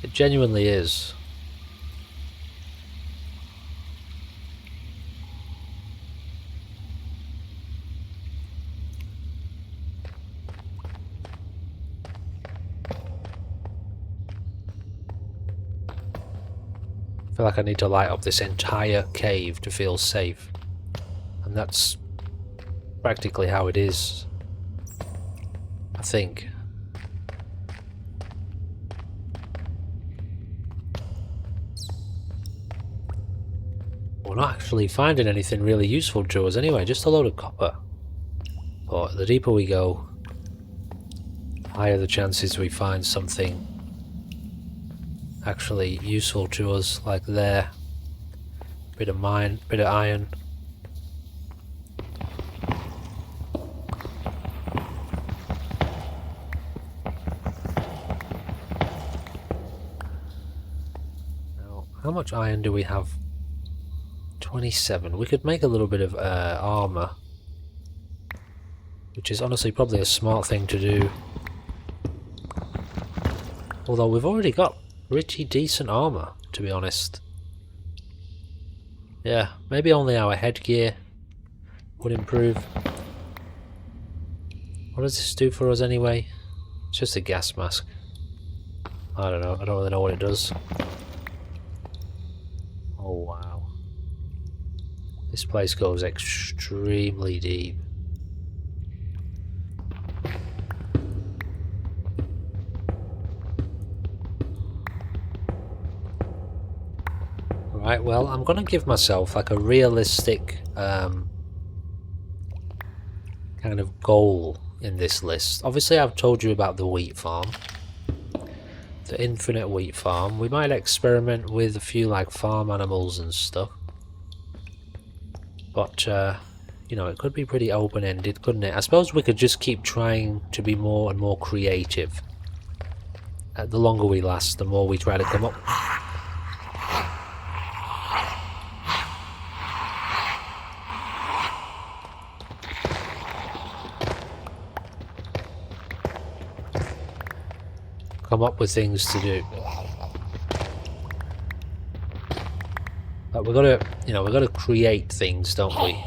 It genuinely is. I feel like I need to light up this entire cave to feel safe. And that's practically how it is, I think. We're not actually finding anything really useful to us anyway, just a load of copper. But the deeper we go, the higher the chances we find something actually useful to us, like there. Bit of iron. How much iron do we have? 27. We could make a little bit of armor, which is honestly probably a smart thing to do. Although we've already got pretty decent armor, to be honest. Yeah, maybe only our headgear would improve. What does this do for us anyway? It's just a gas mask. I don't know. I don't really know what it does. Oh wow. This place goes extremely deep. Right, well, I'm gonna give myself like a realistic kind of goal in this list. Obviously I've told you about the wheat farm. The infinite wheat farm. We might experiment with a few like farm animals and stuff. But you know, it could be pretty open-ended, couldn't it? I suppose we could just keep trying to be more and more creative. The longer we last, the more we try to come up. Come up with things to do. But we've got to, you know, we've got to create things, don't we?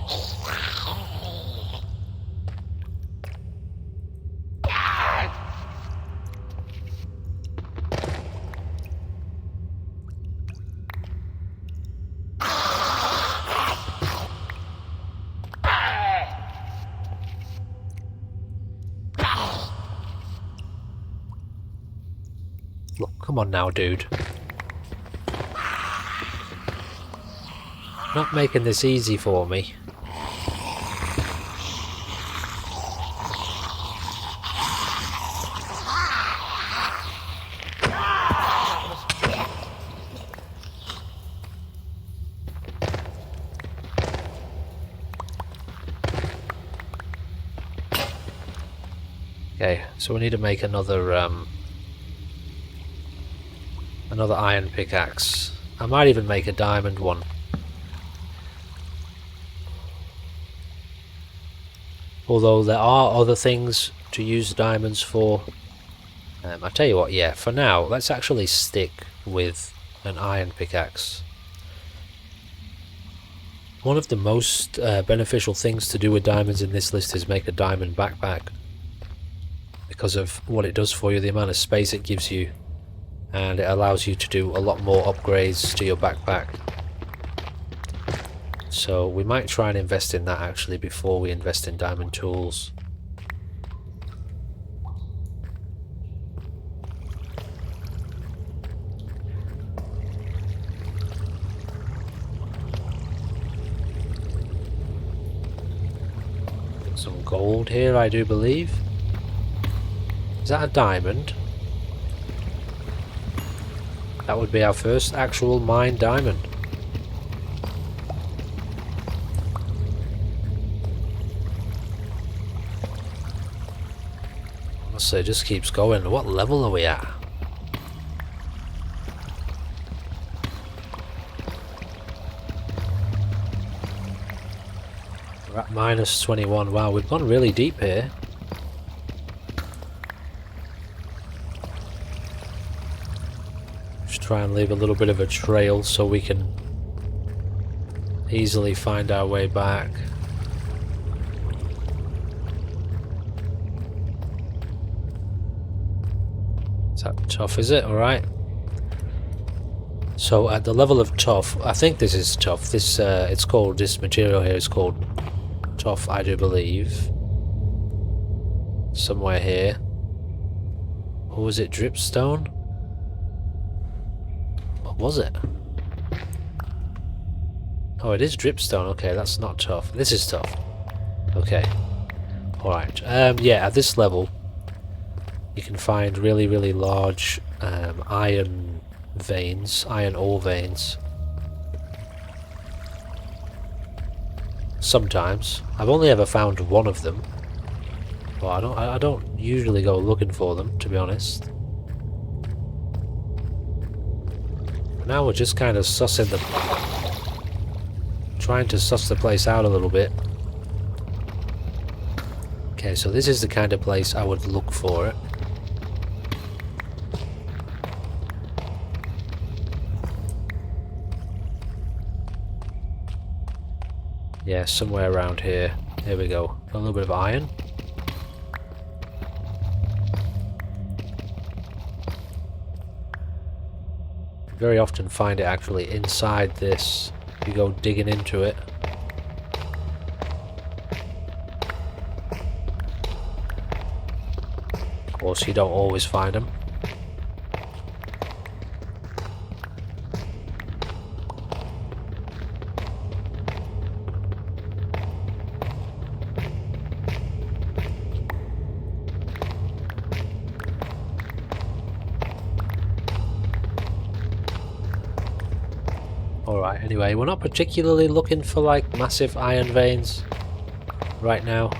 Look, come on now, dude. Not making this easy for me. Okay, so we need to make another iron pickaxe. I might even make a diamond one. Although there are other things to use diamonds for. I tell you what, yeah, for now, let's actually stick with an iron pickaxe. One of the most beneficial things to do with diamonds in this list is make a diamond backpack. Because of what it does for you, the amount of space it gives you, and it allows you to do a lot more upgrades to your backpack. So we might try and invest in that actually before we invest in diamond tools. Some gold here, I do believe. Is that a diamond? That would be our first actual mined diamond. So it just keeps going. What level are we at? We're at minus 21. Wow, we've gone really deep here. Just try and leave a little bit of a trail so we can easily find our way back. That tough, is it? Alright. So at the level of tough, I think this is tough. This it's called, this material here is called tough, I do believe. Somewhere here. Or was it dripstone? What was it? Oh, it is dripstone. Okay, that's not tough. This is tough. Okay. Alright. Yeah, at this level you can find really, really large iron veins, iron ore veins. Sometimes. I've only ever found one of them. Well, I don't usually go looking for them, to be honest. Now we're just kind of sussing trying to suss the place out a little bit. Okay, so this is the kind of place I would look for it. Yeah, somewhere around here. There we go. A little bit of iron. You very often find it actually inside this. You go digging into it. Of course, you don't always find them. Alright, anyway, we're not particularly looking for like massive iron veins. right now.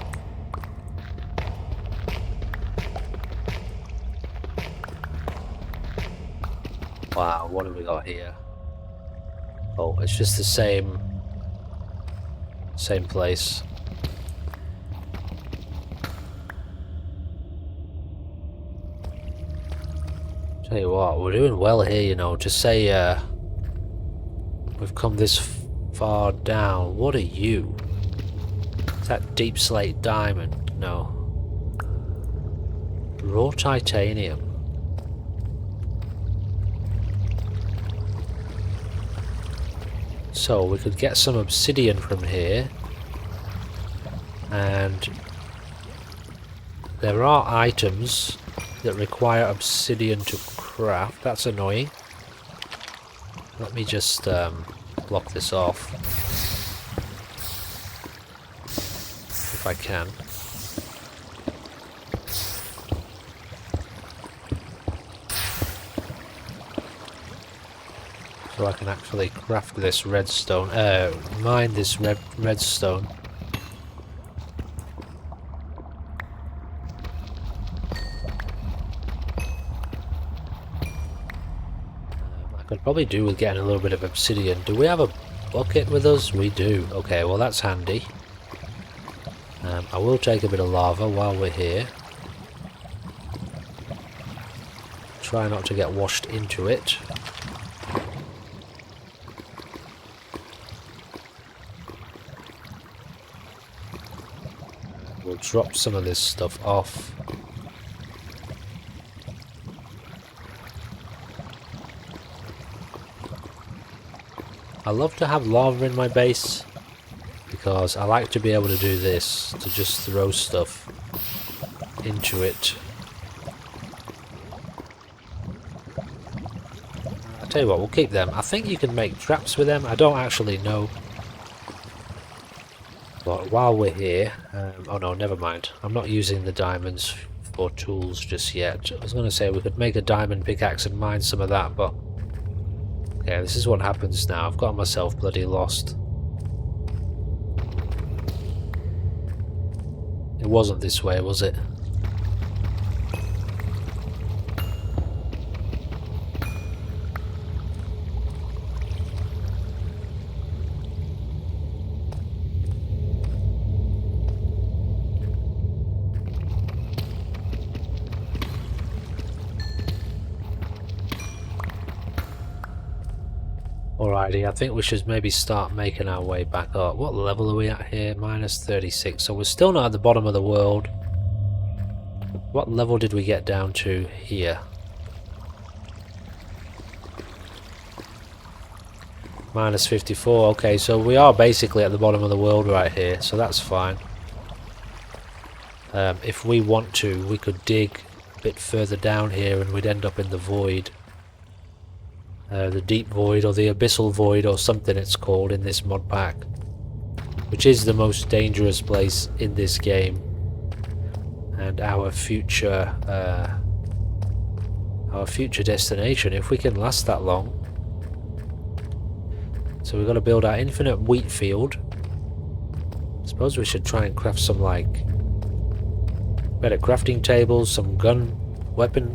Wow, what have we got here? Oh, it's just the same place. Tell you what, we're doing well here, you know. Just say we've come this far down. What are you? Is that deep slate diamond? No. Raw titanium. So we could get some obsidian from here. And there are items that require obsidian to craft. That's annoying. Let me just block this off if I can. So I can actually craft this redstone, mine this redstone. I could probably do with getting a little bit of obsidian. Do we have a bucket with us? We do. Okay, well that's handy. I will take a bit of lava while we're here. Try not to get washed into it. We'll drop some of this stuff off. I love to have lava in my base because I like to be able to do this, to just throw stuff into it. I'll tell you what, we'll keep them. I think you can make traps with them. I don't actually know. But while we're here, oh no, never mind. I'm not using the diamonds for tools just yet. I was going to say we could make a diamond pickaxe and mine some of that, but okay, this is what happens now. I've got myself bloody lost. It wasn't this way, was it? Alrighty, I think we should maybe start making our way back up. What level are we at here? Minus 36. So we're still not at the bottom of the world. What level did we get down to here? Minus 54. Okay, so we are basically at the bottom of the world right here, so that's fine. If we want to, we could dig a bit further down here and we'd end up in the void. The deep void or the abyssal void or something it's called in this mod pack, which is the most dangerous place in this game and our future destination if we can last that long. So we've got to build our infinite wheat field. I suppose we should try and craft some like better crafting tables, some weapon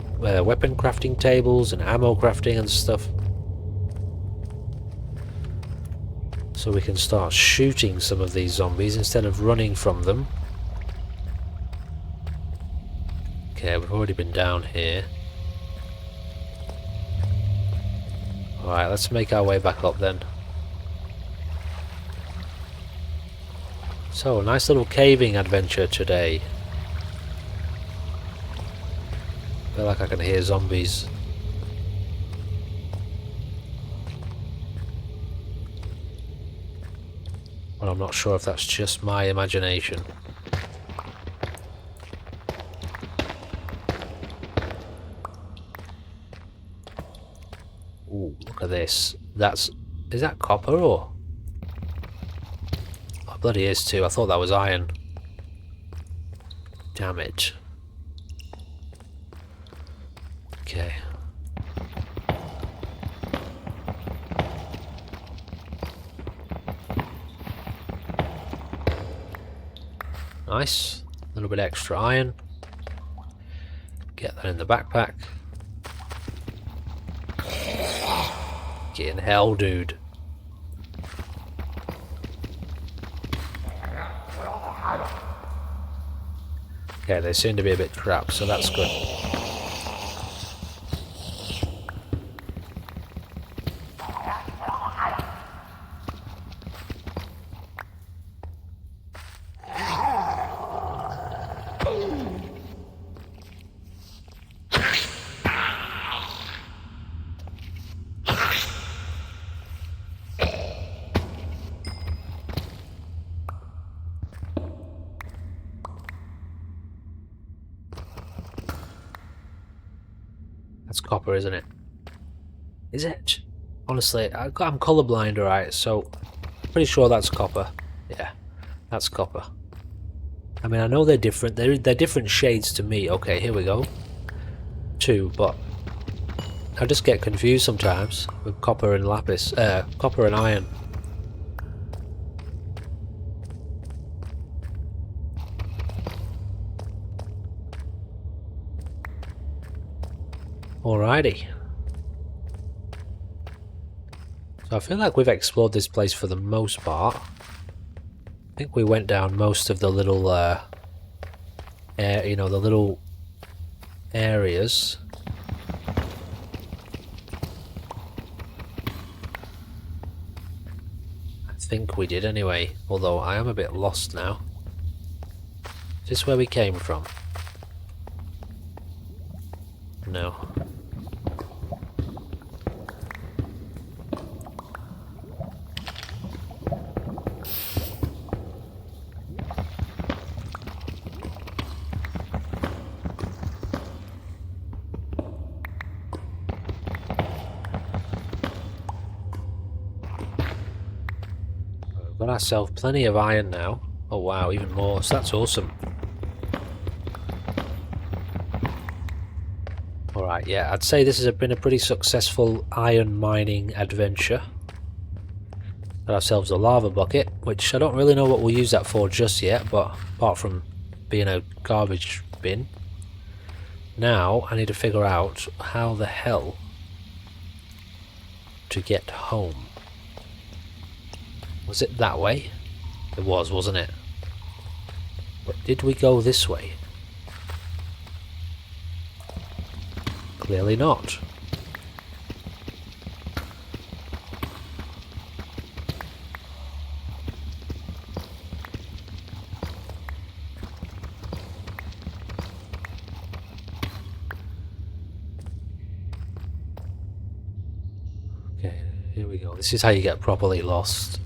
crafting tables and ammo crafting and stuff. So we can start shooting some of these zombies instead of running from them. Okay, we've already been down here. Alright, let's make our way back up then. So, nice little caving adventure today. I feel like I can hear zombies. But I'm not sure if that's just my imagination. Ooh, look at this. Is that copper or? Oh, bloody is too. I thought that was iron. Damn it. Okay. Nice. A little bit extra iron. Get that in the backpack. Get in hell, dude. Okay, they seem to be a bit trapped, so that's good. That's copper, isn't it? Is it? Honestly, I'm colorblind, alright, so pretty sure that's copper. Yeah, that's copper. I mean, I know they're different. They're different shades to me. Okay, here we go. 2, but I just get confused sometimes with copper and lapis. Copper and iron. Alrighty. So I feel like we've explored this place for the most part. I think we went down most of the little, you know, the little areas. I think we did anyway, although I am a bit lost now. Is this where we came from? No. Got ourselves plenty of iron now. Oh wow, even more, so that's awesome. Alright, yeah, I'd say this has been a pretty successful iron mining adventure. Got ourselves a lava bucket, which I don't really know what we'll use that for just yet, but apart from being a garbage bin. Now, I need to figure out how the hell to get home. Was it that way? It was, wasn't it? But did we go this way? Clearly not. Okay, here we go. This is how you get properly lost.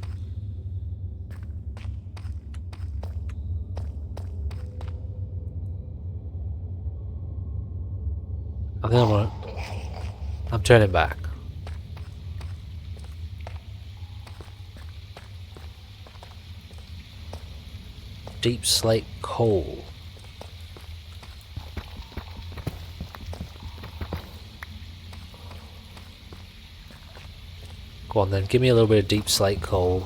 I think I'm turning back. Deep slate coal. Go on then, give me a little bit of deep slate coal.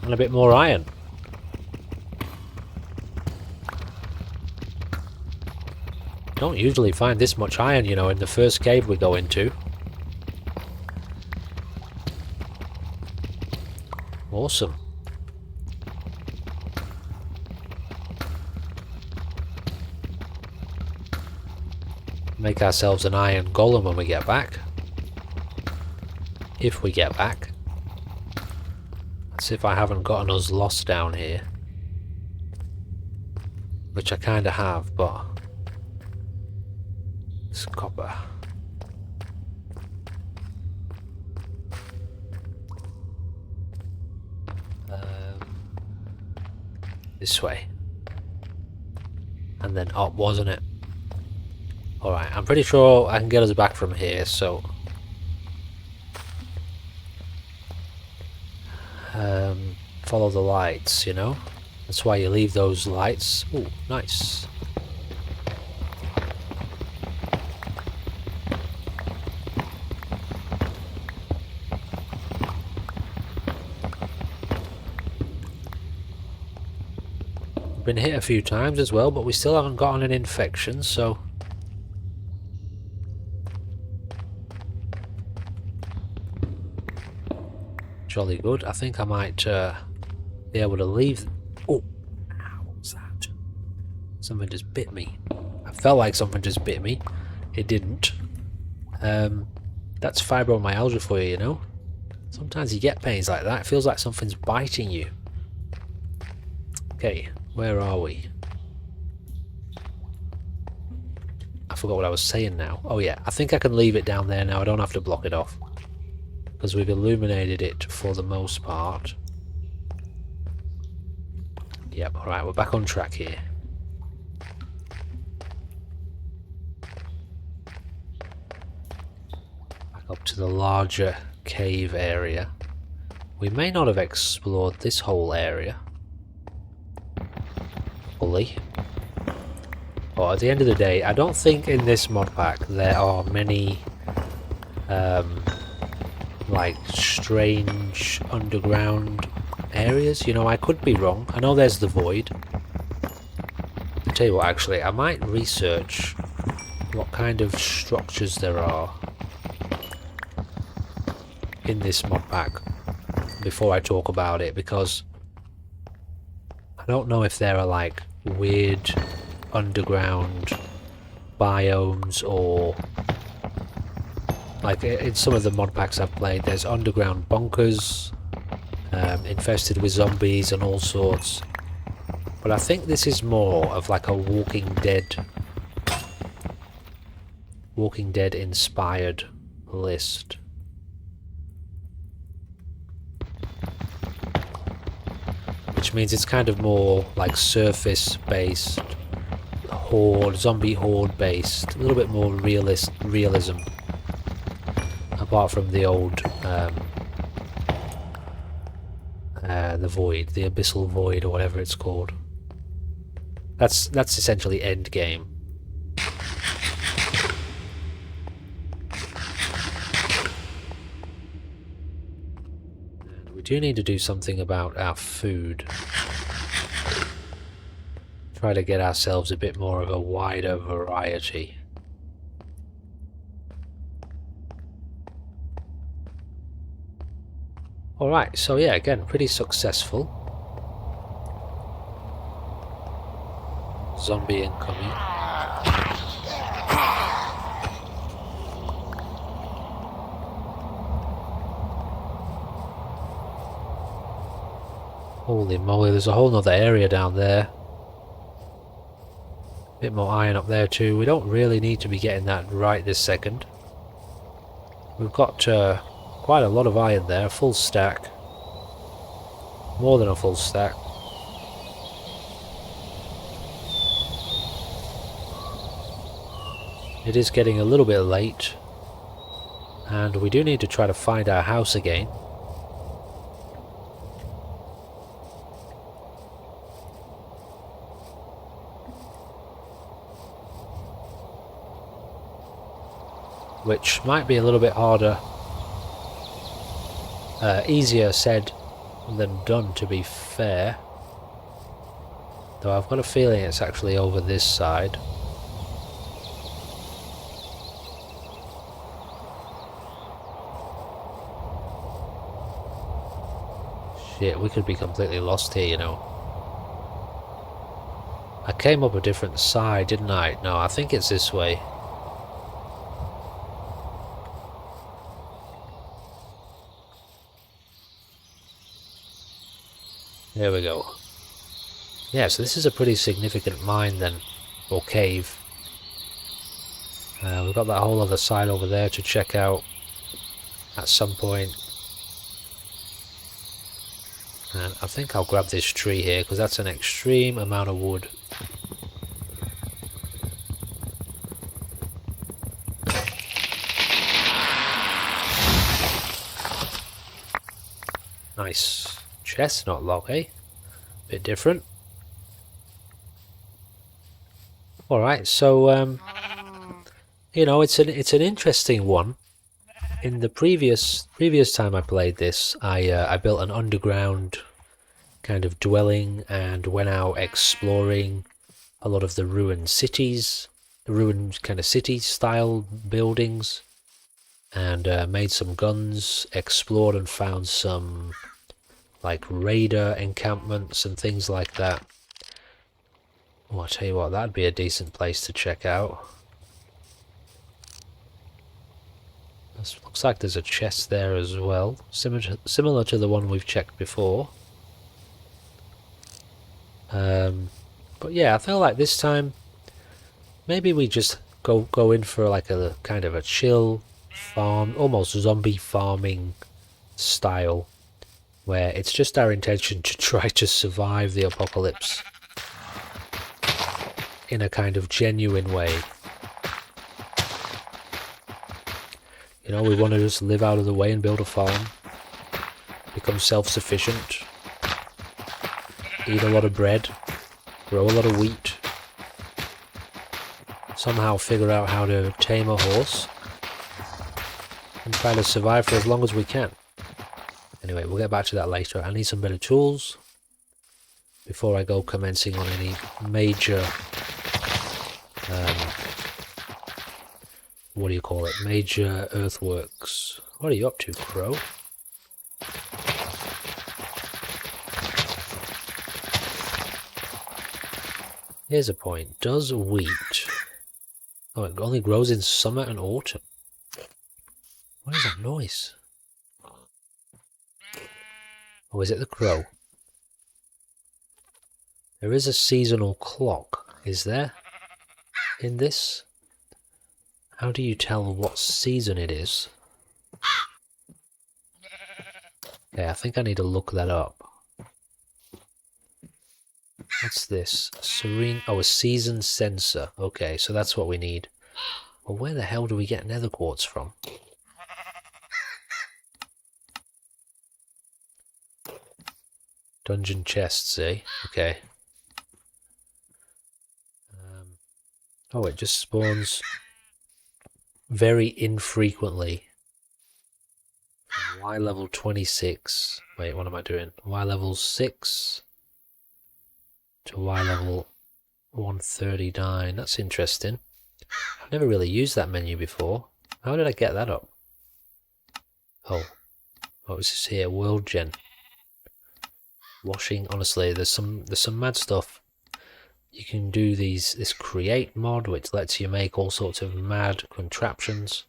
And a bit more iron. Don't usually find this much iron, you know, in the first cave we go into. Awesome. Make ourselves an iron golem when we get back. If we get back. Let's see if I haven't gotten us lost down here. Which I kinda have, but... it's copper. This way. And then up, wasn't it? Alright, I'm pretty sure I can get us back from here, so... follow the lights, you know? That's why you leave those lights. Ooh, nice. Been hit a few times as well, but we still haven't gotten an infection, so... Jolly good. I think I might be able to leave... Oh! What was that? Something just bit me. I felt like something just bit me. It didn't. That's fibromyalgia for you, you know? Sometimes you get pains like that. It feels like something's biting you. Okay, where are we? I forgot what I was saying now. Oh yeah, I think I can leave it down there now. I don't have to block it off. Because we've illuminated it for the most part. Yep, alright, we're back on track here. Back up to the larger cave area. We may not have explored this whole area fully. But at the end of the day, I don't think in this mod pack there are many like strange underground areas. You know, I could be wrong. I know there's the void. I'll tell you what, actually, I might research what kind of structures there are in this mod pack before I talk about it, because I don't know if there are like weird underground biomes, or like in some of the mod packs I've played there's underground bunkers infested with zombies and all sorts, but I think this is more of like a Walking Dead inspired list. Which means it's kind of more like surface based, horde, zombie horde based, a little bit more realism, apart from the old the void, the abyssal void, or whatever it's called. That's essentially end game. And we do need to do something about our food. Try to get ourselves a bit more of a wider variety. Alright, so yeah, again, pretty successful. Zombie incoming. Holy moly, there's a whole nother area down there. Bit more iron up there too. We don't really need to be getting that right this second. We've got quite a lot of iron there, full stack. More than a full stack. It is getting a little bit late, and we do need to try to find our house again. Which might be a little bit harder, easier said than done, to be fair. Though I've got a feeling it's actually over this side. Shit, we could be completely lost here, you know. I came up a different side, didn't I? No, I think it's this way. There we go. Yeah, so this is a pretty significant mine then, or cave. We've got that whole other side over there to check out at some point. And I think I'll grab this tree here, because that's an extreme amount of wood. Nice. Chestnut log, eh? Bit different. Alright, so you know, it's an interesting one. In the previous time I played this, I built an underground kind of dwelling and went out exploring a lot of the ruined cities, the ruined kind of city style buildings, and made some guns, explored and found some like raider encampments and things like that. Oh, I tell you what, that'd be a decent place to check out. This looks like there's a chest there as well, similar to the one we've checked before. But yeah, I feel like this time maybe we just go in for like a kind of a chill farm, almost zombie farming style, where it's just our intention to try to survive the apocalypse in a kind of genuine way. You know, we want to just live out of the way and build a farm, become self-sufficient, eat a lot of bread, grow a lot of wheat, somehow figure out how to tame a horse, and try to survive for as long as we can. Anyway, we'll get back to that later. I need some better tools before I go commencing on any major, what do you call it, major earthworks. What are you up to, Crow? Here's a point. Does wheat... Oh, it only grows in summer and autumn. What is that noise? Oh, is it the crow? There is a seasonal clock, is there? In this? How do you tell what season it is? Okay, I think I need to look that up. What's this? A season sensor. Okay, so that's what we need. Well, where the hell do we get nether quartz from? Dungeon chests, eh? Okay. Oh, it just spawns very infrequently. Y level 26. Wait, what am I doing? Y level 6 to Y level 139. That's interesting. I've never really used that menu before. How did I get that up? Oh, what was this here? World Gen. Washing. Honestly, there's some mad stuff. You can do this create mod, which lets you make all sorts of mad contraptions.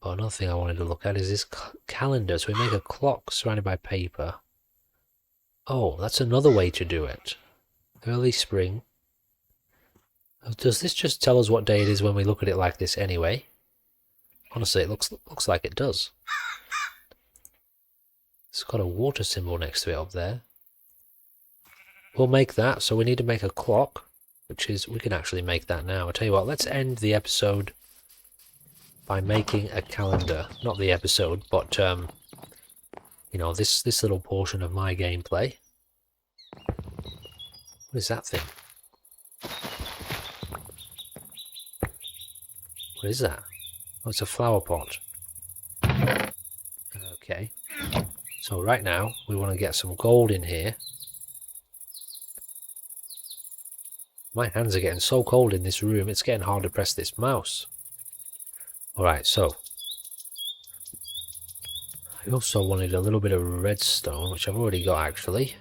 But another thing I wanted to look at is this calendar. So we make a clock surrounded by paper. Oh, that's another way to do it. Early spring. Does this just tell us what day it is when we look at it like this anyway? Honestly, it looks like it does. It's got a water symbol next to it up there. We'll make that, so we need to make a clock, which is, we can actually make that now. I'll tell you what, let's end the episode by making a calendar. Not the episode, but, you know, this little portion of my gameplay. What is that thing? What is that? Oh, it's a flower pot. Okay. So right now, we want to get some gold in here. My hands are getting so cold in this room, it's getting hard to press this mouse. Alright, so. I also wanted a little bit of redstone, which I've already got actually.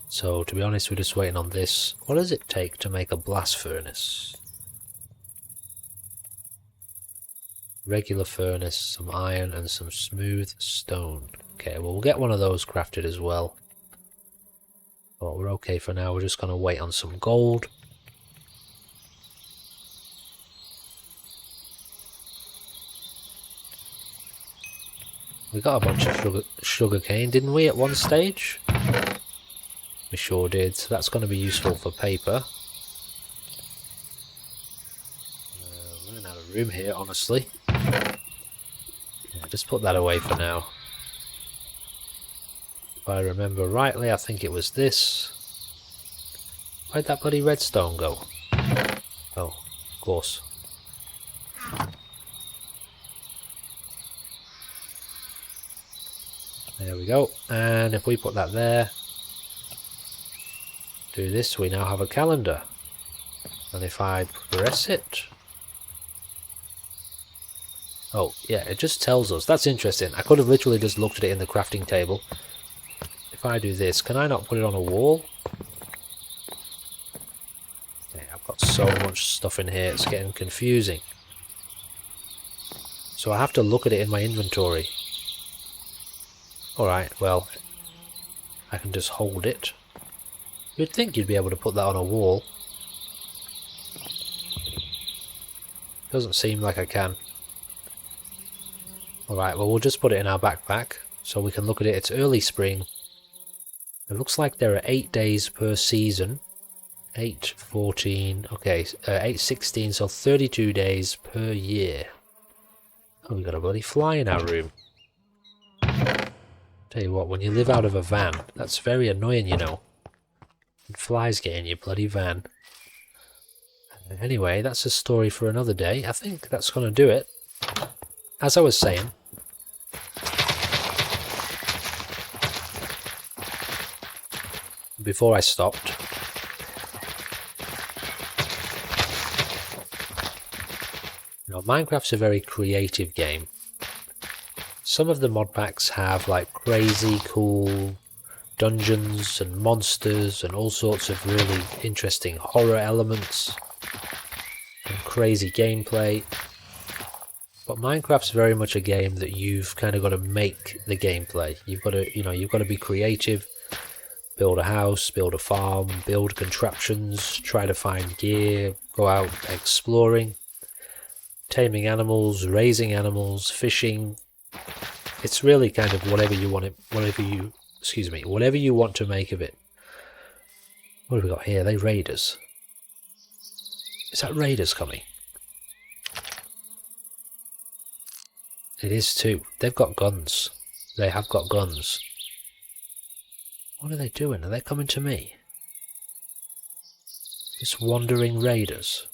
So, to be honest, we're just waiting on this. What does it take to make a blast furnace? Regular furnace, some iron, and some smooth stone. Okay, well, we'll get one of those crafted as well. But we're okay for now. We're just going to wait on some gold. We got a bunch of sugar cane, didn't we, at one stage? We sure did. So that's going to be useful for paper. Running out of room here, honestly. Yeah, just put that away for now. If I remember rightly, I think it was this. Where'd that bloody redstone go? Oh, of course. There we go. And if we put that there, do this, we now have a calendar. And if I press it... Oh, yeah, it just tells us. That's interesting. I could have literally just looked at it in the crafting table. If I do this, can I not put it on a wall? Yeah, I've got so much stuff in here, it's getting confusing. So I have to look at it in my inventory. Alright, well, I can just hold it. You'd think you'd be able to put that on a wall. Doesn't seem like I can. Alright, well we'll just put it in our backpack so we can look at it. It's early spring. It looks like there are 8 days per season. 8, 14, okay, 8, 16, so 32 days per year. Oh, we've got a bloody fly in our room. Tell you what, when you live out of a van, that's very annoying, you know. And flies get in your bloody van. Anyway, that's a story for another day. I think that's going to do it. As I was saying, before I stopped, you know, Minecraft's a very creative game. Some of the mod packs have like crazy cool dungeons and monsters and all sorts of really interesting horror elements and crazy gameplay. But Minecraft's very much a game that you've kind of got to make the gameplay. You've got to, you know, you've got to be creative, build a house, build a farm, build contraptions, try to find gear, go out exploring, taming animals, raising animals, fishing. It's really kind of whatever you want it, whatever you want to make of it. What have we got here? Are they raiders? Is that raiders coming? It is too. They've got guns. They have got guns. What are they doing? Are they coming to me? Just wandering raiders.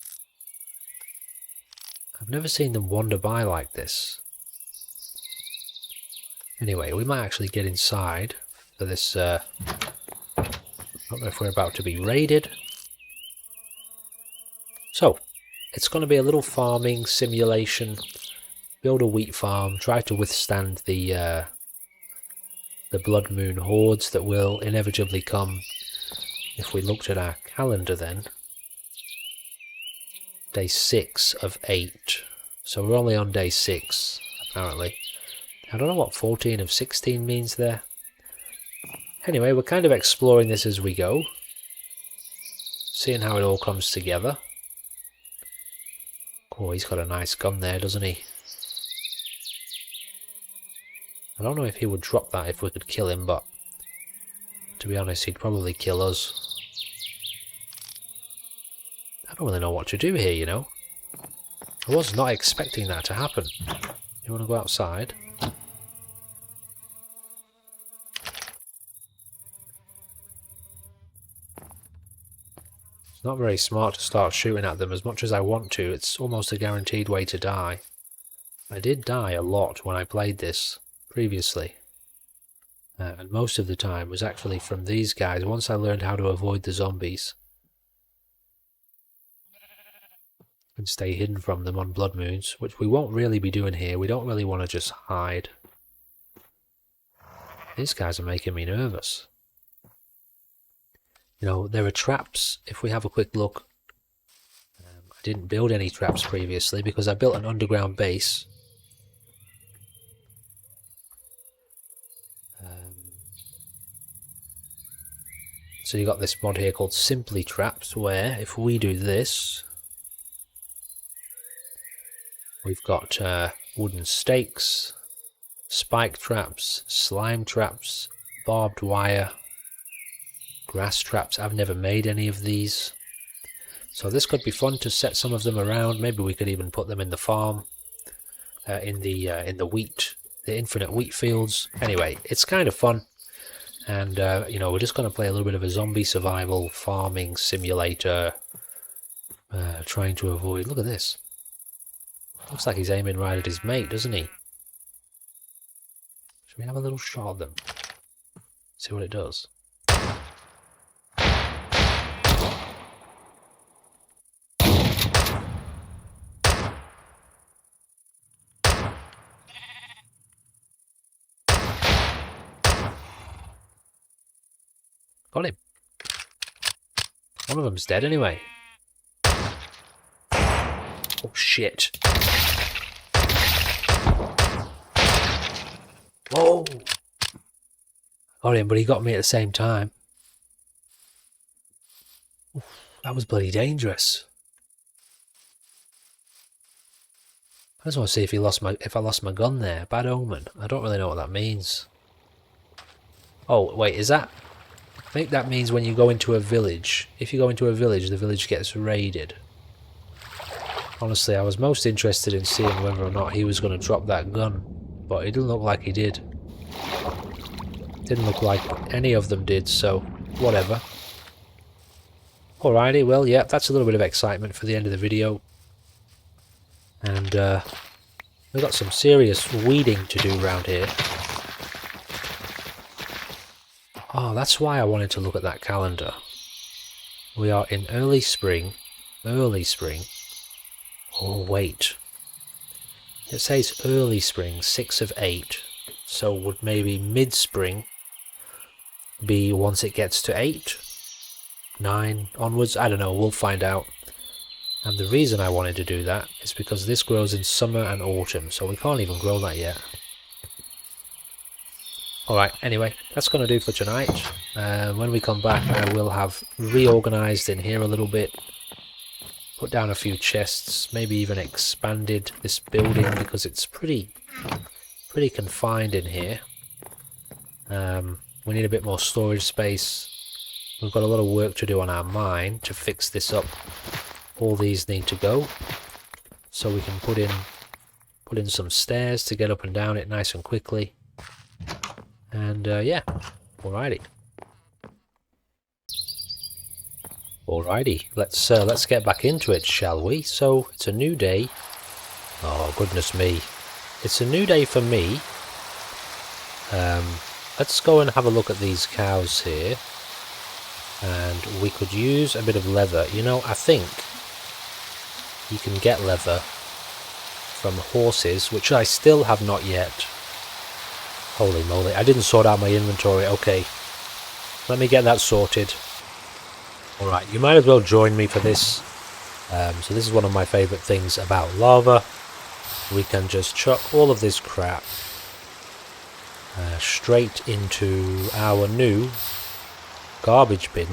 I've never seen them wander by like this. Anyway, we might actually get inside for this. I don't know if we're about to be raided. So, it's going to be a little farming simulation. Build a wheat farm, try to withstand the blood moon hordes that will inevitably come. If we looked at our calendar then, day 6 of 8, so we're only on day 6 apparently. I don't know what 14 of 16 means there. Anyway, we're kind of exploring this as we go, seeing how it all comes together. Oh, he's got a nice gun there, doesn't he? I don't know if he would drop that if we could kill him, but to be honest, he'd probably kill us. I don't really know what to do here, you know. I was not expecting that to happen. You want to go outside? It's not very smart to start shooting at them as much as I want to. It's almost a guaranteed way to die. I did die a lot when I played this previously. And most of the time was actually from these guys once I learned how to avoid the zombies. And stay hidden from them on blood moons, which we won't really be doing here. We don't really want to just hide. These guys are making me nervous. You know, there are traps. If we have a quick look, I didn't build any traps previously because I built an underground base. So you got this mod here called Simply Traps, where if we do this, we've got wooden stakes, spike traps, slime traps, barbed wire, grass traps. I've never made any of these. So this could be fun to set some of them around. Maybe we could even put them in the farm, in the wheat, the infinite wheat fields. Anyway, it's kind of fun. And, you know, we're just going to play a little bit of a zombie survival farming simulator, trying to avoid... Look at this. Looks like he's aiming right at his mate, doesn't he? Should we have a little shot of them? See what it does. Got him. One of them's dead anyway. Oh shit. Whoa! Got him, but he got me at the same time. Oof, that was bloody dangerous. I just want to see if I lost my gun there. Bad omen. I don't really know what that means. Oh wait, is that? I think that means when you go into a village. If you go into a village, the village gets raided. Honestly, I was most interested in seeing whether or not he was going to drop that gun, but it didn't look like he did. Didn't look like any of them did, so whatever. Alrighty, well, yeah, that's a little bit of excitement for the end of the video. And we've got some serious weeding to do around here. Oh, that's why I wanted to look at that calendar. We are in early spring. Early spring. Oh, wait. It says early spring, 6 of 8. So would maybe mid-spring be once it gets to 8? 9 onwards? I don't know, we'll find out. And the reason I wanted to do that is because this grows in summer and autumn, so we can't even grow that yet. Alright, anyway, that's going to do for tonight. When we come back, I will have reorganised in here a little bit. Put down a few chests, maybe even expanded this building because it's pretty confined in here. We need a bit more storage space. We've got a lot of work to do on our mine to fix this up. All these need to go, so we can put in some stairs to get up and down it nice and quickly. And yeah, alrighty. Alrighty, let's get back into it, shall we? So it's a new day. Oh goodness me, it's a new day for me. Let's go and have a look at these cows here, and we could use a bit of leather. You know, I think you can get leather from horses, which I still have not yet. Holy moly, I didn't sort out my inventory. Okay, let me get that sorted. Alright, you might as well join me for this. So this is one of my favourite things about lava. We can just chuck all of this crap straight into our new garbage bin,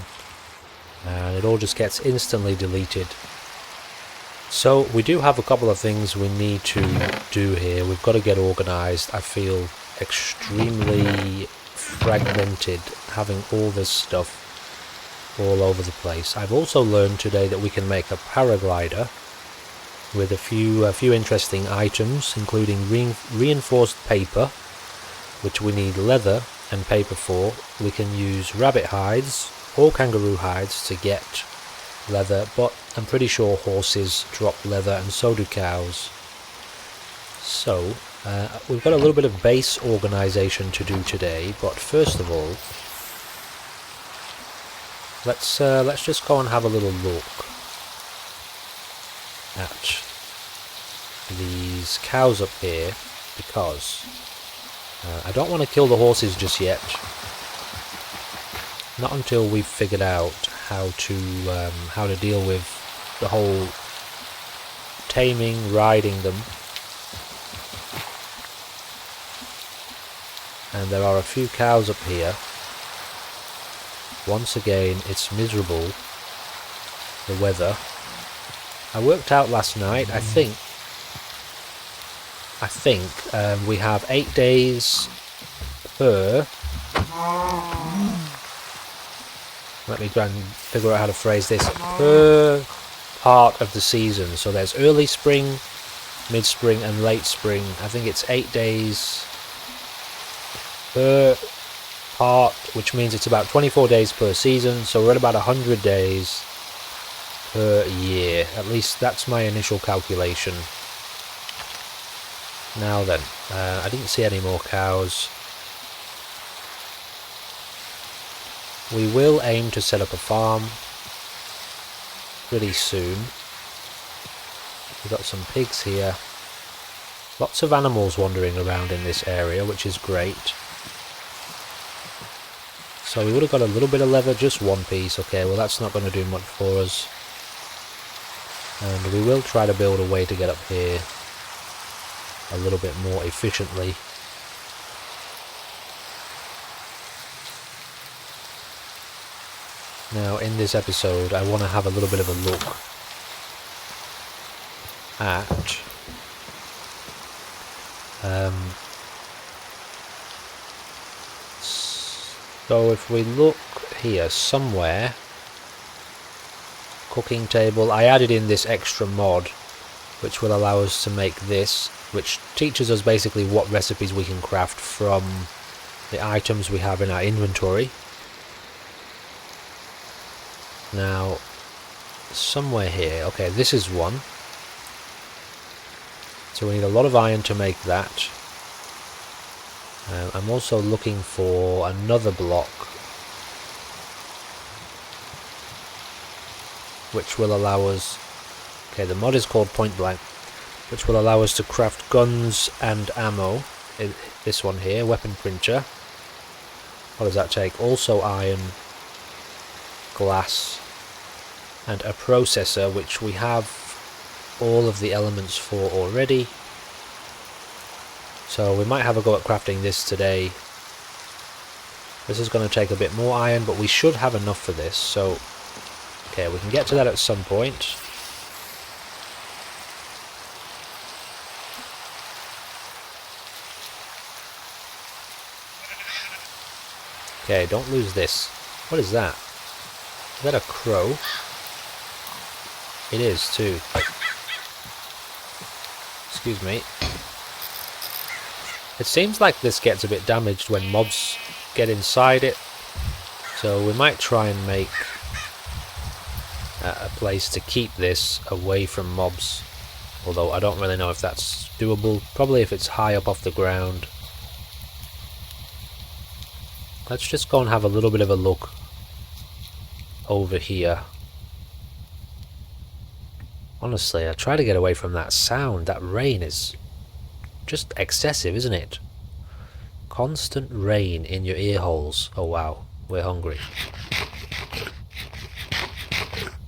and it all just gets instantly deleted. So we do have a couple of things we need to do here. We've got to get organised. I feel extremely fragmented having all this stuff all over the place. I've also learned today that we can make a paraglider with a few interesting items, including reinforced paper, which we need leather and paper for. We can use rabbit hides or kangaroo hides to get leather, but I'm pretty sure horses drop leather and so do cows. So we've got a little bit of base organisation to do today, but first of all, let's just go and have a little look at these cows up here, because I don't want to kill the horses just yet. Not until we've figured out how to deal with the whole taming, riding them. And there are a few cows up here. Once again, it's miserable, the weather. I worked out last night, I think we have 8 days per... Let me try and figure out how to phrase this. Per part of the season. So there's early spring, mid-spring and late spring. I think it's 8 days per part, which means it's about 24 days per season. So we're at about 100 days per year. At least that's my initial calculation. Now then, I didn't see any more cows. we will aim to set up a farm pretty soon. We've got some pigs here. Lots of animals wandering around in this area, which is great. So we would have got a little bit of leather, just one piece. Okay, well that's not going to do much for us. And we will try to build a way to get up here a little bit more efficiently. Now in this episode I want to have a little bit of a look at so if we look here somewhere, cooking table, I added in this extra mod which will allow us to make this, which teaches us basically what recipes we can craft from the items we have in our inventory. Now somewhere here, okay, this is one, so we need a lot of iron to make that. I'm also looking for another block which will allow us, okay, the mod is called Point Blank, which will allow us to craft guns and ammo. This one here, weapon printer. What does that take? Also iron, glass, and a processor, which we have all of the elements for already. So we might have a go at crafting this today. This is going to take a bit more iron, but we should have enough for this. So, okay, we can get to that at some point. Okay, don't lose this. What is that? Is that a crow? It is too. Excuse me. It seems like this gets a bit damaged when mobs get inside it, so we might try and make a place to keep this away from mobs, although I don't really know if that's doable. Probably if it's high up off the ground. Let's just go and have a little bit of a look over here. Honestly, I try to get away from that sound. That rain is just excessive, isn't it? Constant rain in your ear holes. Oh wow, we're hungry.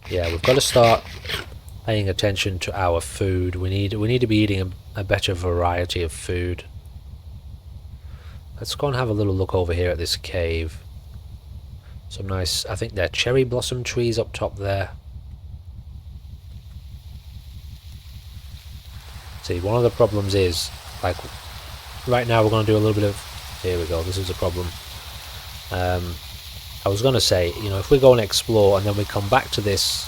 Yeah, we've got to start paying attention to our food. We need to be eating a better variety of food. Let's go and have a little look over here at this cave. Some nice, I think they're cherry blossom trees up top there. See, one of the problems is, like, right now we're going to do a little bit of, here we go, this is a problem. I was going to say, you know, if we go and explore and then we come back to this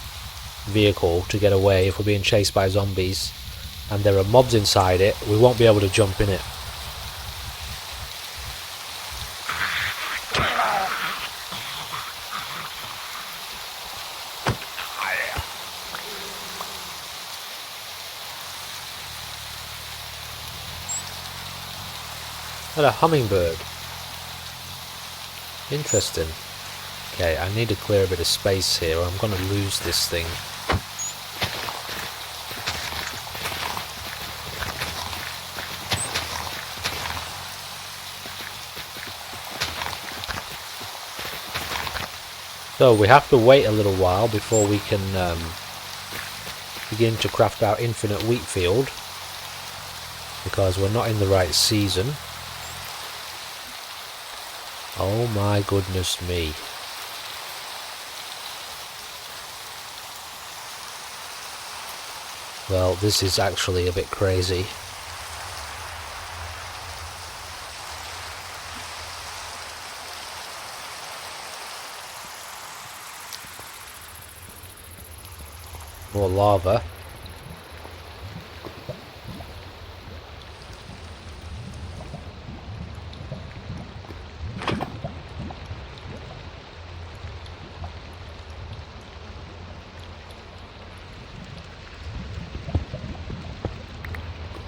vehicle to get away, if we're being chased by zombies and there are mobs inside it, we won't be able to jump in it. What a hummingbird. Interesting. Okay, I need to clear a bit of space here or I'm going to lose this thing. So we have to wait a little while before we can begin to craft our infinite wheat field, because we're not in the right season. Oh my goodness me. Well, this is actually a bit crazy. More lava.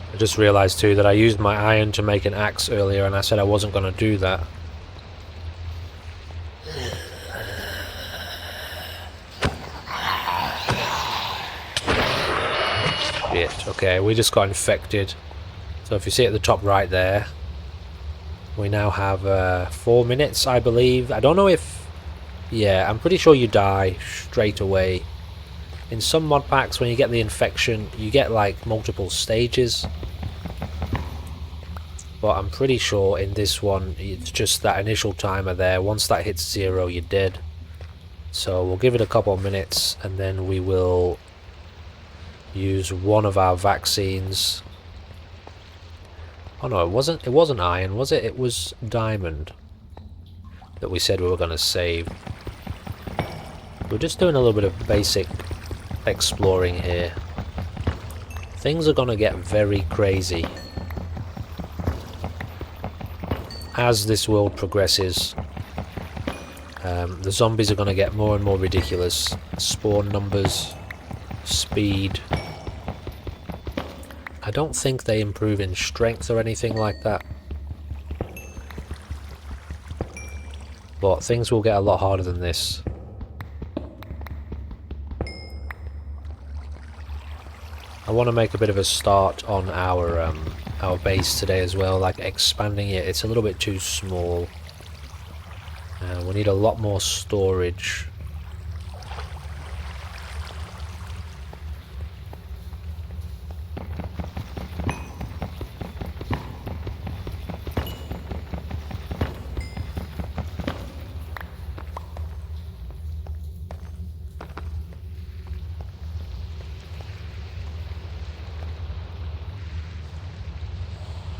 I just realised too that I used my iron to make an axe earlier and I said I wasn't going to do that. Okay, we just got infected. So if you see at the top right there, we now have 4 minutes, I believe. I don't know if... Yeah, I'm pretty sure you die straight away. In some mod packs, when you get the infection, you get like multiple stages. But I'm pretty sure in this one, it's just that initial timer there. Once that hits 0, you're dead. So we'll give it a couple of minutes, and then we will use one of our vaccines. Oh no, it wasn't iron, was it? It was diamond that we said we were going to save. We're just doing a little bit of basic exploring here. Things are going to get very crazy as this world progresses. The zombies are going to get more and more ridiculous. Spawn numbers, speed. I don't think they improve in strength or anything like that. But things will get a lot harder than this. I want to make a bit of a start on our base today as well, like expanding it. It's a little bit too small. We need a lot more storage.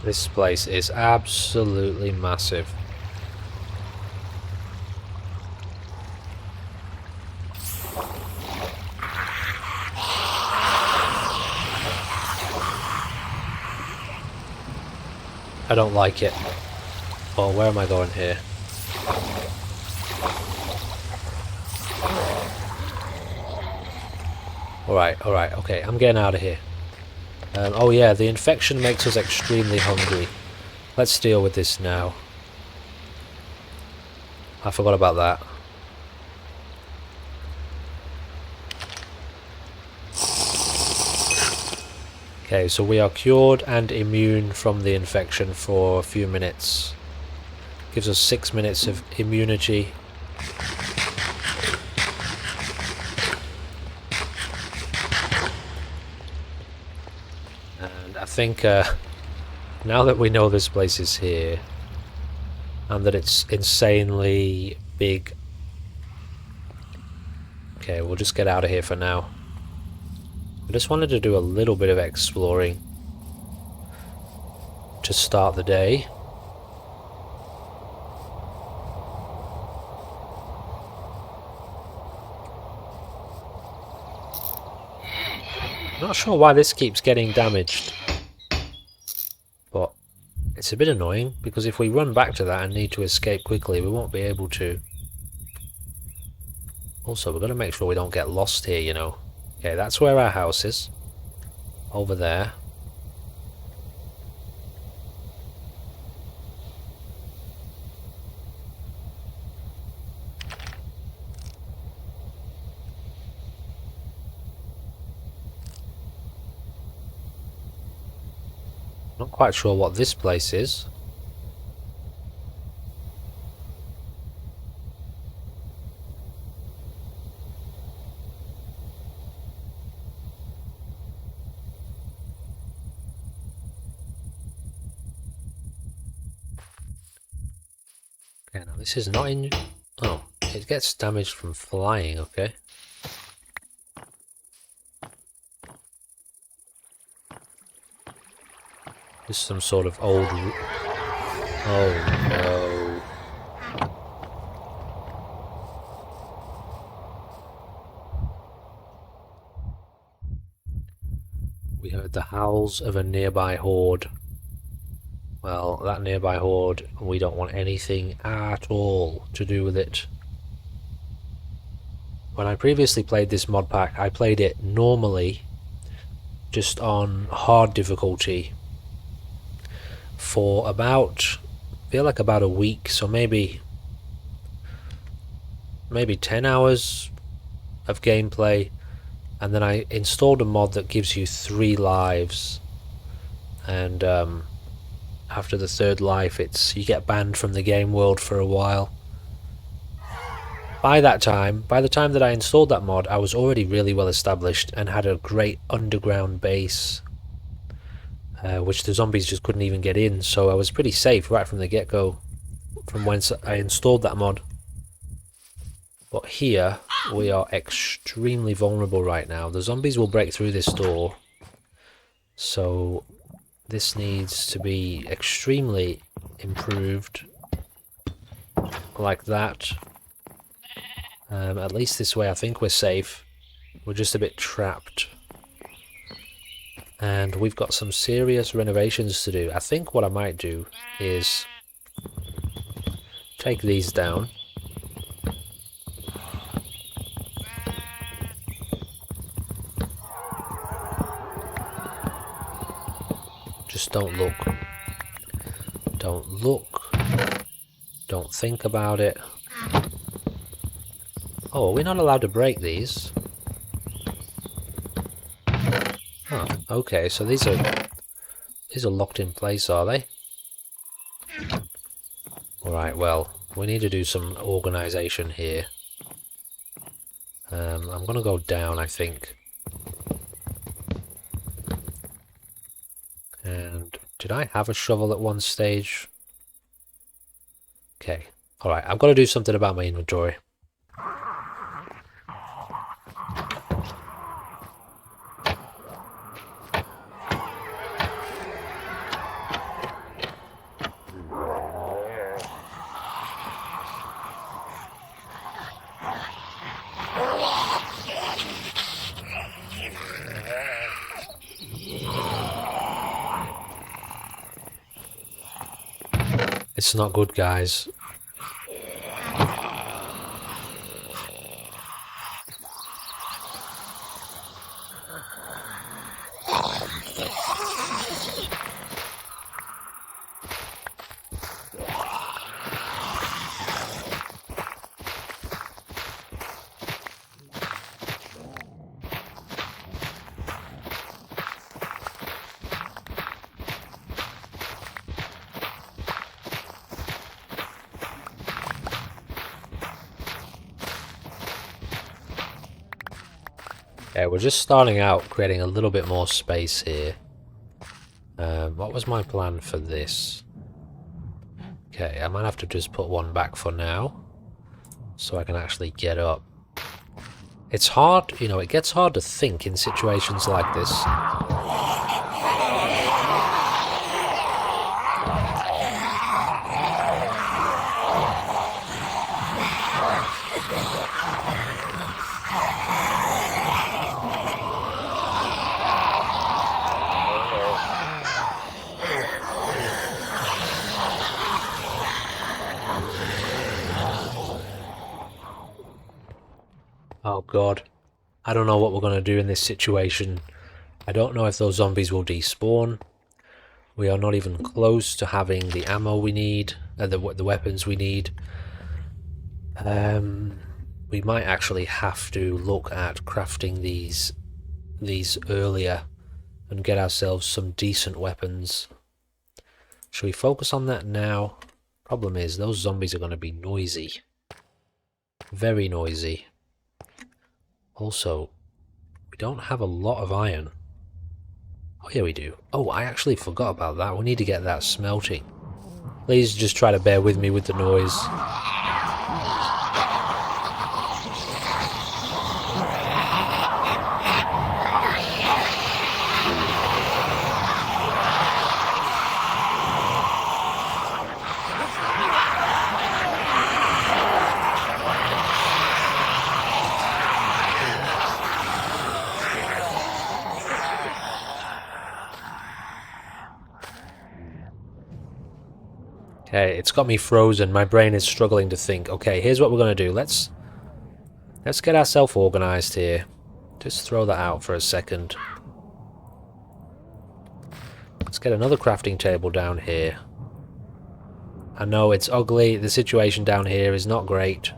This place is absolutely massive. I don't like it. Oh, where am I going here? Alright, okay, I'm getting out of here. Oh yeah, the infection makes us extremely hungry. Let's deal with this now. I forgot about that. Okay, so we are cured and immune from the infection for a few minutes. Gives us 6 minutes of immunity. And I think now that we know this place is here and that it's insanely big, okay, we'll just get out of here for now. I just wanted to do a little bit of exploring to start the day. Not sure why this keeps getting damaged, but it's a bit annoying because if we run back to that and need to escape quickly, we won't be able to. Also, we're going to make sure we don't get lost here, you know. Okay, that's where our house is. Over there. Not quite sure what this place is. Okay, now this is not in... Oh, it gets damaged from flying, okay. This is some sort of old... Oh no. We heard the howls of a nearby horde. Well, that nearby horde, we don't want anything at all to do with it. When I previously played this mod pack, I played it normally, just on hard difficulty, for about, I feel like about a week, so maybe 10 hours of gameplay, and then I installed a mod that gives you 3 lives, and after the 3rd life you get banned from the game world for a while. By the time that I installed that mod, I was already really well established and had a great underground base, which the zombies just couldn't even get in, so I was pretty safe right from the get-go, from whence I installed that mod. But here, we are extremely vulnerable right now. The zombies will break through this door, so this needs to be extremely improved, like that. At least this way I think we're safe. We're just a bit trapped. And we've got some serious renovations to do. I think what I might do is take these down. Just don't look. Don't look. Don't think about it. Oh, are we not allowed to break these? Oh, okay, so these are locked in place, are they? Alright, well, we need to do some organisation here. I'm gonna go down, I think. And did I have a shovel at one stage? Okay, alright, I've got to do something about my inventory. It's not good, guys. Okay, we're just starting out, creating a little bit more space here. What was my plan for this? Okay, I might have to just put one back for now, so I can actually get up. It's hard, you know, it gets hard to think in situations like this. Oh god, I don't know what we're going to do in this situation. I don't know if those zombies will despawn. We are not even close to having the ammo we need, the weapons we need. We might actually have to look at crafting these earlier and get ourselves some decent weapons. Should we focus on that now? Problem is, those zombies are going to be noisy. Very noisy. Also, we don't have a lot of iron. Oh, yeah, we do. Oh, I actually forgot about that. We need to get that smelting. Please just try to bear with me with the noise. Okay, it's got me frozen. My brain is struggling to think. Okay, here's what we're going to do. Let's get ourselves organised here. Just throw that out for a second. Let's get another crafting table down here. I know it's ugly. The situation down here is not great.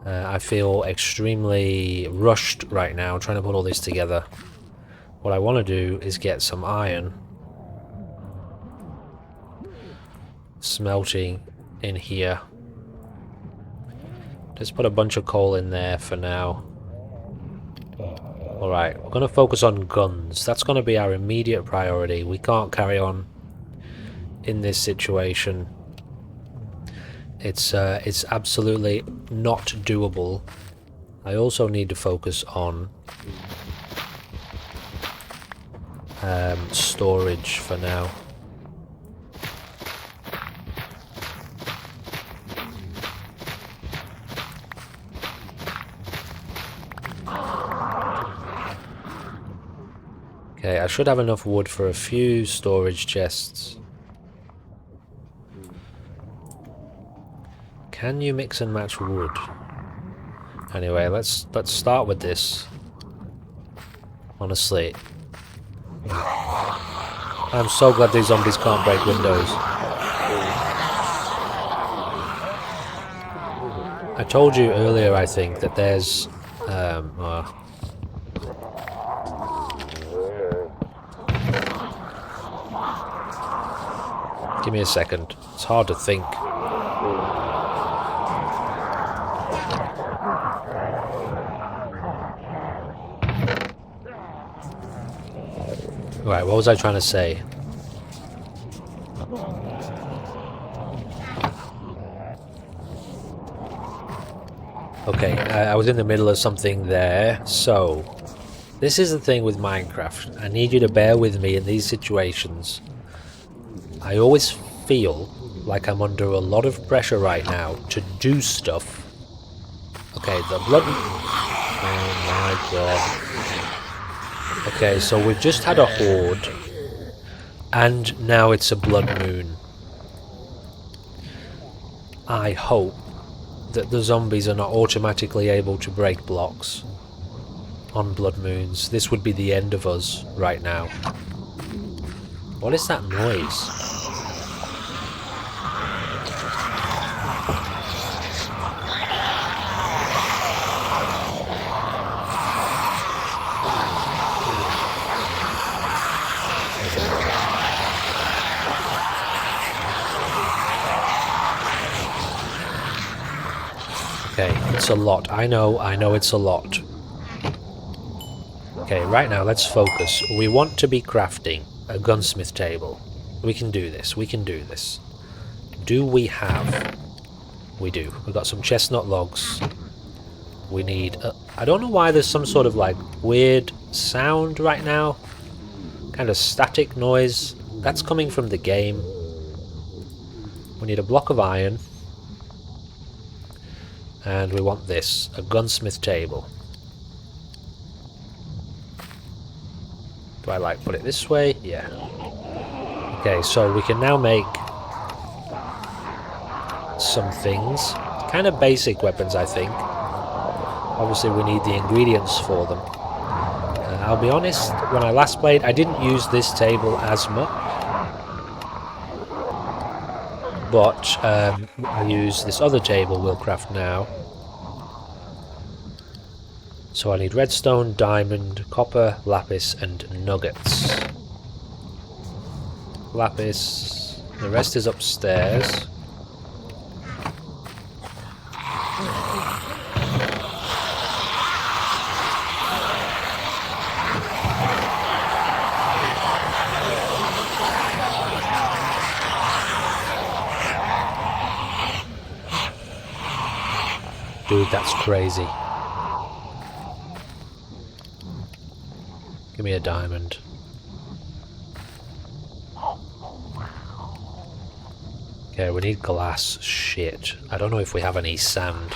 I feel extremely rushed right now trying to put all this together. What I want to do is get some iron smelting in here. Just put a bunch of coal in there for now. Alright, we're going to focus on guns. That's going to be our immediate priority. We can't carry on in this situation. It's absolutely not doable. I also need to focus on storage for now. Okay, I should have enough wood for a few storage chests. Can you mix and match wood? Anyway, let's start with this. Honestly, I'm so glad these zombies can't break windows. I told you earlier, I think, that there's give me a second. It's hard to think. Right, what was I trying to say? Okay, I was in the middle of something there. So, this is the thing with Minecraft. I need you to bear with me in these situations. I always feel like I'm under a lot of pressure right now to do stuff. Okay, the blood... Oh my god. Okay, so we've just had a horde, and now it's a blood moon. I hope that the zombies are not automatically able to break blocks on blood moons. This would be the end of us right now. What is that noise? Okay, it's a lot. I know it's a lot. Okay, right now let's focus. We want to be crafting a gunsmith table. We can do this, we can do this. Do we have... We do. We've got some chestnut logs. We need... I don't know why there's some sort of like weird sound right now. Kind of static noise. That's coming from the game. We need a block of iron. And we want this, a gunsmith table. Do I like put it this way? Yeah. Okay, so we can now make some things. Kind of basic weapons, I think. Obviously we need the ingredients for them. I'll be honest, when I last played, I didn't use this table as much. But I use this other table we'll craft now. So I need redstone, diamond, copper, lapis, and nuggets. Lapis. The rest is upstairs. Dude, that's crazy. Give me a diamond. Okay, we need glass. Shit. I don't know if we have any sand.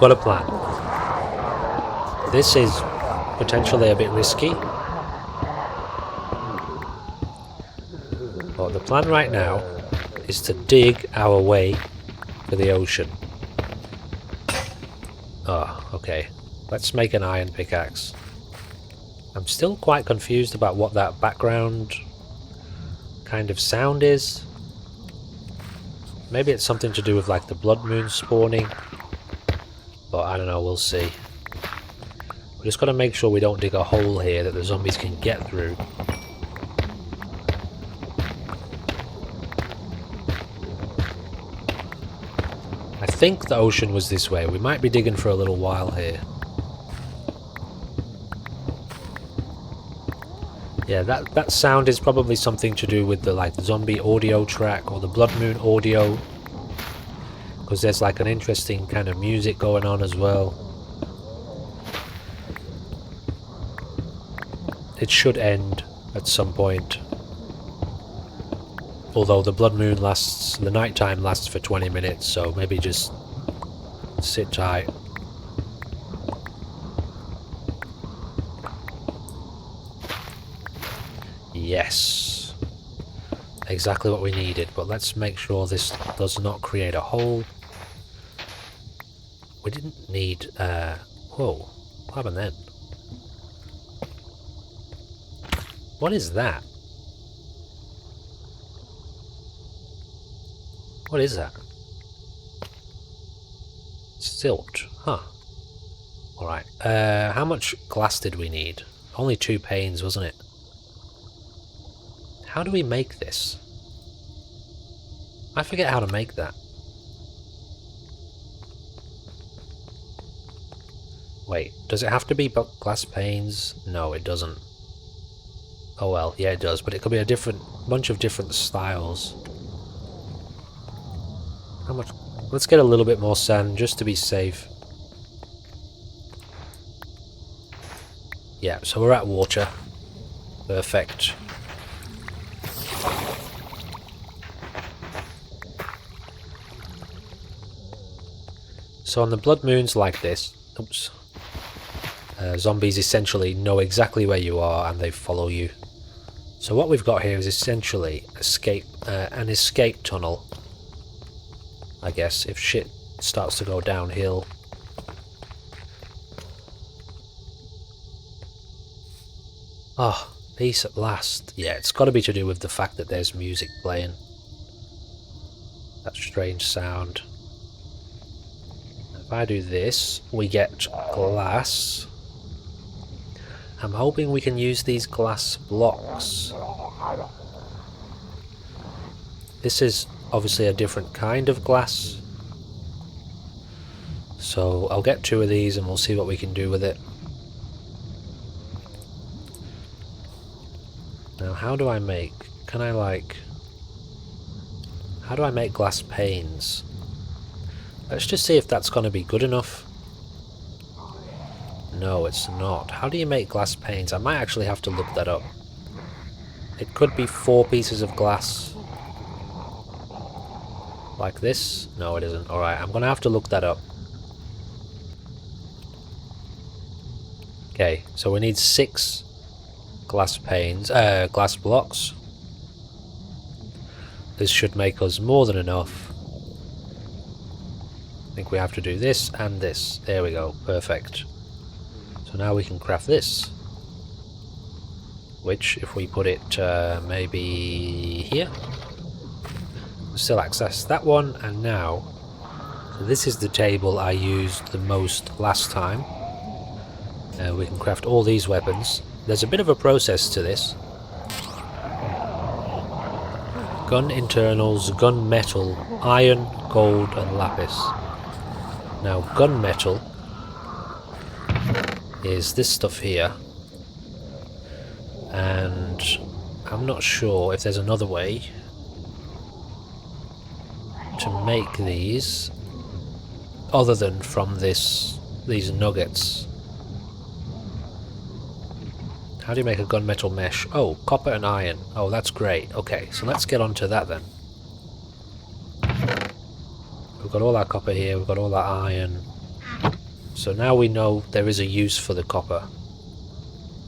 got a plan. This is potentially a bit risky, but the plan right now is to dig our way for the ocean. Oh, okay. Let's make an iron pickaxe. I'm still quite confused about what that background kind of sound is. Maybe it's something to do with like the blood moon spawning, but I don't know, we'll see. We just got to make sure we don't dig a hole here that the zombies can get through. I think the ocean was this way. We might be digging for a little while here. Yeah, that sound is probably something to do with the like zombie audio track or the blood moon audio, because there's like an interesting kind of music going on as well. It should end at some point. Although the blood moon lasts, the nighttime lasts for 20 minutes, so maybe just sit tight. Yes. Exactly what we needed, but let's make sure this does not create a hole. We didn't need, whoa, what happened then? What is that? What is that? Silt, huh. Alright, how much glass did we need? Only 2 panes, wasn't it? How do we make this? I forget how to make that. Wait, does it have to be glass panes? No, it doesn't. Oh well, yeah it does, but it could be a bunch of different styles. How much? Let's get a little bit more sand just to be safe. Yeah, so we're at water. Perfect. So on the blood moons like this, oops, zombies essentially know exactly where you are and they follow you. So what we've got here is essentially an escape tunnel, I guess, if shit starts to go downhill. Oh, peace at last. Yeah, it's got to be to do with the fact that there's music playing. That strange sound. If I do this, we get glass. I'm hoping we can use these glass blocks. This is obviously a different kind of glass. So I'll get 2 of these and we'll see what we can do with it. Now how do I make... how do I make glass panes? Let's just see if that's going to be good enough. No, it's not. How do you make glass panes? I might actually have to look that up. It could be 4 pieces of glass. Like this? No, it isn't. Alright, I'm going to have to look that up. Okay, so we need 6 glass panes, glass blocks. This should make us more than enough. I think we have to do this and this. There we go. Perfect. So now we can craft this. Which, if we put it maybe here, we'll still access that one. And now, so this is the table I used the most last time. We can craft all these weapons. There's a bit of a process to this. Gun internals, gun metal, iron, gold and lapis. Now gun metal is this stuff here, and I'm not sure if there's another way to make these other than from these nuggets. How do you make a gunmetal mesh? Oh, copper and iron. Oh, that's great. Okay, so let's get on to that then. We've got all our copper here, we've got all our iron. So now we know there is a use for the copper.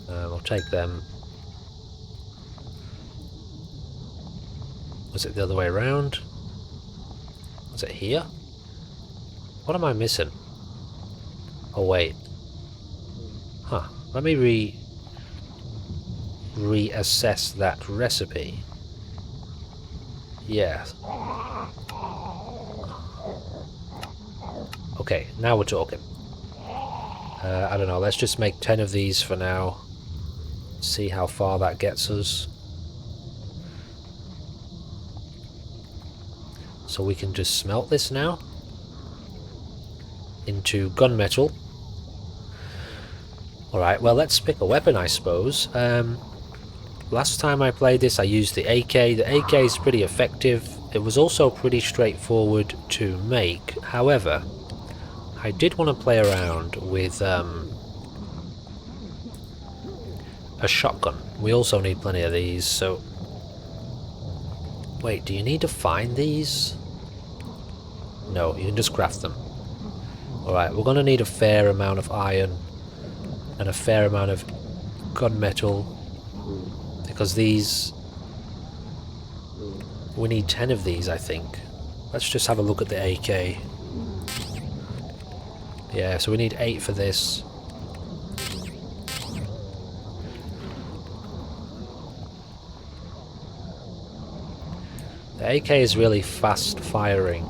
We'll take them. Was it the other way around? Was it here? What am I missing? Oh wait. Huh. Let me reassess that recipe. Yeah. Okay, now we're talking. I don't know, let's just make 10 of these for now. See how far that gets us. So we can just smelt this now into gunmetal. Alright, well let's pick a weapon, I suppose. Last time I played this I used the AK. The AK is pretty effective. It was also pretty straightforward to make. However, I did want to play around with a shotgun. We also need plenty of these, so... Wait, do you need to find these? No, you can just craft them. Alright, we're going to need a fair amount of iron and a fair amount of gunmetal, because these... We need 10 of these, I think. Let's just have a look at the AK. Yeah, so we need 8 for this. The AK is really fast firing.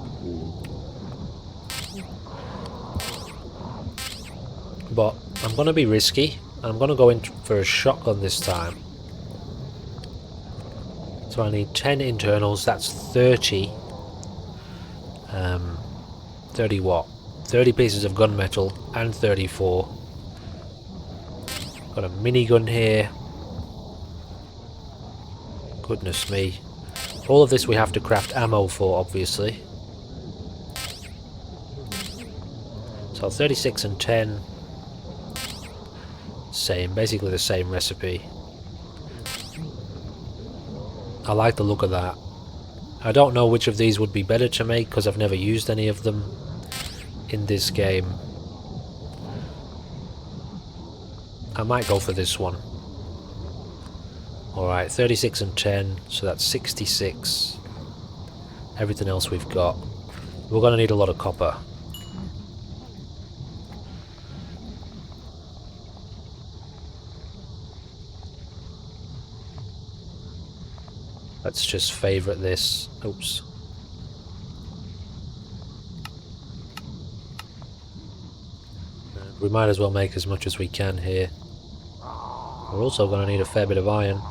But I'm going to be risky. I'm going to go in for a shotgun this time. So I need 10 internals, that's 30. 30 what? 30 pieces of gunmetal and 34. Got a minigun here. Goodness me. All of this we have to craft ammo for, obviously. So 36 and 10. Same, basically the same recipe. I like the look of that. I don't know which of these would be better to make because I've never used any of them in this game. I might go for this one. Alright, 36 and 10, so that's 66. Everything else we've got. We're going to need a lot of copper. Let's just favourite this. Oops. We might as well make as much as we can here. We're also going to need a fair bit of iron.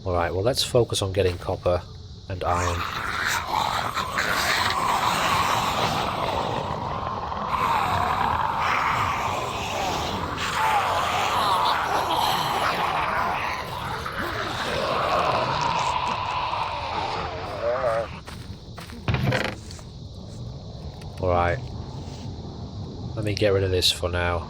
Alright, well let's focus on getting copper and iron. Alright. Let me get rid of this for now.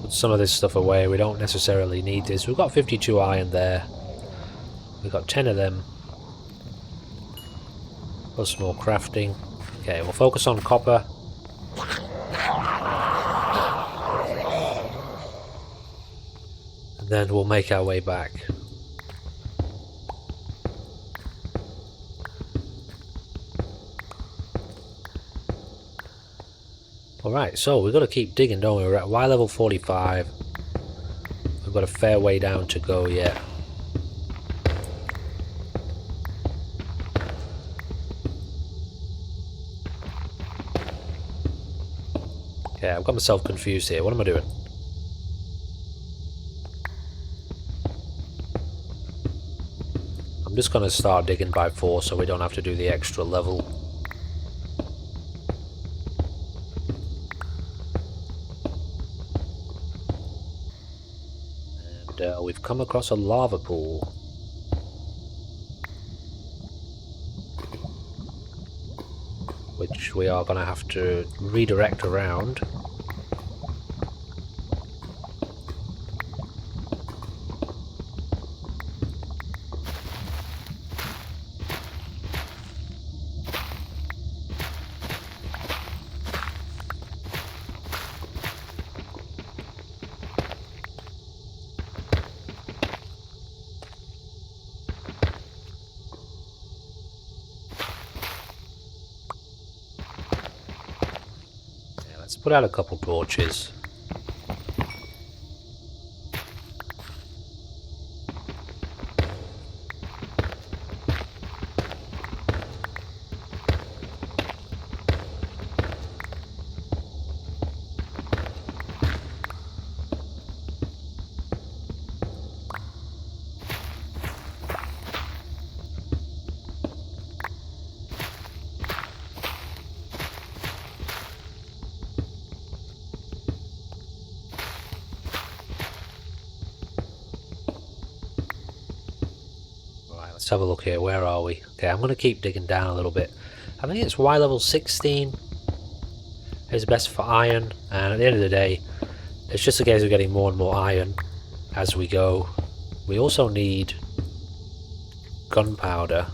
Put some of this stuff away, we don't necessarily need this. We've got 52 iron there. We've got 10 of them. Plus more crafting. Okay, we'll focus on copper. And then we'll make our way back. Alright, so we've got to keep digging, don't we? We're at Y level 45. We've got a fair way down to go yet. Okay, I've got myself confused here. What am I doing? I'm just going to start digging by 4 so we don't have to do the extra level. And we've come across a lava pool. which we are going to have to redirect around. Let's put out a couple torches. Let's have a look here. Where are we? Okay, I'm going to keep digging down a little bit. I think it's Y level 16 is best for iron, and at the end of the day, it's just a case of getting more and more iron as we go. We also need gunpowder.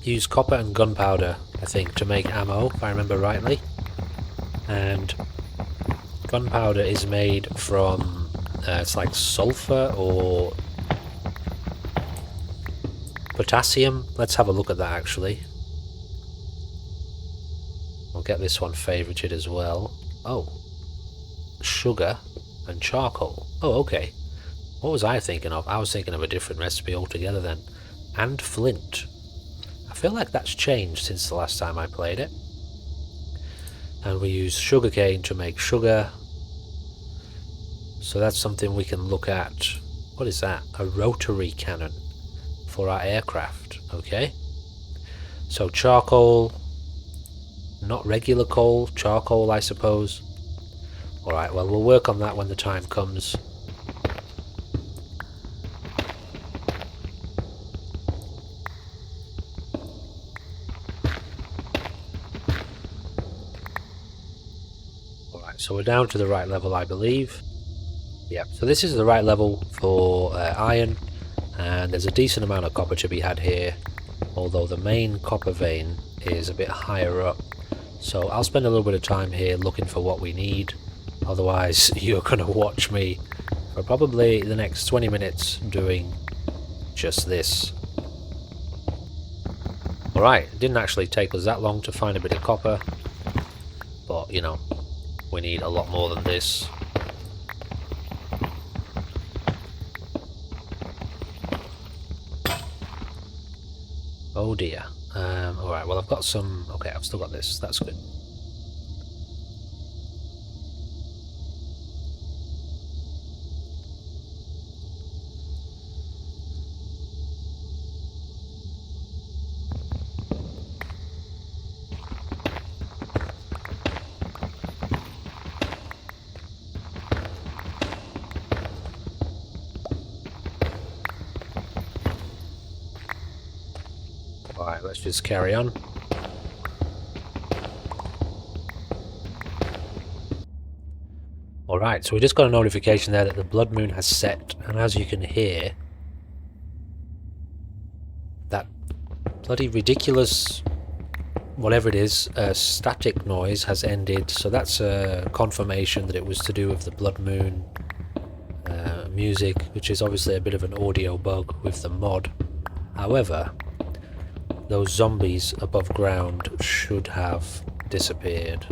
Use copper and gunpowder, I think, to make ammo, if I remember rightly. And gunpowder is made from, it's like sulfur or potassium. Let's have a look at that actually. We'll get this one favorited as well. Oh, sugar and charcoal. Oh, okay. What was I thinking of? I was thinking of a different recipe altogether then. And flint. I feel like that's changed since the last time I played it. And we use sugarcane to make sugar. So that's something we can look at. What is that? A rotary cannon for our aircraft. Okay. So charcoal, not regular coal, charcoal I suppose. Alright, well we'll work on that when the time comes. Alright, so we're down to the right level I believe. Yep, so this is the right level for iron. And there's a decent amount of copper to be had here, although the main copper vein is a bit higher up. So I'll spend a little bit of time here looking for what we need, otherwise you're going to watch me for probably the next 20 minutes doing just this. Alright, it didn't actually take us that long to find a bit of copper, but you know, we need a lot more than this. Oh dear. Alright, well I've got some... Okay, I've still got this. That's good. Alright, let's just carry on. Alright, so we just got a notification there that the blood moon has set, and as you can hear, that bloody ridiculous, whatever it is, static noise has ended, so that's a confirmation that it was to do with the blood moon music, which is obviously a bit of an audio bug with the mod. However, those zombies above ground should have disappeared.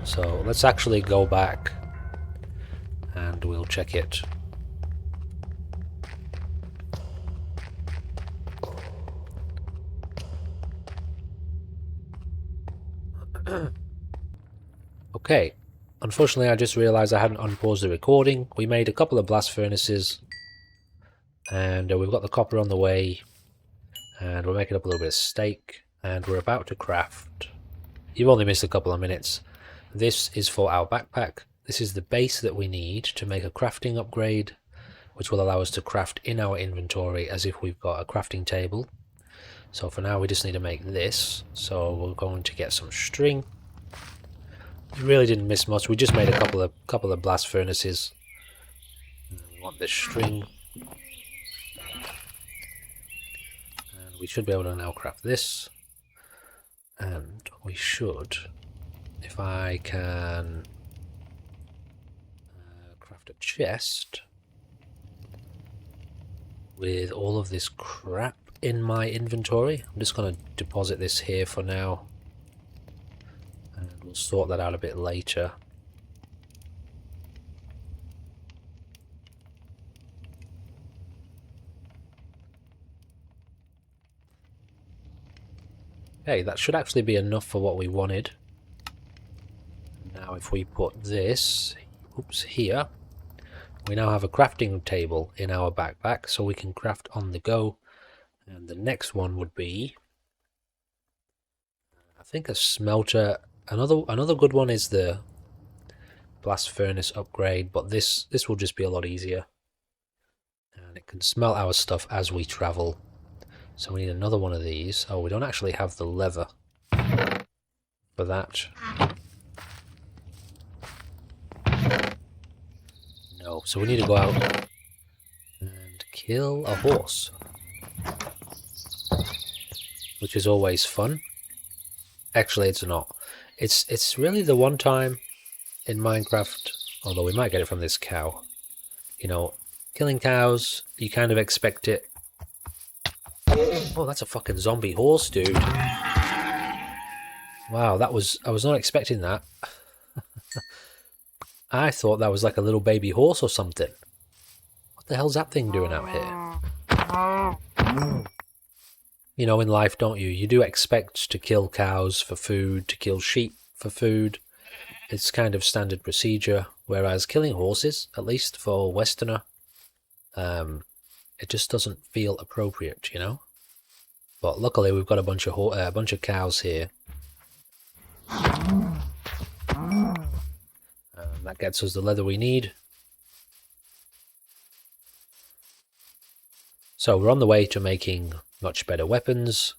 So let's actually go back and we'll check it. Okay, unfortunately I just realised I hadn't unpaused the recording. We made a couple of blast furnaces and we've got the copper on the way. And we're making up a little bit of steak, and we're about to craft. You've only missed a couple of minutes. This is for our backpack. This is the base that we need to make a crafting upgrade, which will allow us to craft in our inventory as if we've got a crafting table. So for now we just need to make this. So we're going to get some string. We really didn't miss much. We just made a couple of blast furnaces. We want this string. And we should be able to now craft this. And we should, if I can craft a chest with all of this crap in my inventory. I'm just going to deposit this here for now, and we'll sort that out a bit later. Okay, that should actually be enough for what we wanted. Now if we put this, oops, here, we now have a crafting table in our backpack, so we can craft on the go. And the next one would be, I think, a smelter. Another good one is the blast furnace upgrade, but this will just be a lot easier. And it can smelt our stuff as we travel. So we need another one of these. Oh, we don't actually have the lever for that. No, so we need to go out and kill a horse, which is always fun. Actually, it's not. It's really the one time in Minecraft, although we might get it from this cow. You know, killing cows, you kind of expect it. Oh, that's a fucking zombie horse, dude. Wow, I was not expecting that. I thought that was like a little baby horse or something. What the hell's that thing doing out here? You know, in life, don't you? You do expect to kill cows for food, to kill sheep for food. It's kind of standard procedure. Whereas killing horses, at least for a Westerner, it just doesn't feel appropriate, you know? But luckily, we've got a bunch of cows here. That gets us the leather we need. So we're on the way to making much better weapons.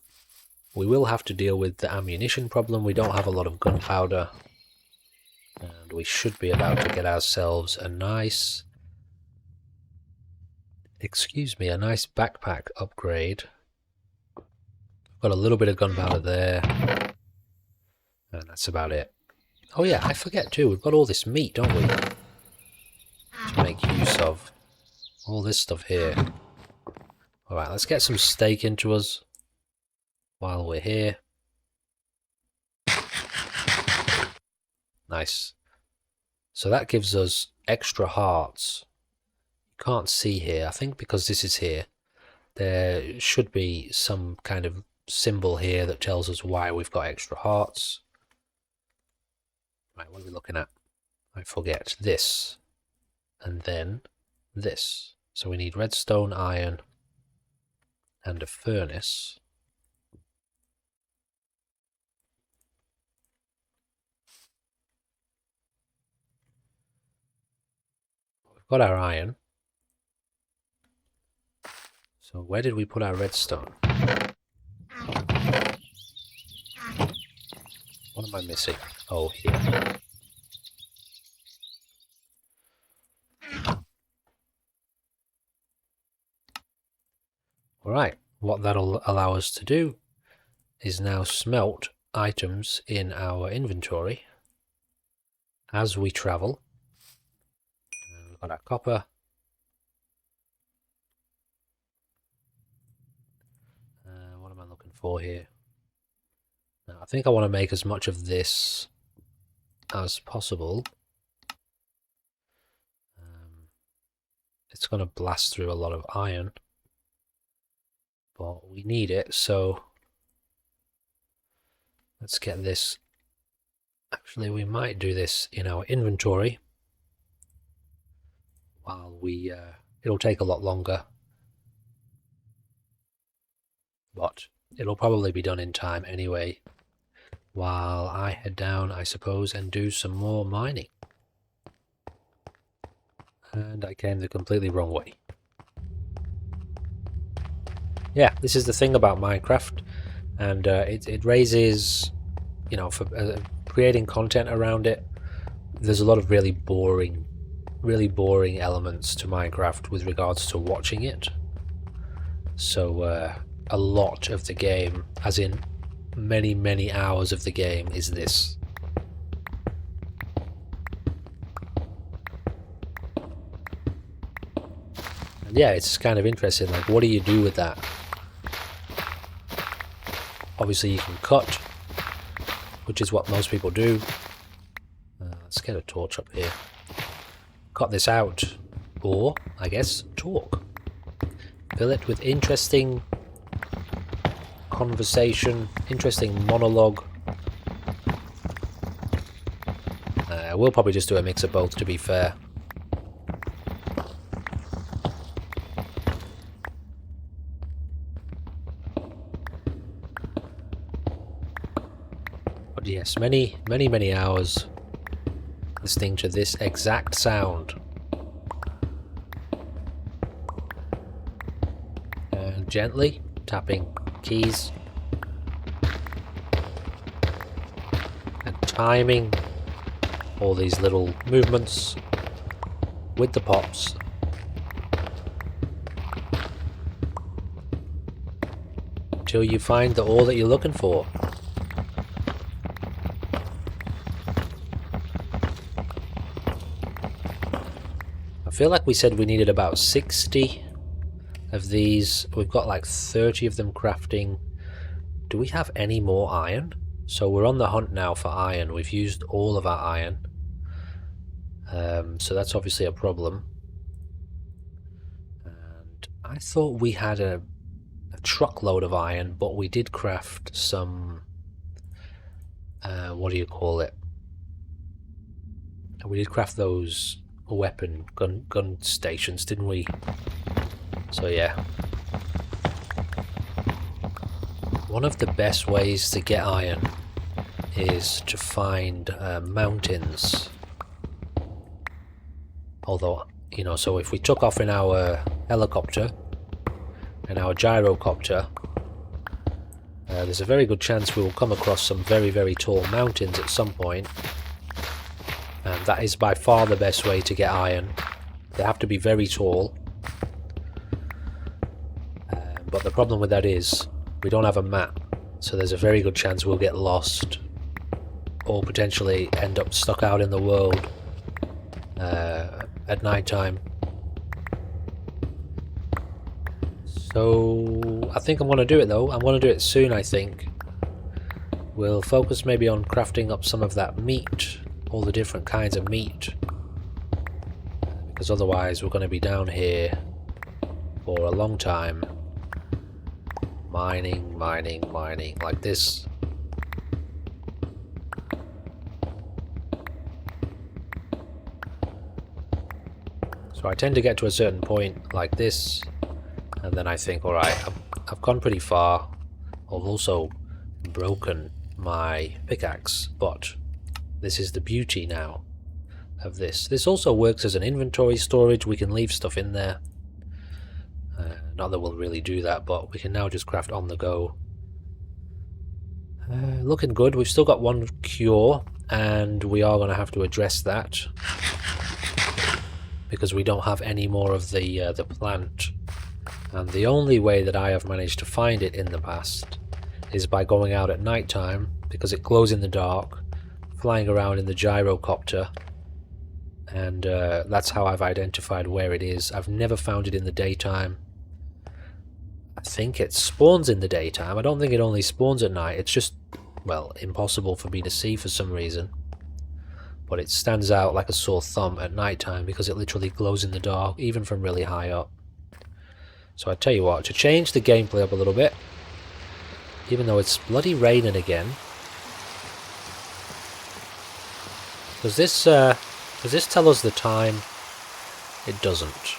We will have to deal with the ammunition problem. We don't have a lot of gunpowder. And we should be about to get ourselves a nice... excuse me, a nice backpack upgrade. Got a little bit of gunpowder there. And that's about it. Oh yeah, I forget too, we've got all this meat, don't we? To make use of. All this stuff here. Alright, let's get some steak into us while we're here. Nice. So that gives us extra hearts. You can't see here. I think because this is here, there should be some kind of symbol here that tells us why we've got extra hearts. Right, what are we looking at? I forget. This. And then this. So we need redstone, iron, and a furnace. We've got our iron. So where did we put our redstone? What am I missing? Oh, here. Alright, what that'll allow us to do is now smelt items in our inventory as we travel. We've got our copper. What am I looking for here? Now, I think I want to make as much of this as possible. It's going to blast through a lot of iron, but we need it, so let's get this. Actually, we might do this in our inventory while we it'll take a lot longer, but it'll probably be done in time anyway, while I head down, I suppose, and do some more mining. And I came the completely wrong way. Yeah, this is the thing about Minecraft. and it raises, you know, for creating content around it. There's a lot of really boring elements to Minecraft with regards to watching it. So a lot of the game, as in many hours of the game, is this. And yeah, it's kind of interesting, like, what do you do with that? Obviously you can cut, which is what most people do. Let's get a torch up here. Cut this out, or I guess talk. Fill it with interesting conversation, interesting monologue. We'll probably just do a mix of both, to be fair. But yes, many hours listening to this exact sound. And gently tapping keys. And timing all these little movements with the pops. Until you find the ore that you're looking for. I feel like we said we needed about 60 of these. We've got like 30 of them crafting. Do we have any more iron? So we're on the hunt now for iron. We've used all of our iron. So that's obviously a problem. And I thought we had a truckload of iron, but we did craft some... what do you call it? We did craft those weapon gun stations, didn't we? So yeah. One of the best ways to get iron is to find mountains. Although, you know, so if we took off in our helicopter and our gyrocopter, there's a very good chance we will come across some very tall mountains at some point. And that is by far the best way to get iron. They have to be very tall. But the problem with that is we don't have a map, so there's a very good chance we'll get lost or potentially end up stuck out in the world at night time. So I think I'm going to do it though. I'm going to do it soon, I think. We'll focus maybe on crafting up some of that meat, all the different kinds of meat, because otherwise we're going to be down here for a long time. Mining like this. So I tend to get to a certain point like this, and then I think, alright, I've gone pretty far. I've also broken my pickaxe, but this is the beauty now of this. This also works as an inventory storage. We can leave stuff in there. Not that we'll really do that, but we can now just craft on the go. Looking good. We've still got one cure, and we are going to have to address that because we don't have any more of the plant. And the only way that I have managed to find it in the past is by going out at night time, because it glows in the dark, flying around in the gyrocopter, and that's how I've identified where it is. I've never found it in the daytime. I think it spawns in the daytime. I don't think it only spawns at night. It's just, well, impossible for me to see for some reason. But it stands out like a sore thumb at night time because it literally glows in the dark, even from really high up. So I tell you what, to change the gameplay up a little bit, even though it's bloody raining again. Does this tell us the time? It doesn't.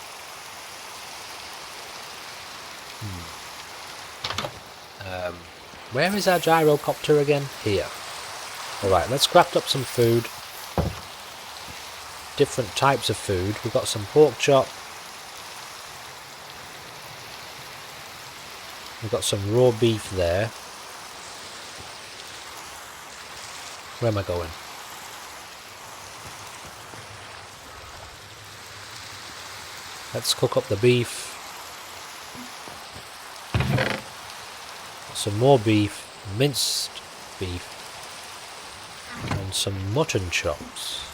Where is our gyrocopter again? Here. Alright, let's craft up some food. Different types of food. We've got some pork chop. We've got some raw beef there. Where am I going? Let's cook up the beef. Some more beef, minced beef, and some mutton chops.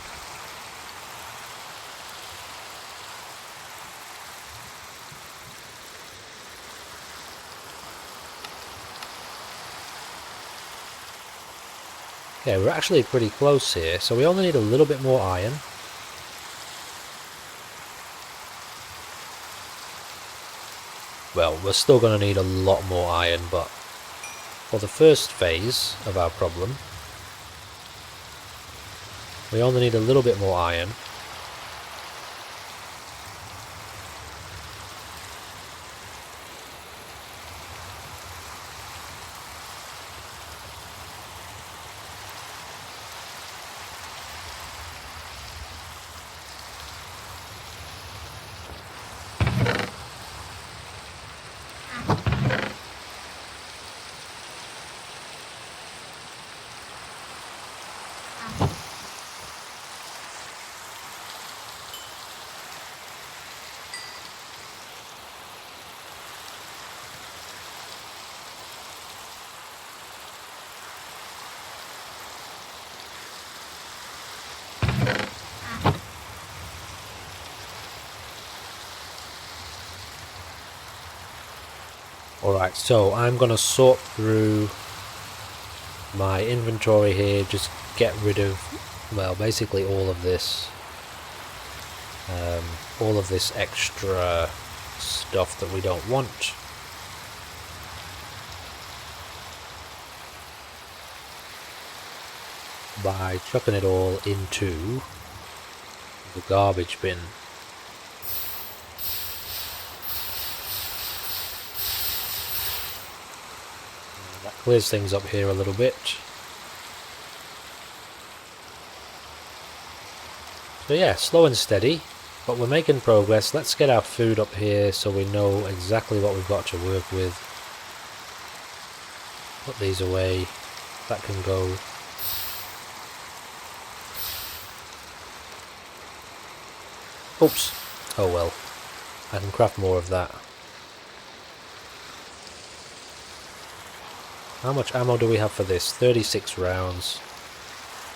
Okay, we're actually pretty close here, so we only need a little bit more iron. Well, we're still going to need a lot more iron, but for the first phase of our problem, we only need a little bit more iron. Alright, so I'm going to sort through my inventory here, just get rid of, well, basically all of this extra stuff that we don't want. By chucking it all into the garbage bin. That clears things up here a little bit. So yeah, slow and steady, but we're making progress. Let's get our food up here so we know exactly what we've got to work with. Put these away. That can go. Oops. Oh well. I can craft more of that. How much ammo do we have for this? 36 rounds.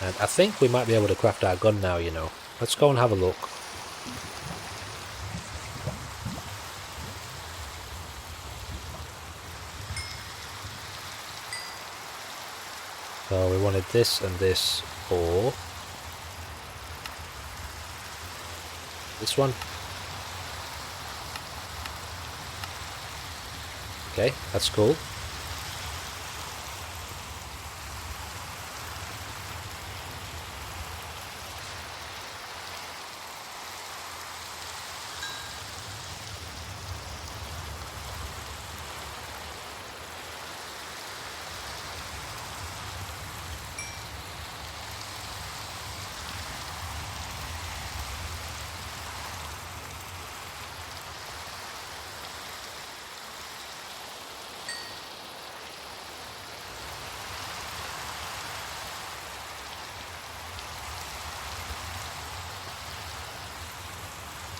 And I think we might be able to craft our gun now, you know. Let's go and have a look. So we wanted this and this for this one. Okay, that's cool.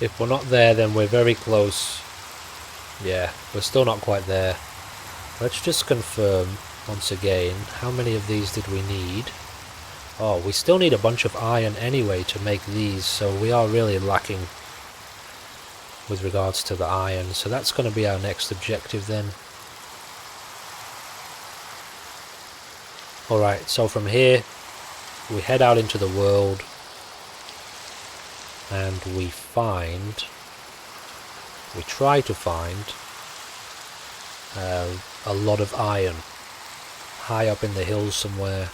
If we're not there, then we're very close. Yeah, we're still not quite there. Let's just confirm once again, how many of these did we need? Oh, we still need a bunch of iron anyway to make these, so we are really lacking with regards to the iron. So that's going to be our next objective then. Alright, so from here, we head out into the world. And we try to find a lot of iron high up in the hills somewhere,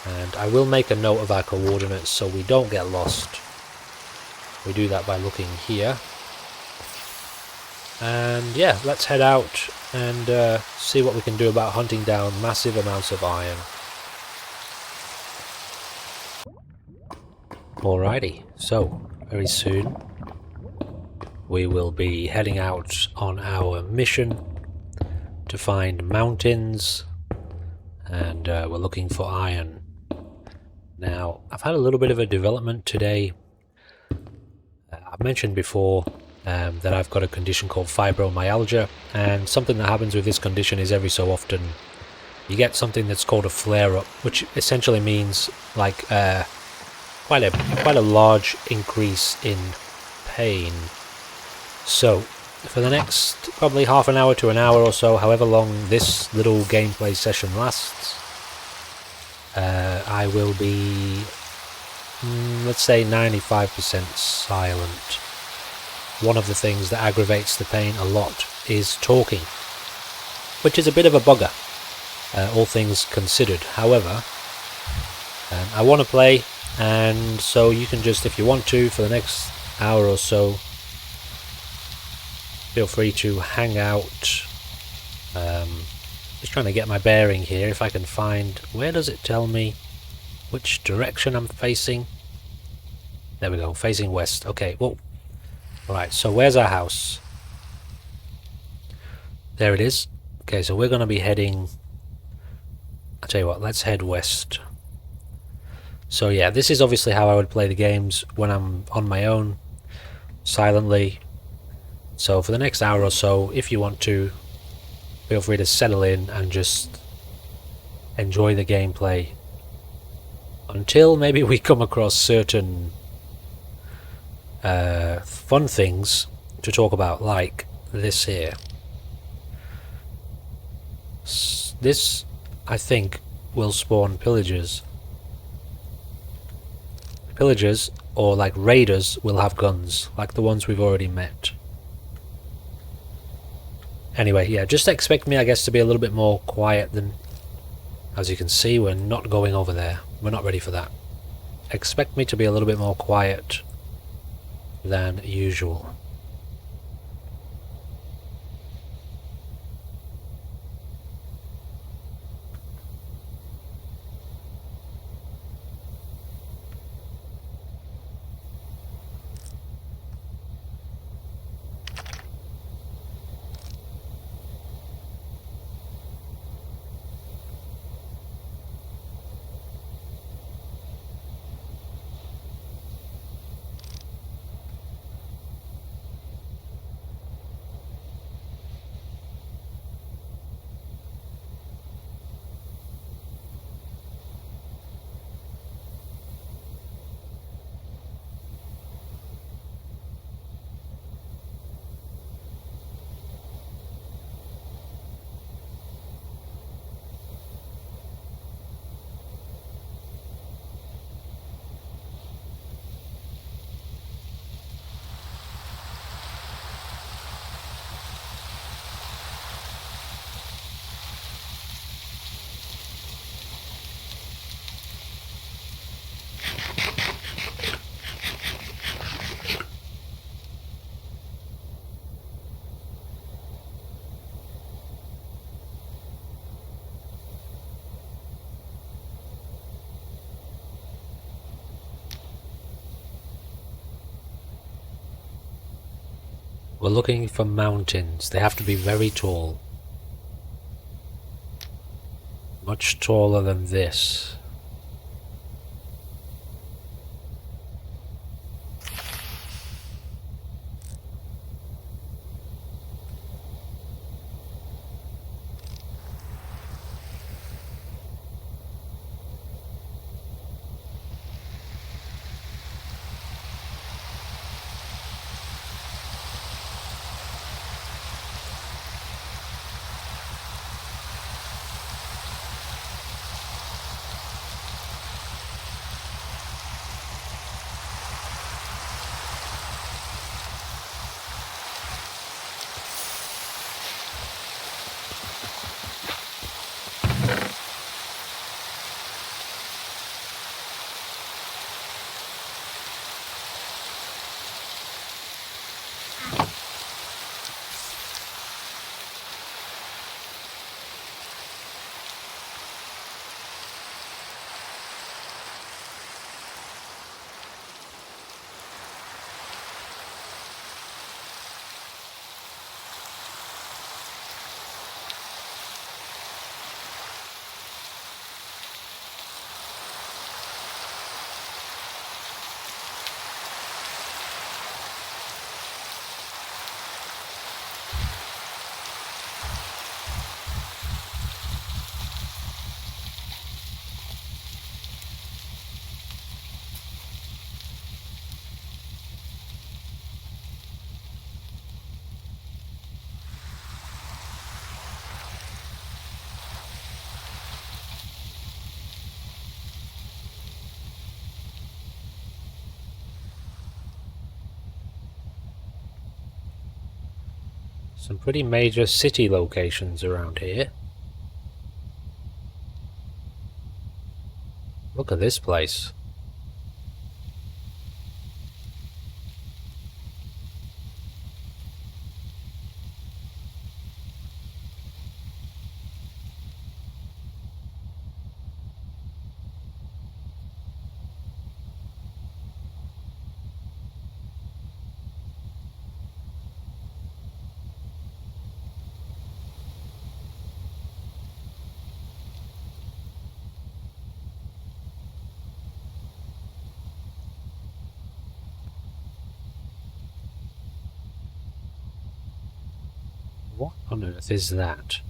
and I will make a note of our coordinates so we don't get lost. We do that by looking here, and yeah, let's head out and see what we can do about hunting down massive amounts of iron. Alrighty, so very soon we will be heading out on our mission to find mountains, and we're looking for iron. Now, I've had a little bit of a development today. I've mentioned before that I've got a condition called fibromyalgia, and something that happens with this condition is every so often you get something that's called a flare-up, which essentially means like quite a large increase in pain. So for the next probably half an hour to an hour or so, however long this little gameplay session lasts, I will be, let's say, 95% silent. One of the things that aggravates the pain a lot is talking, which is a bit of a bugger, all things considered. However, I want to play, and so you can just, if you want to, for the next hour or so, feel free to hang out. Just trying to get my bearing here. If I can find, where does it tell me which direction I'm facing? There we go, facing west. Okay, well, right, so where's our house? There it is. Okay, so we're going to be heading, I'll tell you what, let's head west. So yeah, this is obviously how I would play the games when I'm on my own, silently. So for the next hour or so, if you want to, feel free to settle in and just enjoy the gameplay until maybe we come across certain fun things to talk about, like this here. This, I think, will spawn pillagers. Pillagers, or like raiders, will have guns, like the ones we've already met. Anyway, yeah, just expect me, I guess, to be a little bit more quiet than... As you can see, we're not going over there. We're not ready for that. Expect me to be a little bit more quiet than usual. We're looking for mountains. They have to be very tall. Much taller than this. Some pretty major city locations around here. Look at this place. What on earth is that?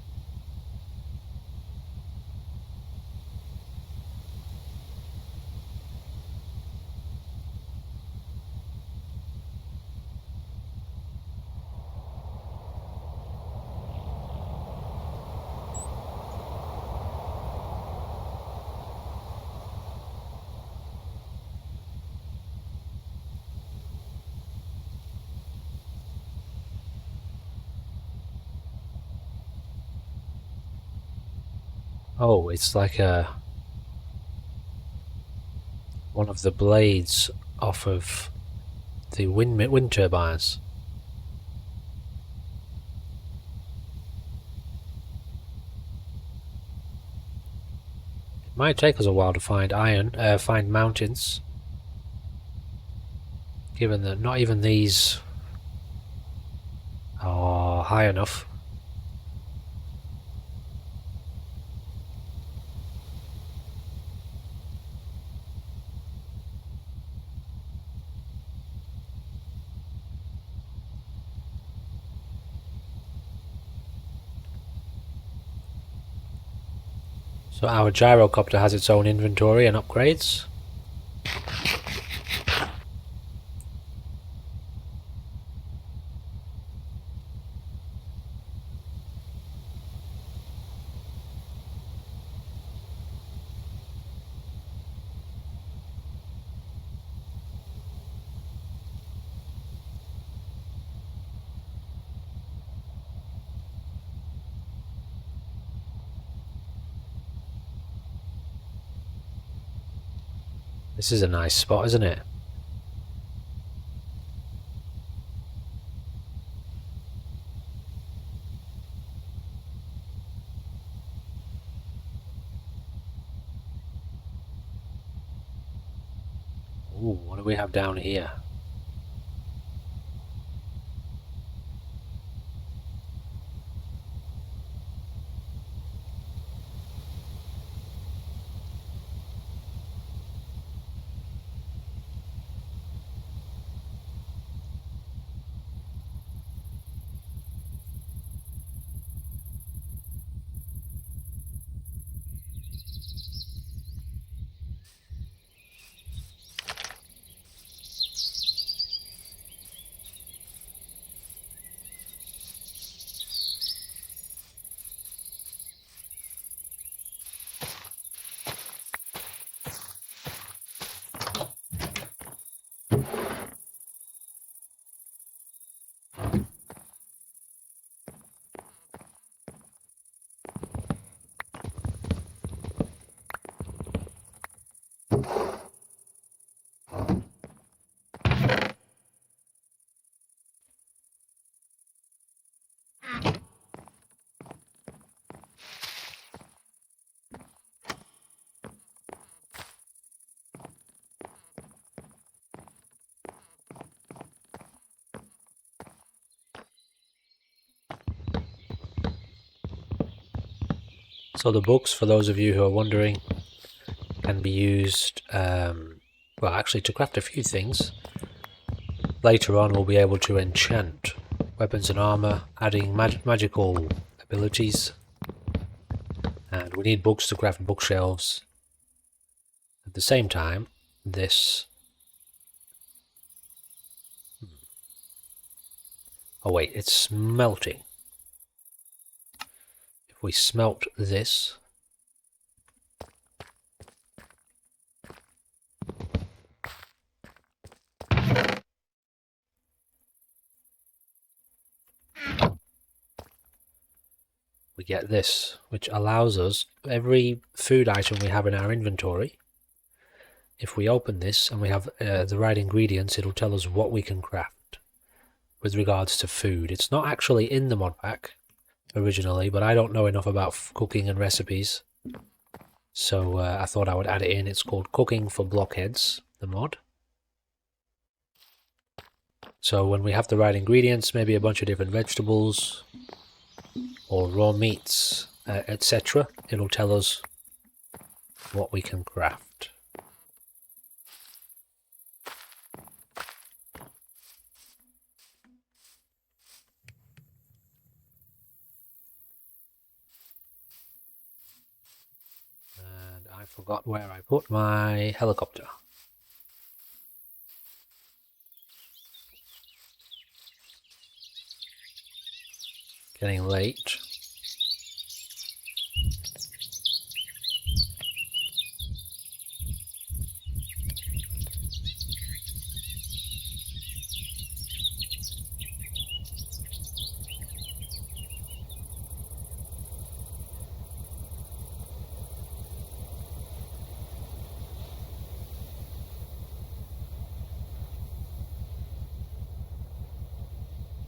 Oh, it's like one of the blades off of the wind turbines. It might take us a while to find find mountains, given that not even these are high enough. So our gyrocopter has its own inventory and upgrades. This is a nice spot, isn't it? Ooh, what do we have down here? So the books, for those of you who are wondering, can be used, well, actually to craft a few things. Later on we'll be able to enchant weapons and armor, adding magical abilities. And we need books to craft bookshelves. At the same time, this... Oh wait, it's smelting. If we smelt this... we get this, which allows us every food item we have in our inventory. If we open this and we have the right ingredients, it'll tell us what we can craft with regards to food. It's not actually in the mod pack originally, but I don't know enough about cooking and recipes, so I thought I would add it in. It's called Cooking for Blockheads, the mod. So when we have the right ingredients, maybe a bunch of different vegetables or raw meats, etc., it'll tell us what we can craft. And I forgot where I put my helicopter. Getting late.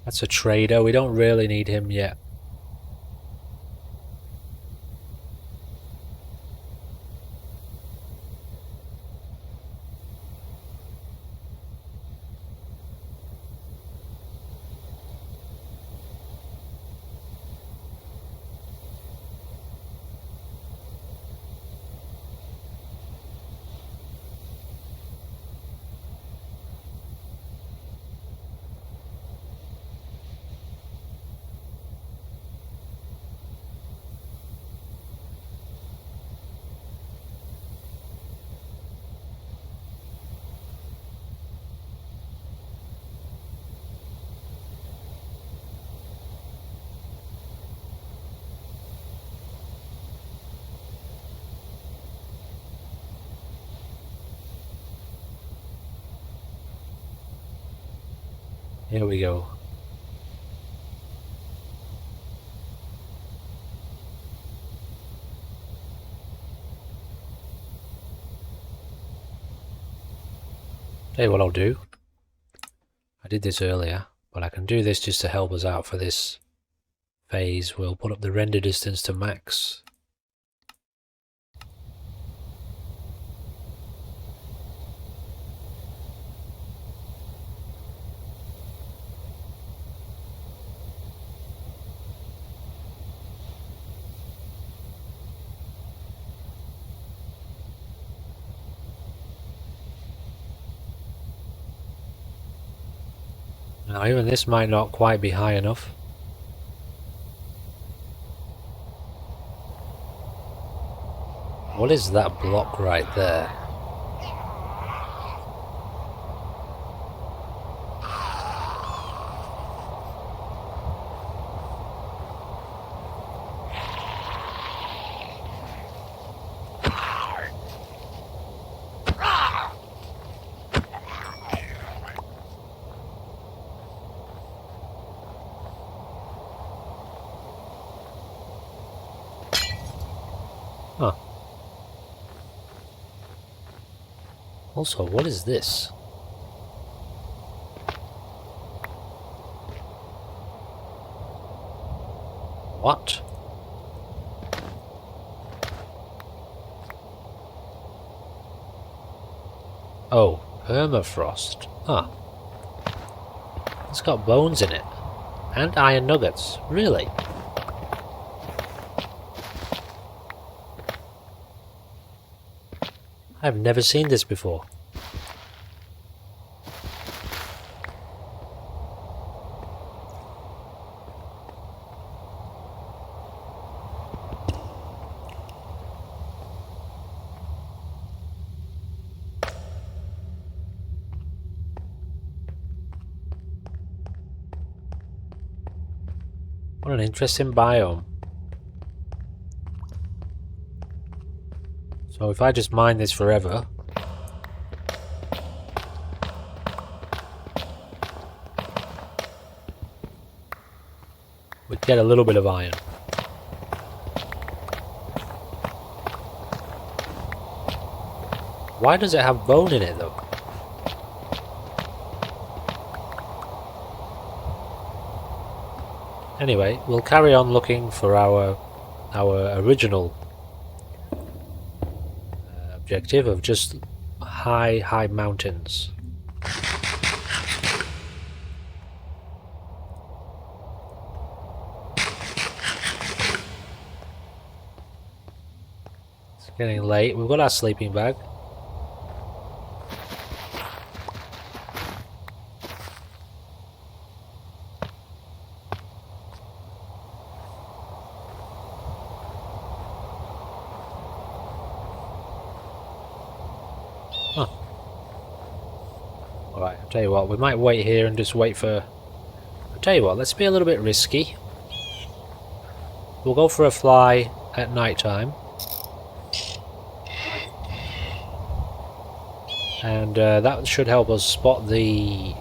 That's a trader. We don't really need him yet. Here we go. Tell you what I'll do. I did this earlier, but I can do this just to help us out for this phase. We'll put up the render distance to max. Now even this might not quite be high enough. What is that block right there? Huh. Also, what is this? What? Oh, permafrost. Huh. It's got bones in it. And iron nuggets. Really? I've never seen this before. What an interesting biome. So if I just mine this forever, we'd get a little bit of iron. Why does it have bone in it though? Anyway, we'll carry on looking for our original objective of just high mountains. It's getting late. We've got our sleeping bag. Alright, I'll tell you what, we might wait here and just wait for... I'll tell you what, let's be a little bit risky. We'll go for a fly at night time. And that should help us spot the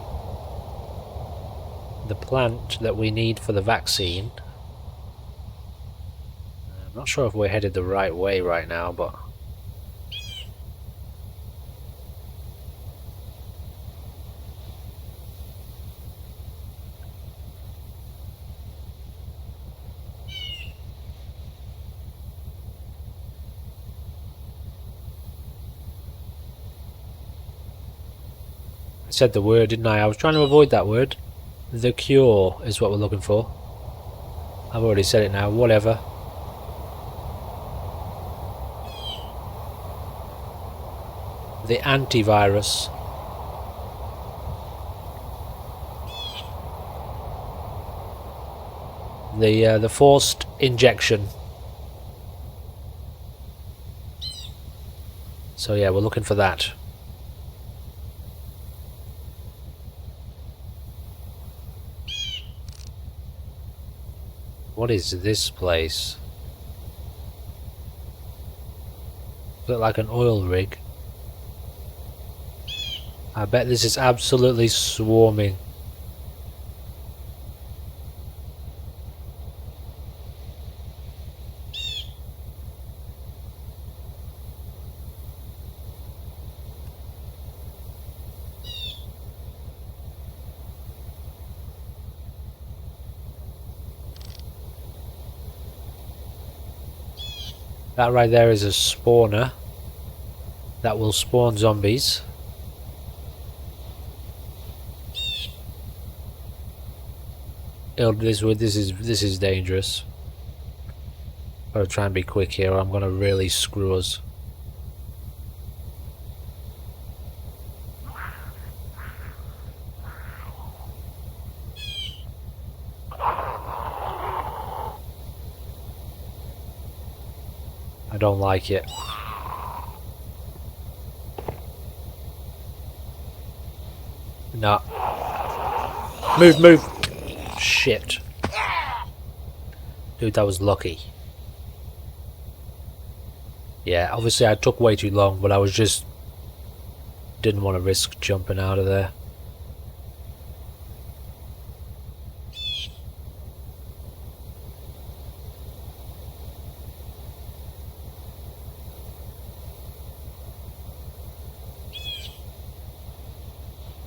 plant that we need for the vaccine. I'm not sure if we're headed the right way right now, but... I said the word, didn't I? I was trying to avoid that word. The cure is what we're looking for. I've already said it now, whatever. The antivirus. The forced injection. So yeah, we're looking for that. What is this place? Look like an oil rig. I bet this is absolutely swarming. That right there is a spawner that will spawn zombies. This is dangerous. Gotta try and be quick here, or I'm gonna really screw us. I don't like it. Nah. Move! Shit. Dude, that was lucky. Yeah, obviously I took way too long, but I was just... didn't want to risk jumping out of there.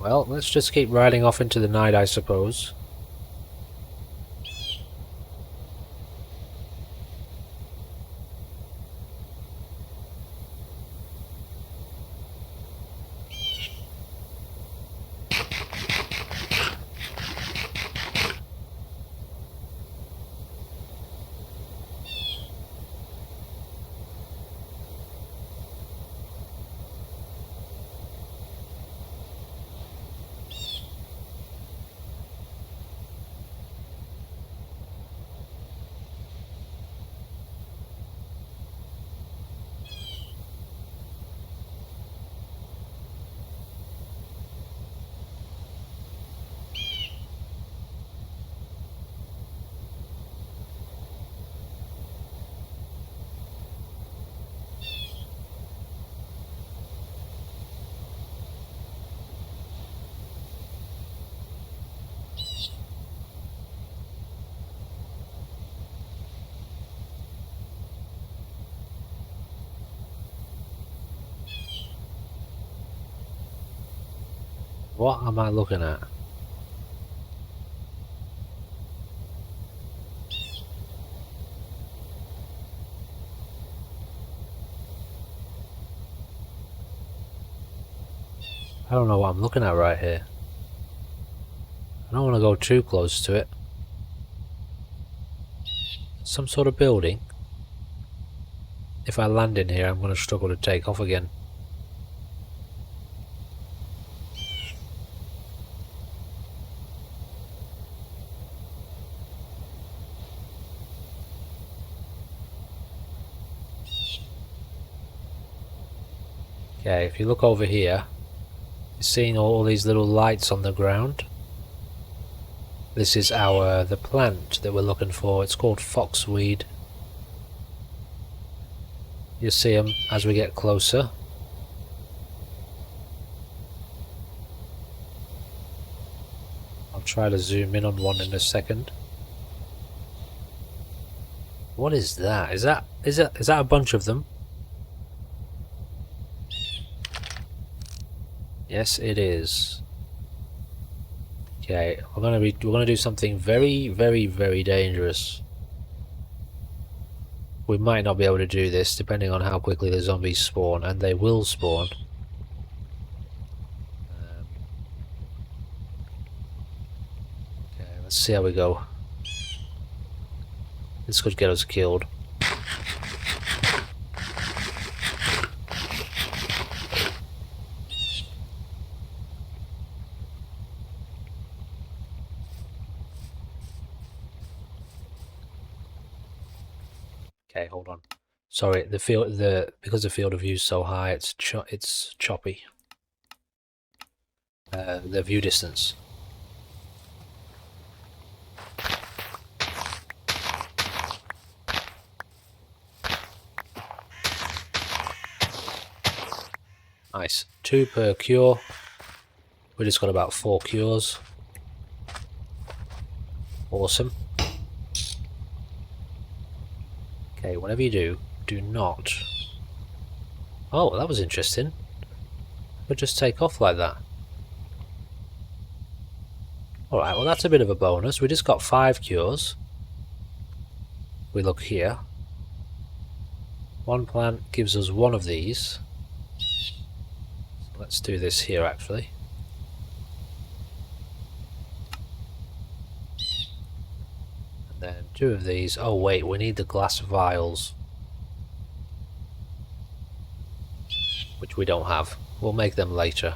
Well, let's just keep riding off into the night, I suppose. What am I looking at? I don't know what I'm looking at right here. I don't want to go too close to it. Some sort of building. If I land in here, I'm going to struggle to take off again. Okay, if you look over here, you're seeing all these little lights on the ground. This is the plant that we're looking for. It's called foxweed. You'll see them as we get closer. I'll try to zoom in on one in a second. What is that? Is that a bunch of them? Yes, it is. Okay, we're gonna do something very, very, very dangerous. We might not be able to do this depending on how quickly the zombies spawn, and they will spawn. Okay, let's see how we go. This could get us killed. Okay, hold on. Sorry, because the field of view is so high, it's choppy. The view distance. Nice. 2 per cure. We just got about 4 cures. Awesome. Okay, whatever you do, do not... Oh, that was interesting. We'll just take off like that. Alright, well that's a bit of a bonus. We just got 5 cures. We look here. One plant gives us 1 of these. So let's do this here actually. And then 2 of these. Oh wait, we need the glass vials. Which we don't have. We'll make them later.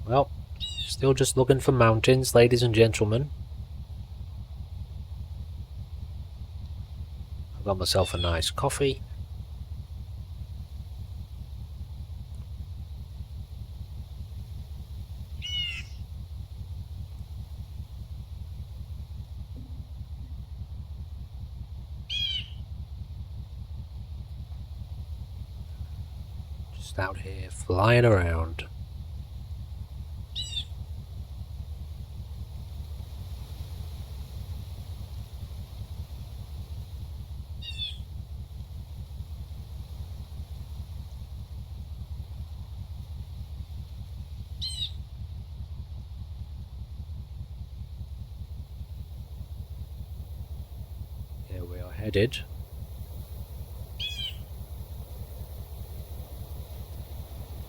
Well, still just looking for mountains, ladies and gentlemen. I've got myself a nice coffee. Just out here flying around. Here we are headed.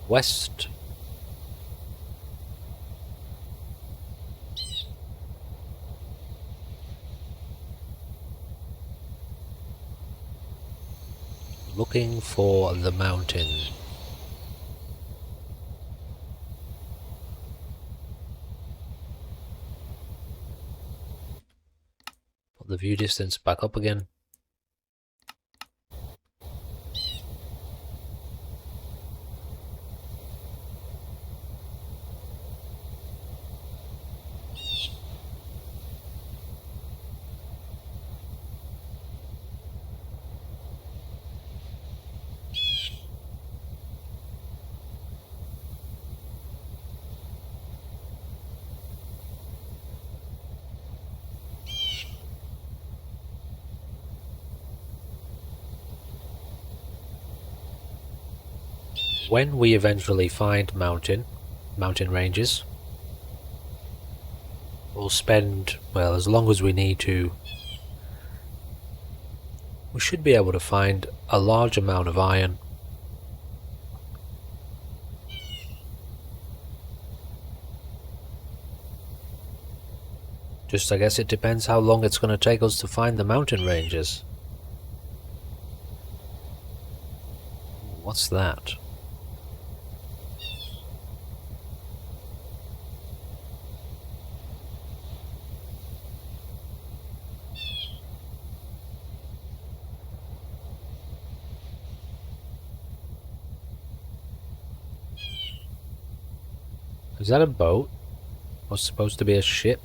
West. Looking for the mountain. Put the view distance back up again. when we eventually find mountain ranges, we'll spend, well, as long as we need to. We should be able to find a large amount of iron. Just, I guess it depends how long it's going to take us to find the mountain ranges. What's that? Is that a boat? Was supposed to be a ship?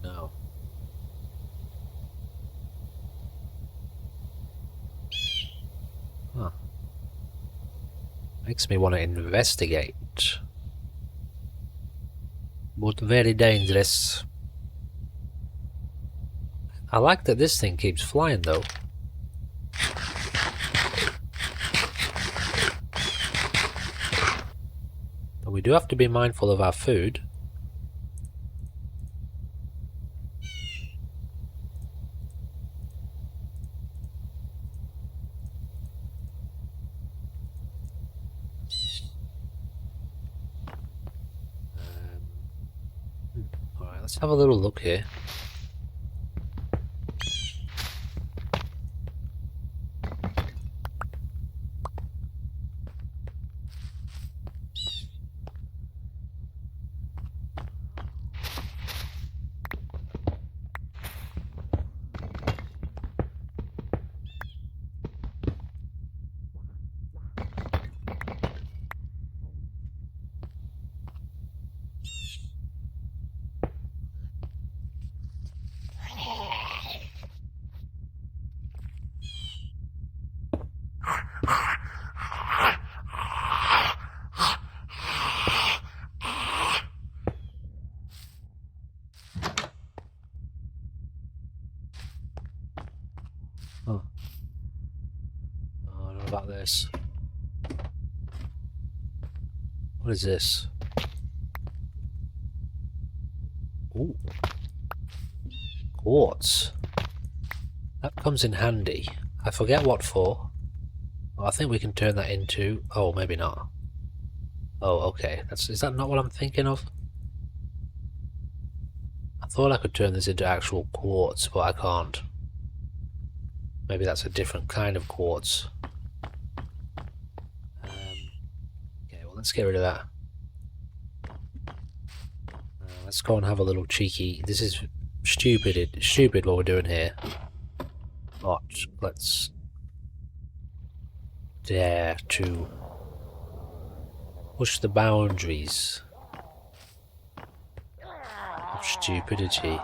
No. Huh. Makes me want to investigate. But very dangerous. I like that this thing keeps flying though. But we do have to be mindful of our food. Alright, let's have a little look here. Oh. Oh, I don't know about this. What is this? Ooh. Quartz. That comes in handy. I forget what for. Well, I think we can turn that into... Oh, maybe not. Oh, okay. Is that not what I'm thinking of? I thought I could turn this into actual quartz, but I can't. Maybe that's a different kind of quartz. Okay, well, let's get rid of that. Let's go and have a little cheeky... This is stupid what we're doing here. But let's dare to push the boundaries of stupidity.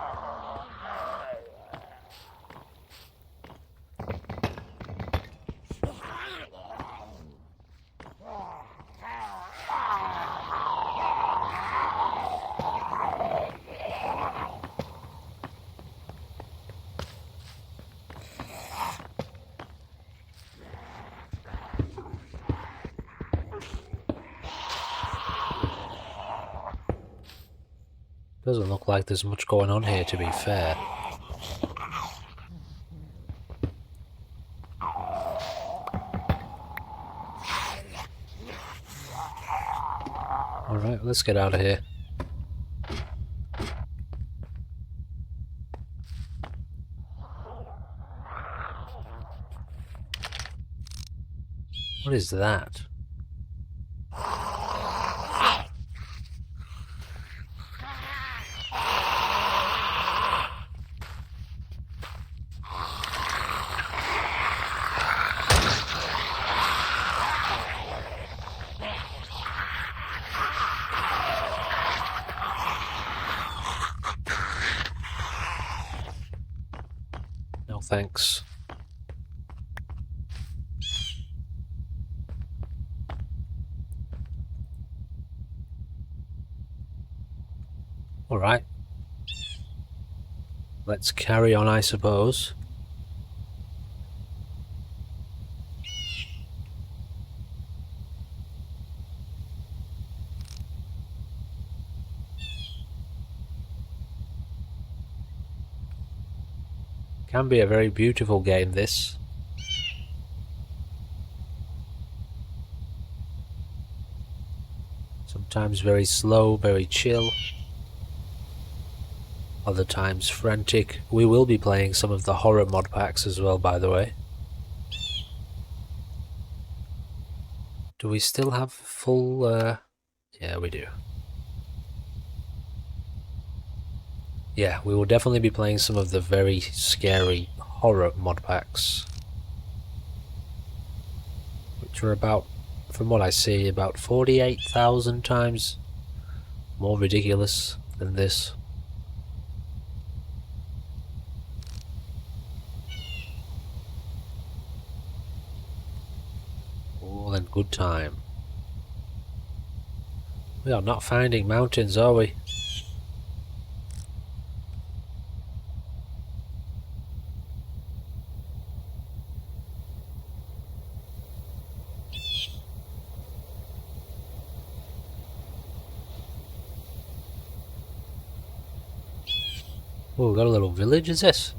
Doesn't look like there's much going on here, to be fair. Alright, let's get out of here. What is that? No thanks. Alright. Let's carry on, I suppose. Can be a very beautiful game, this. Sometimes very slow, very chill. Other times frantic. We will be playing some of the horror mod packs as well, by the way. Do we still have full... yeah, we do. Yeah, we will definitely be playing some of the very scary horror mod packs. Which are about, from what I see, about 48,000 times more ridiculous than this. All in good time. We are not finding mountains, are we? Oh, we've got a little village, is this?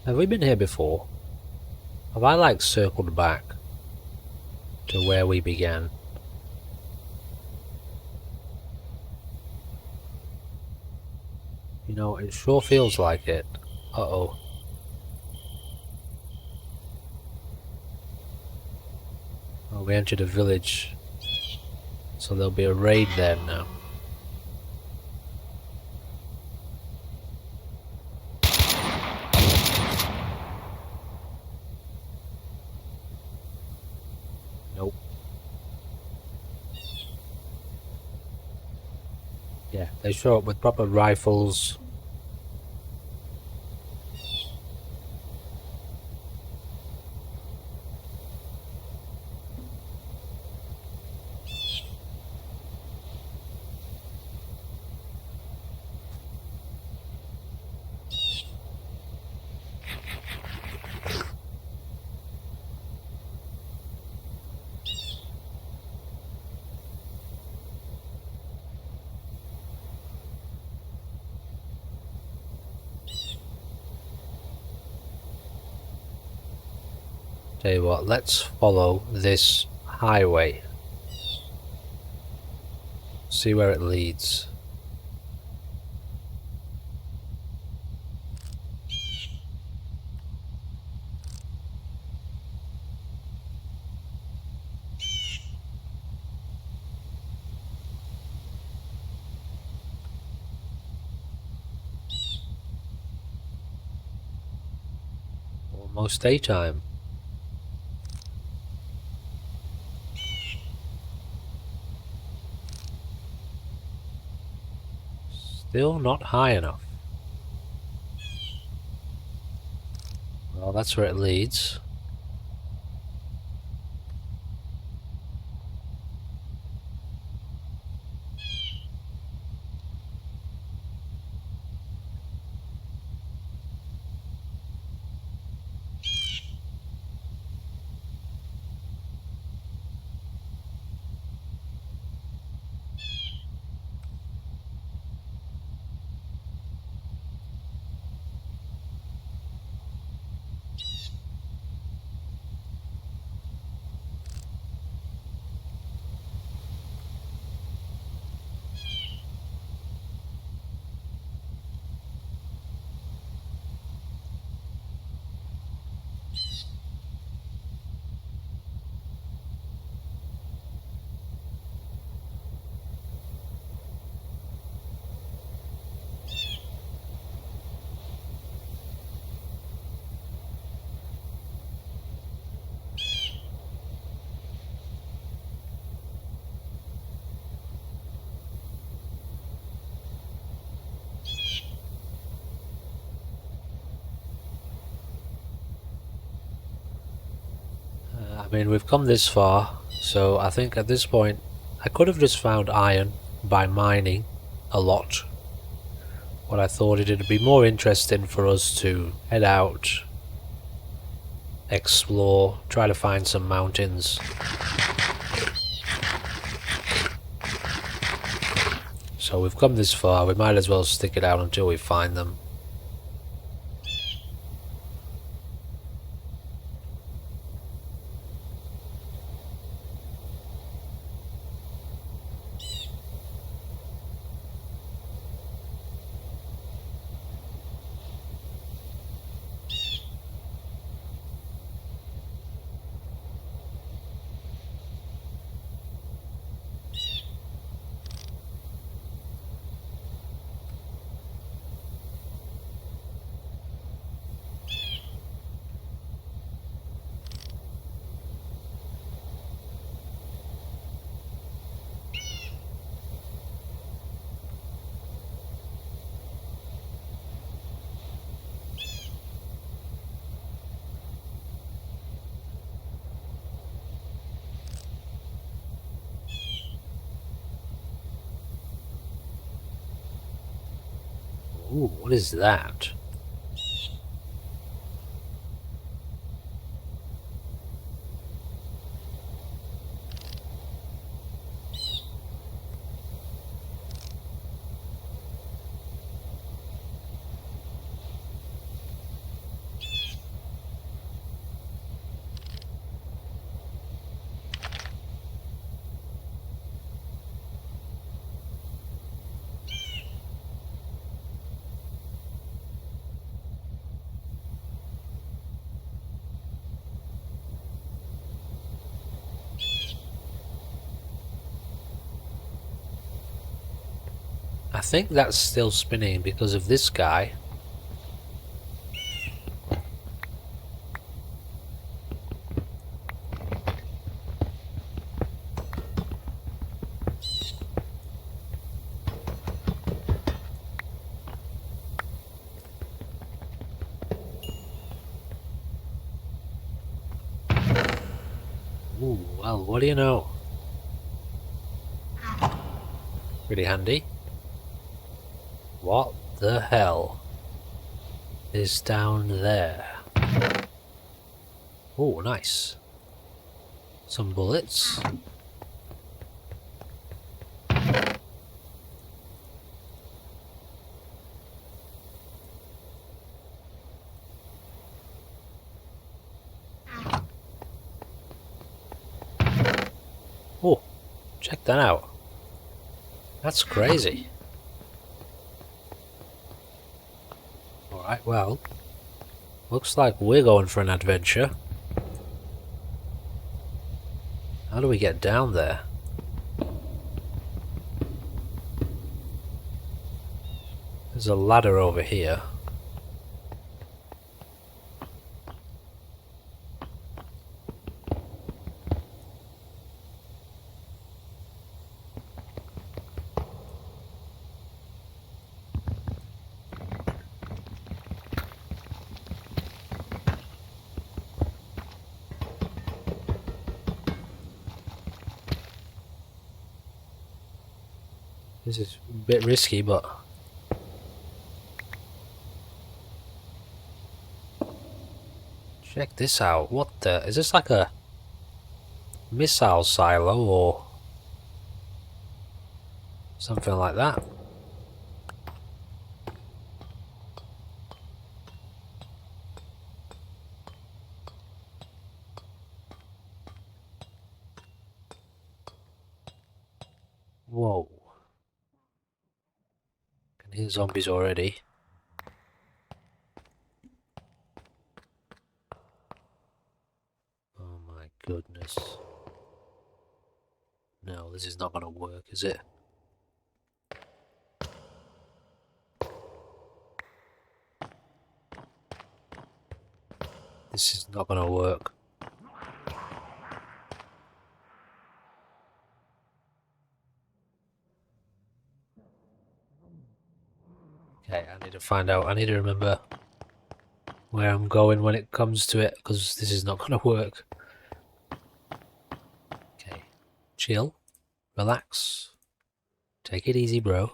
Have we been here before? Have I like circled back to where we began? You know, it sure feels like it. Uh-oh. Oh, we entered a village. So there'll be a raid there now. Nope. Yeah, they show up with proper rifles. Tell you what, let's follow this highway. See where it leads. Almost daytime. Still not high enough. Well, that's where it leads. I mean, we've come this far, so I think at this point I could have just found iron by mining a lot. But I thought it'd be more interesting for us to head out, explore, try to find some mountains. So we've come this far, we might as well stick it out until we find them. Ooh, what is that? I think that's still spinning because of this guy. Ooh, well, what do you know? Pretty handy. What the hell is down there? Oh, nice. Some bullets. Oh, check that out. That's crazy. Alright, well, looks like we're going for an adventure. How do we get down there? There's a ladder over here. This is a bit risky, but... check this out. What the... is this like a missile silo or something like that? Whoa. Can hear zombies already. Oh my goodness. No, this is not gonna work, is it? This is not gonna work. Okay, I need to find out. I need to remember where I'm going when it comes to it, because this is not gonna work. Okay, chill, relax, take it easy, bro.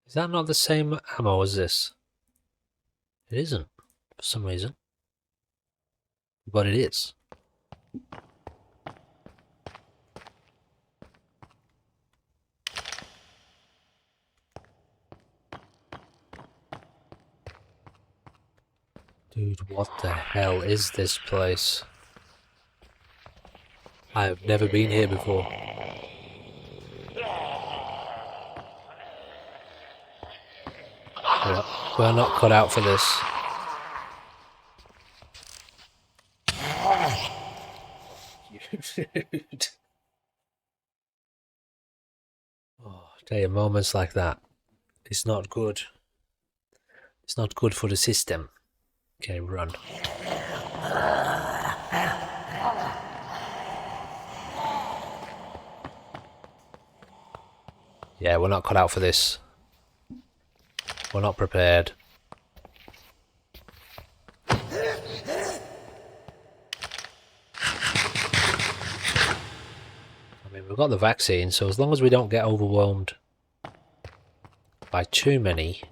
Is that not the same ammo as this? It isn't, for some reason. But it is. Dude, what the hell is this place? I have never been here before. We're not cut out for this. Dude. Oh, I tell you, moments like that, it's not good. It's not good for the system. Okay, run. Yeah, we're not cut out for this. We're not prepared. I mean, we've got the vaccine, so as long as we don't get overwhelmed by too many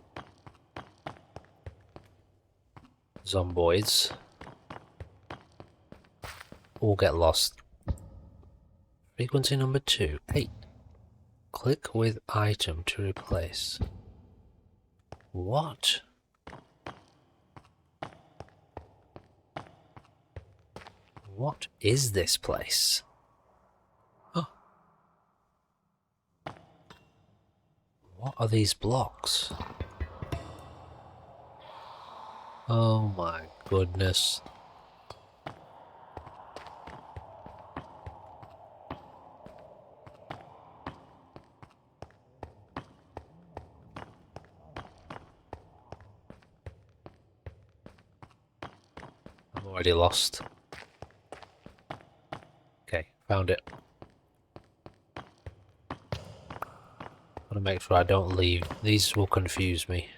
zomboids or get lost. Frequency number 2. 8. Click with item to replace. What? What is this place? Oh. What are these blocks? Oh my goodness. I'm already lost. Okay, found it. Gotta make sure I don't leave. These will confuse me.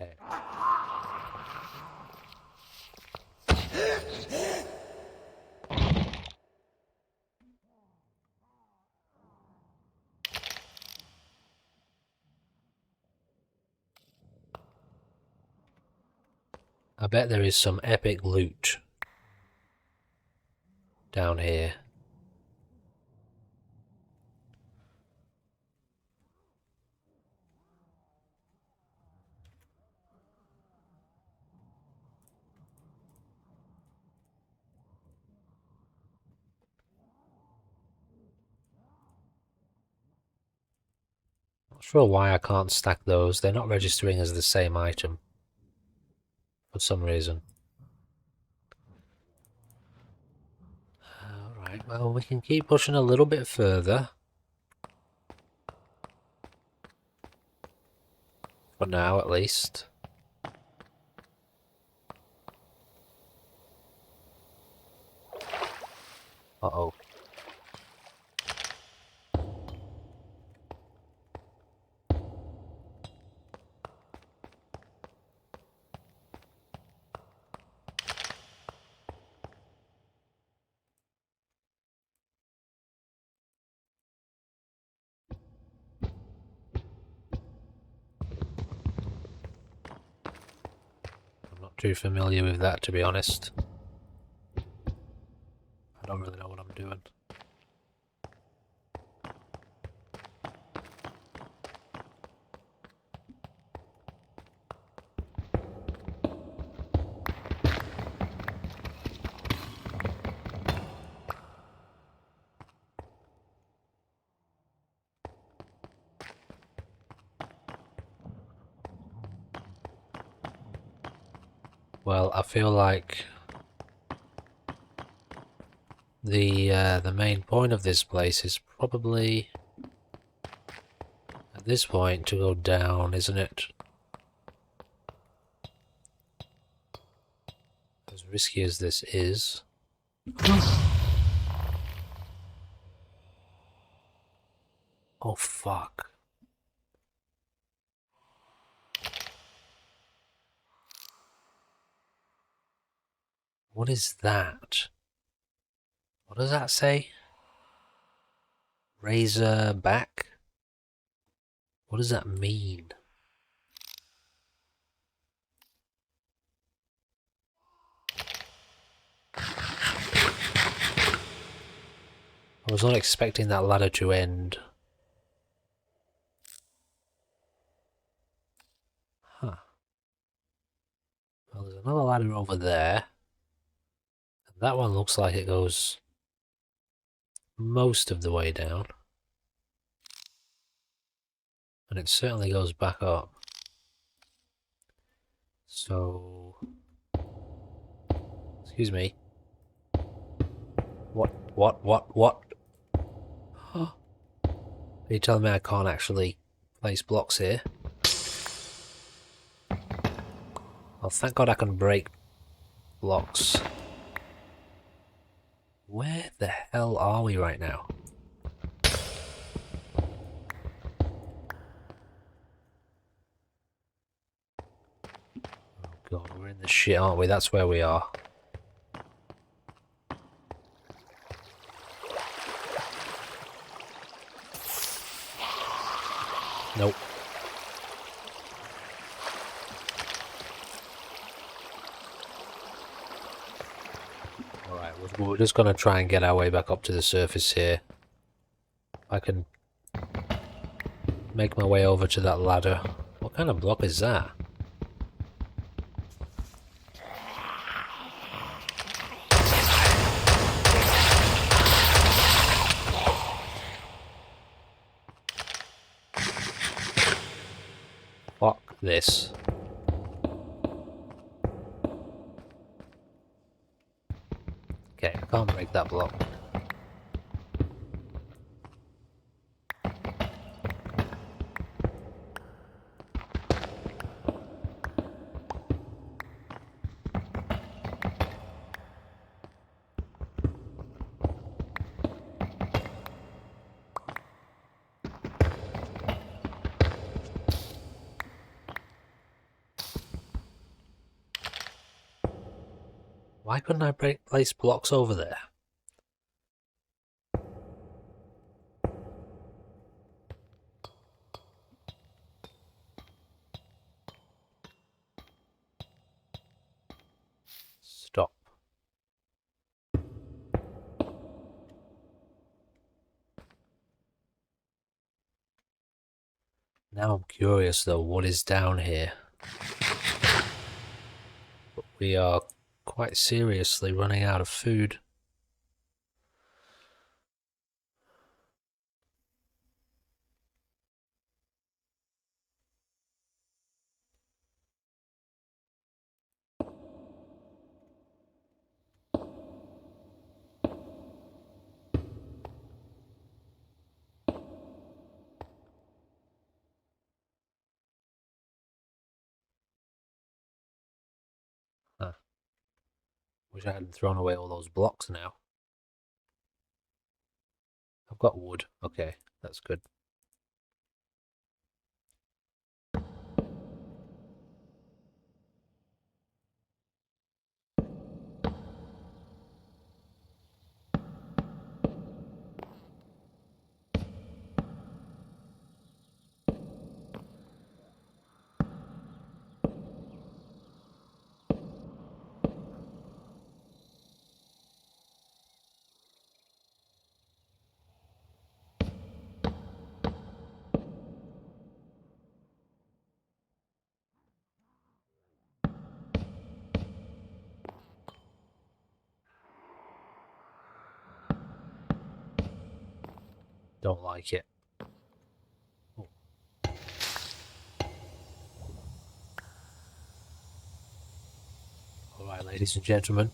Okay. I bet there is some epic loot down here. Not sure why I can't stack those. They're not registering as the same item for some reason. Alright, well, we can keep pushing a little bit further. For now, at least. Uh-oh. I'm not too familiar with that, to be honest. I don't really know what I'm doing. Well, I feel like the main point of this place is probably at this point to go down, isn't it? As risky as this is. Oh, fuck. What is that? What does that say? Razor back? What does that mean? I was not expecting that ladder to end. Huh. Well, there's another ladder over there. And that one looks like it goes most of the way down. And it certainly goes back up. So... Excuse me. What? Are you telling me I can't actually place blocks here? Well, thank God I can break blocks. Where the hell are we right now? Oh God, we're in the shit, aren't we? That's where we are. Nope. Alright, we're just going to try and get our way back up to the surface here. I can make my way over to that ladder. What kind of block is that? Fuck this. Okay, I can't break that block. Why couldn't I place blocks over there? Stop. Now I'm curious though, what is down here? We are quite seriously running out of food. Huh. Wish I hadn't thrown away all those blocks now. I've got wood. Okay, that's good. Don't like it. Oh. Alright, ladies and gentlemen.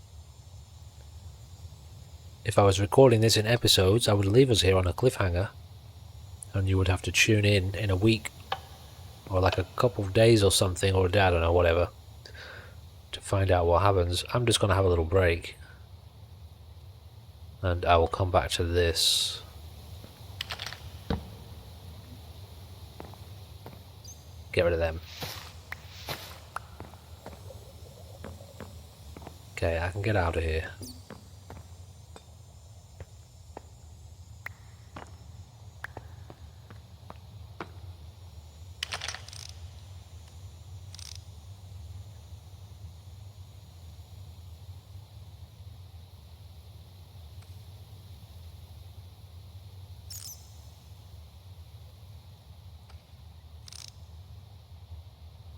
If I was recording this in episodes, I would leave us here on a cliffhanger. And you would have to tune in a week. Or like a couple of days or something, or I don't know, whatever. To find out what happens. I'm just going to have a little break. And I will come back to this Get rid of them. Okay, I can get out of here.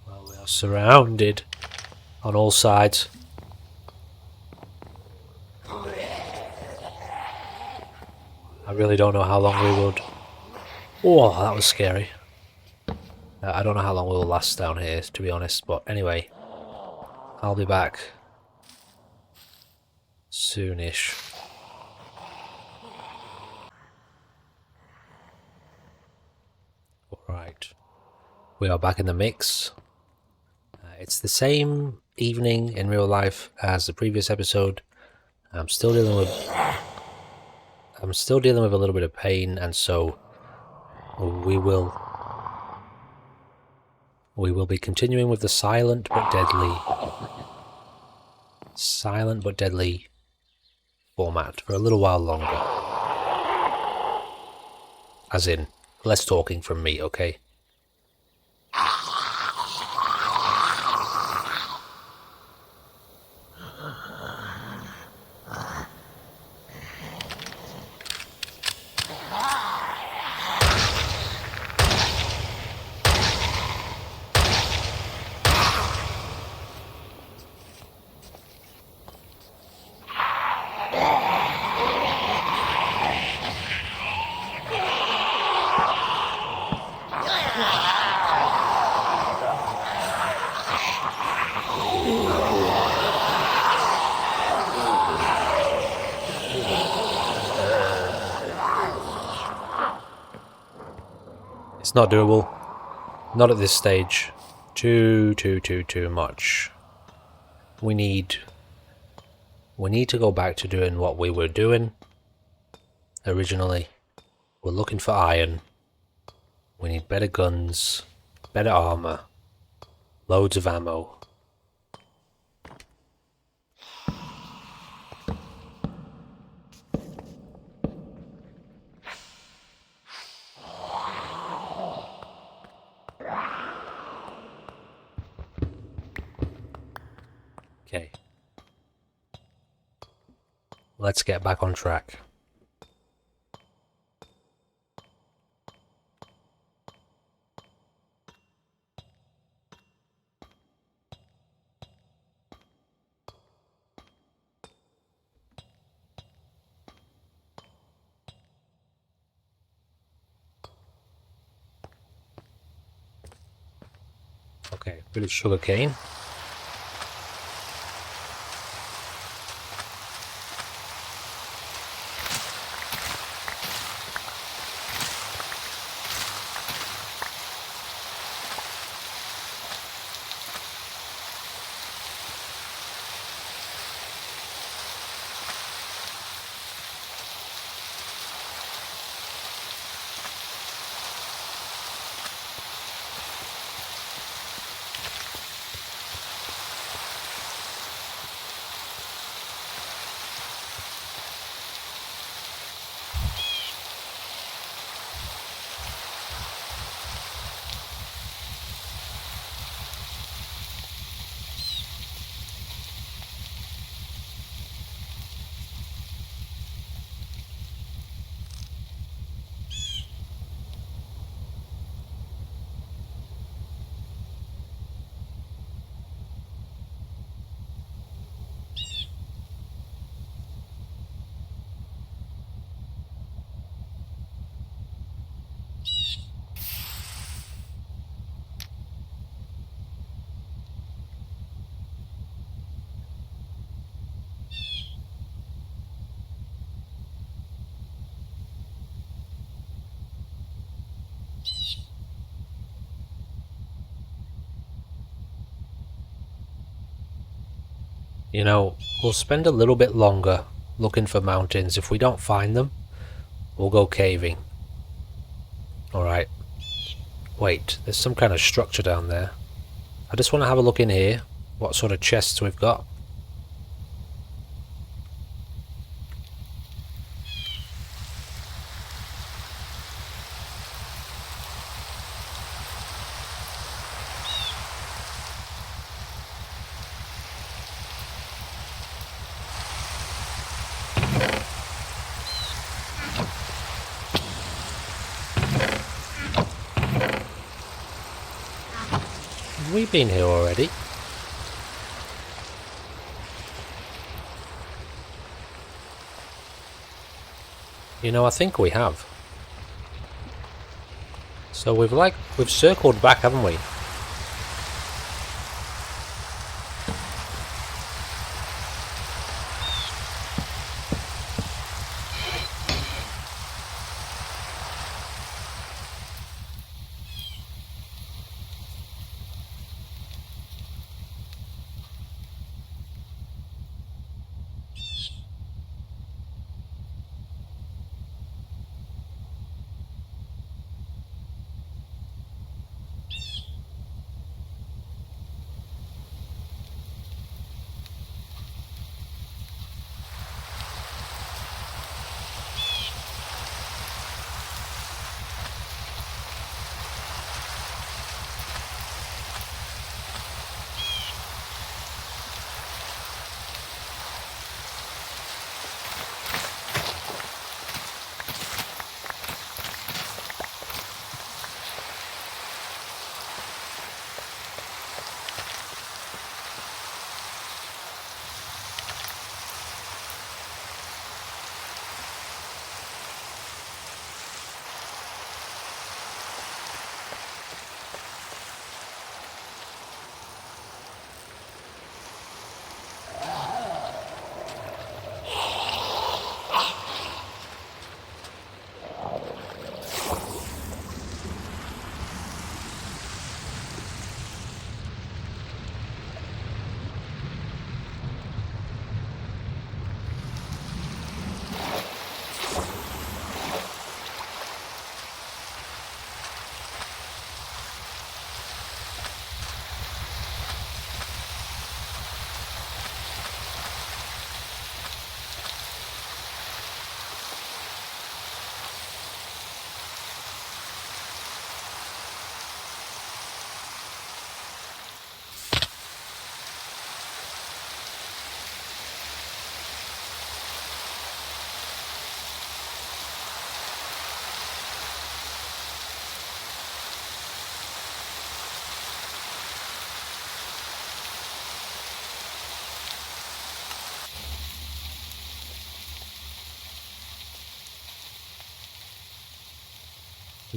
Well, we are surrounded on all sides. I really don't know how long we would... Oh, that was scary. I don't know how long we'll last down here, to be honest, but anyway, I'll be back soonish. Alright, we are back in the mix. It's the same evening in real life as the previous episode. I'm still dealing with a little bit of pain, and so we will be continuing with the silent but deadly format for a little while longer. As in, less talking from me, okay? It's not doable. Not at this stage. Too much. We need to go back to doing what we were doing originally. We're looking for iron. We need better guns, better armor, loads of ammo. Okay. Let's get back on track. Okay, bit of sugar cane. You know, we'll spend a little bit longer looking for mountains. If we don't find them, we'll go caving. Alright. Wait, there's some kind of structure down there. I just want to have a look in here, what sort of chests we've got. Have we been here already? You know, I think we have. So we've circled back, haven't we?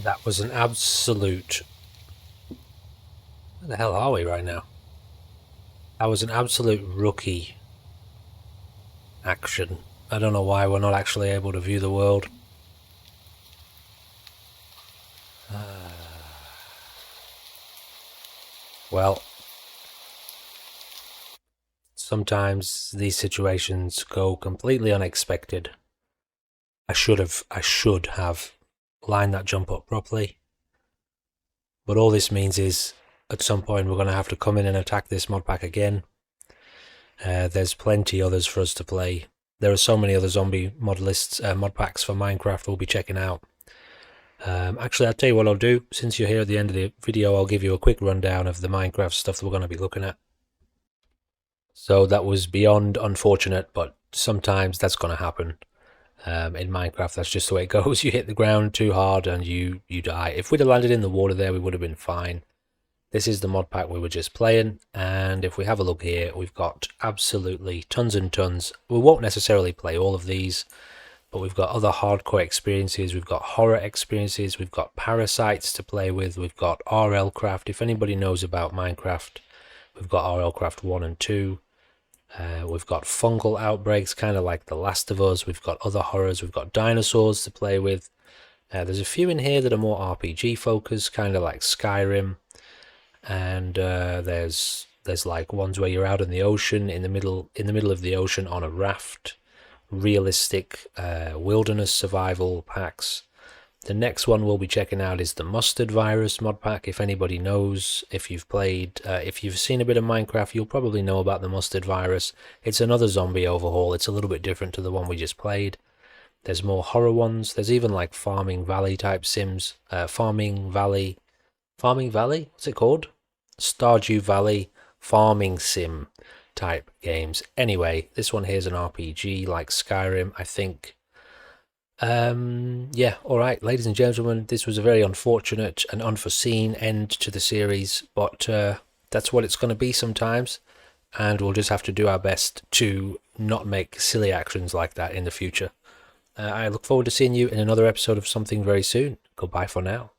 That was an absolute... Where the hell are we right now? That was an absolute rookie action. I don't know why we're not actually able to view the world. Well, sometimes these situations go completely unexpected. I should have lined that jump up properly. But all this means is, at some point we're going to have to come in and attack this modpack again. There's plenty others for us to play. There are so many other zombie mod packs for Minecraft we'll be checking out. Actually, I'll tell you what I'll do. Since you're here at the end of the video, I'll give you a quick rundown of the Minecraft stuff that we're going to be looking at. So that was beyond unfortunate, but sometimes that's going to happen. In Minecraft, that's just the way it goes. You hit the ground too hard and you die. If we'd have landed in the water there, we would have been fine. This is the mod pack we were just playing, and if we have a look here, we've got absolutely tons and tons. We won't necessarily play all of these, but we've got other hardcore experiences, we've got horror experiences, we've got parasites to play with, we've got RL craft. If anybody knows about Minecraft, we've got RL craft 1 and 2. We've got fungal outbreaks, kind of like The Last of Us. We've got other horrors. We've got dinosaurs to play with. There's a few in here that are more RPG focused, kind of like Skyrim. And there's like ones where you're out in the ocean, in the middle of the ocean on a raft. Realistic wilderness survival packs. The next one we'll be checking out is the mustard virus mod pack. If anybody knows, if you've played, if you've seen a bit of Minecraft, you'll probably know about the mustard virus. It's another zombie overhaul. It's a little bit different to the one we just played. There's more horror ones. There's even like Farming Valley type sims. Farming Valley? What's it called? Stardew Valley farming sim type games. Anyway, this one here is an RPG like Skyrim, I think. Yeah, all right, ladies and gentlemen, this was a very unfortunate and unforeseen end to the series, but that's what it's going to be sometimes, and we'll just have to do our best to not make silly actions like that in the future. I look forward to seeing you in another episode of something very soon. Goodbye for now.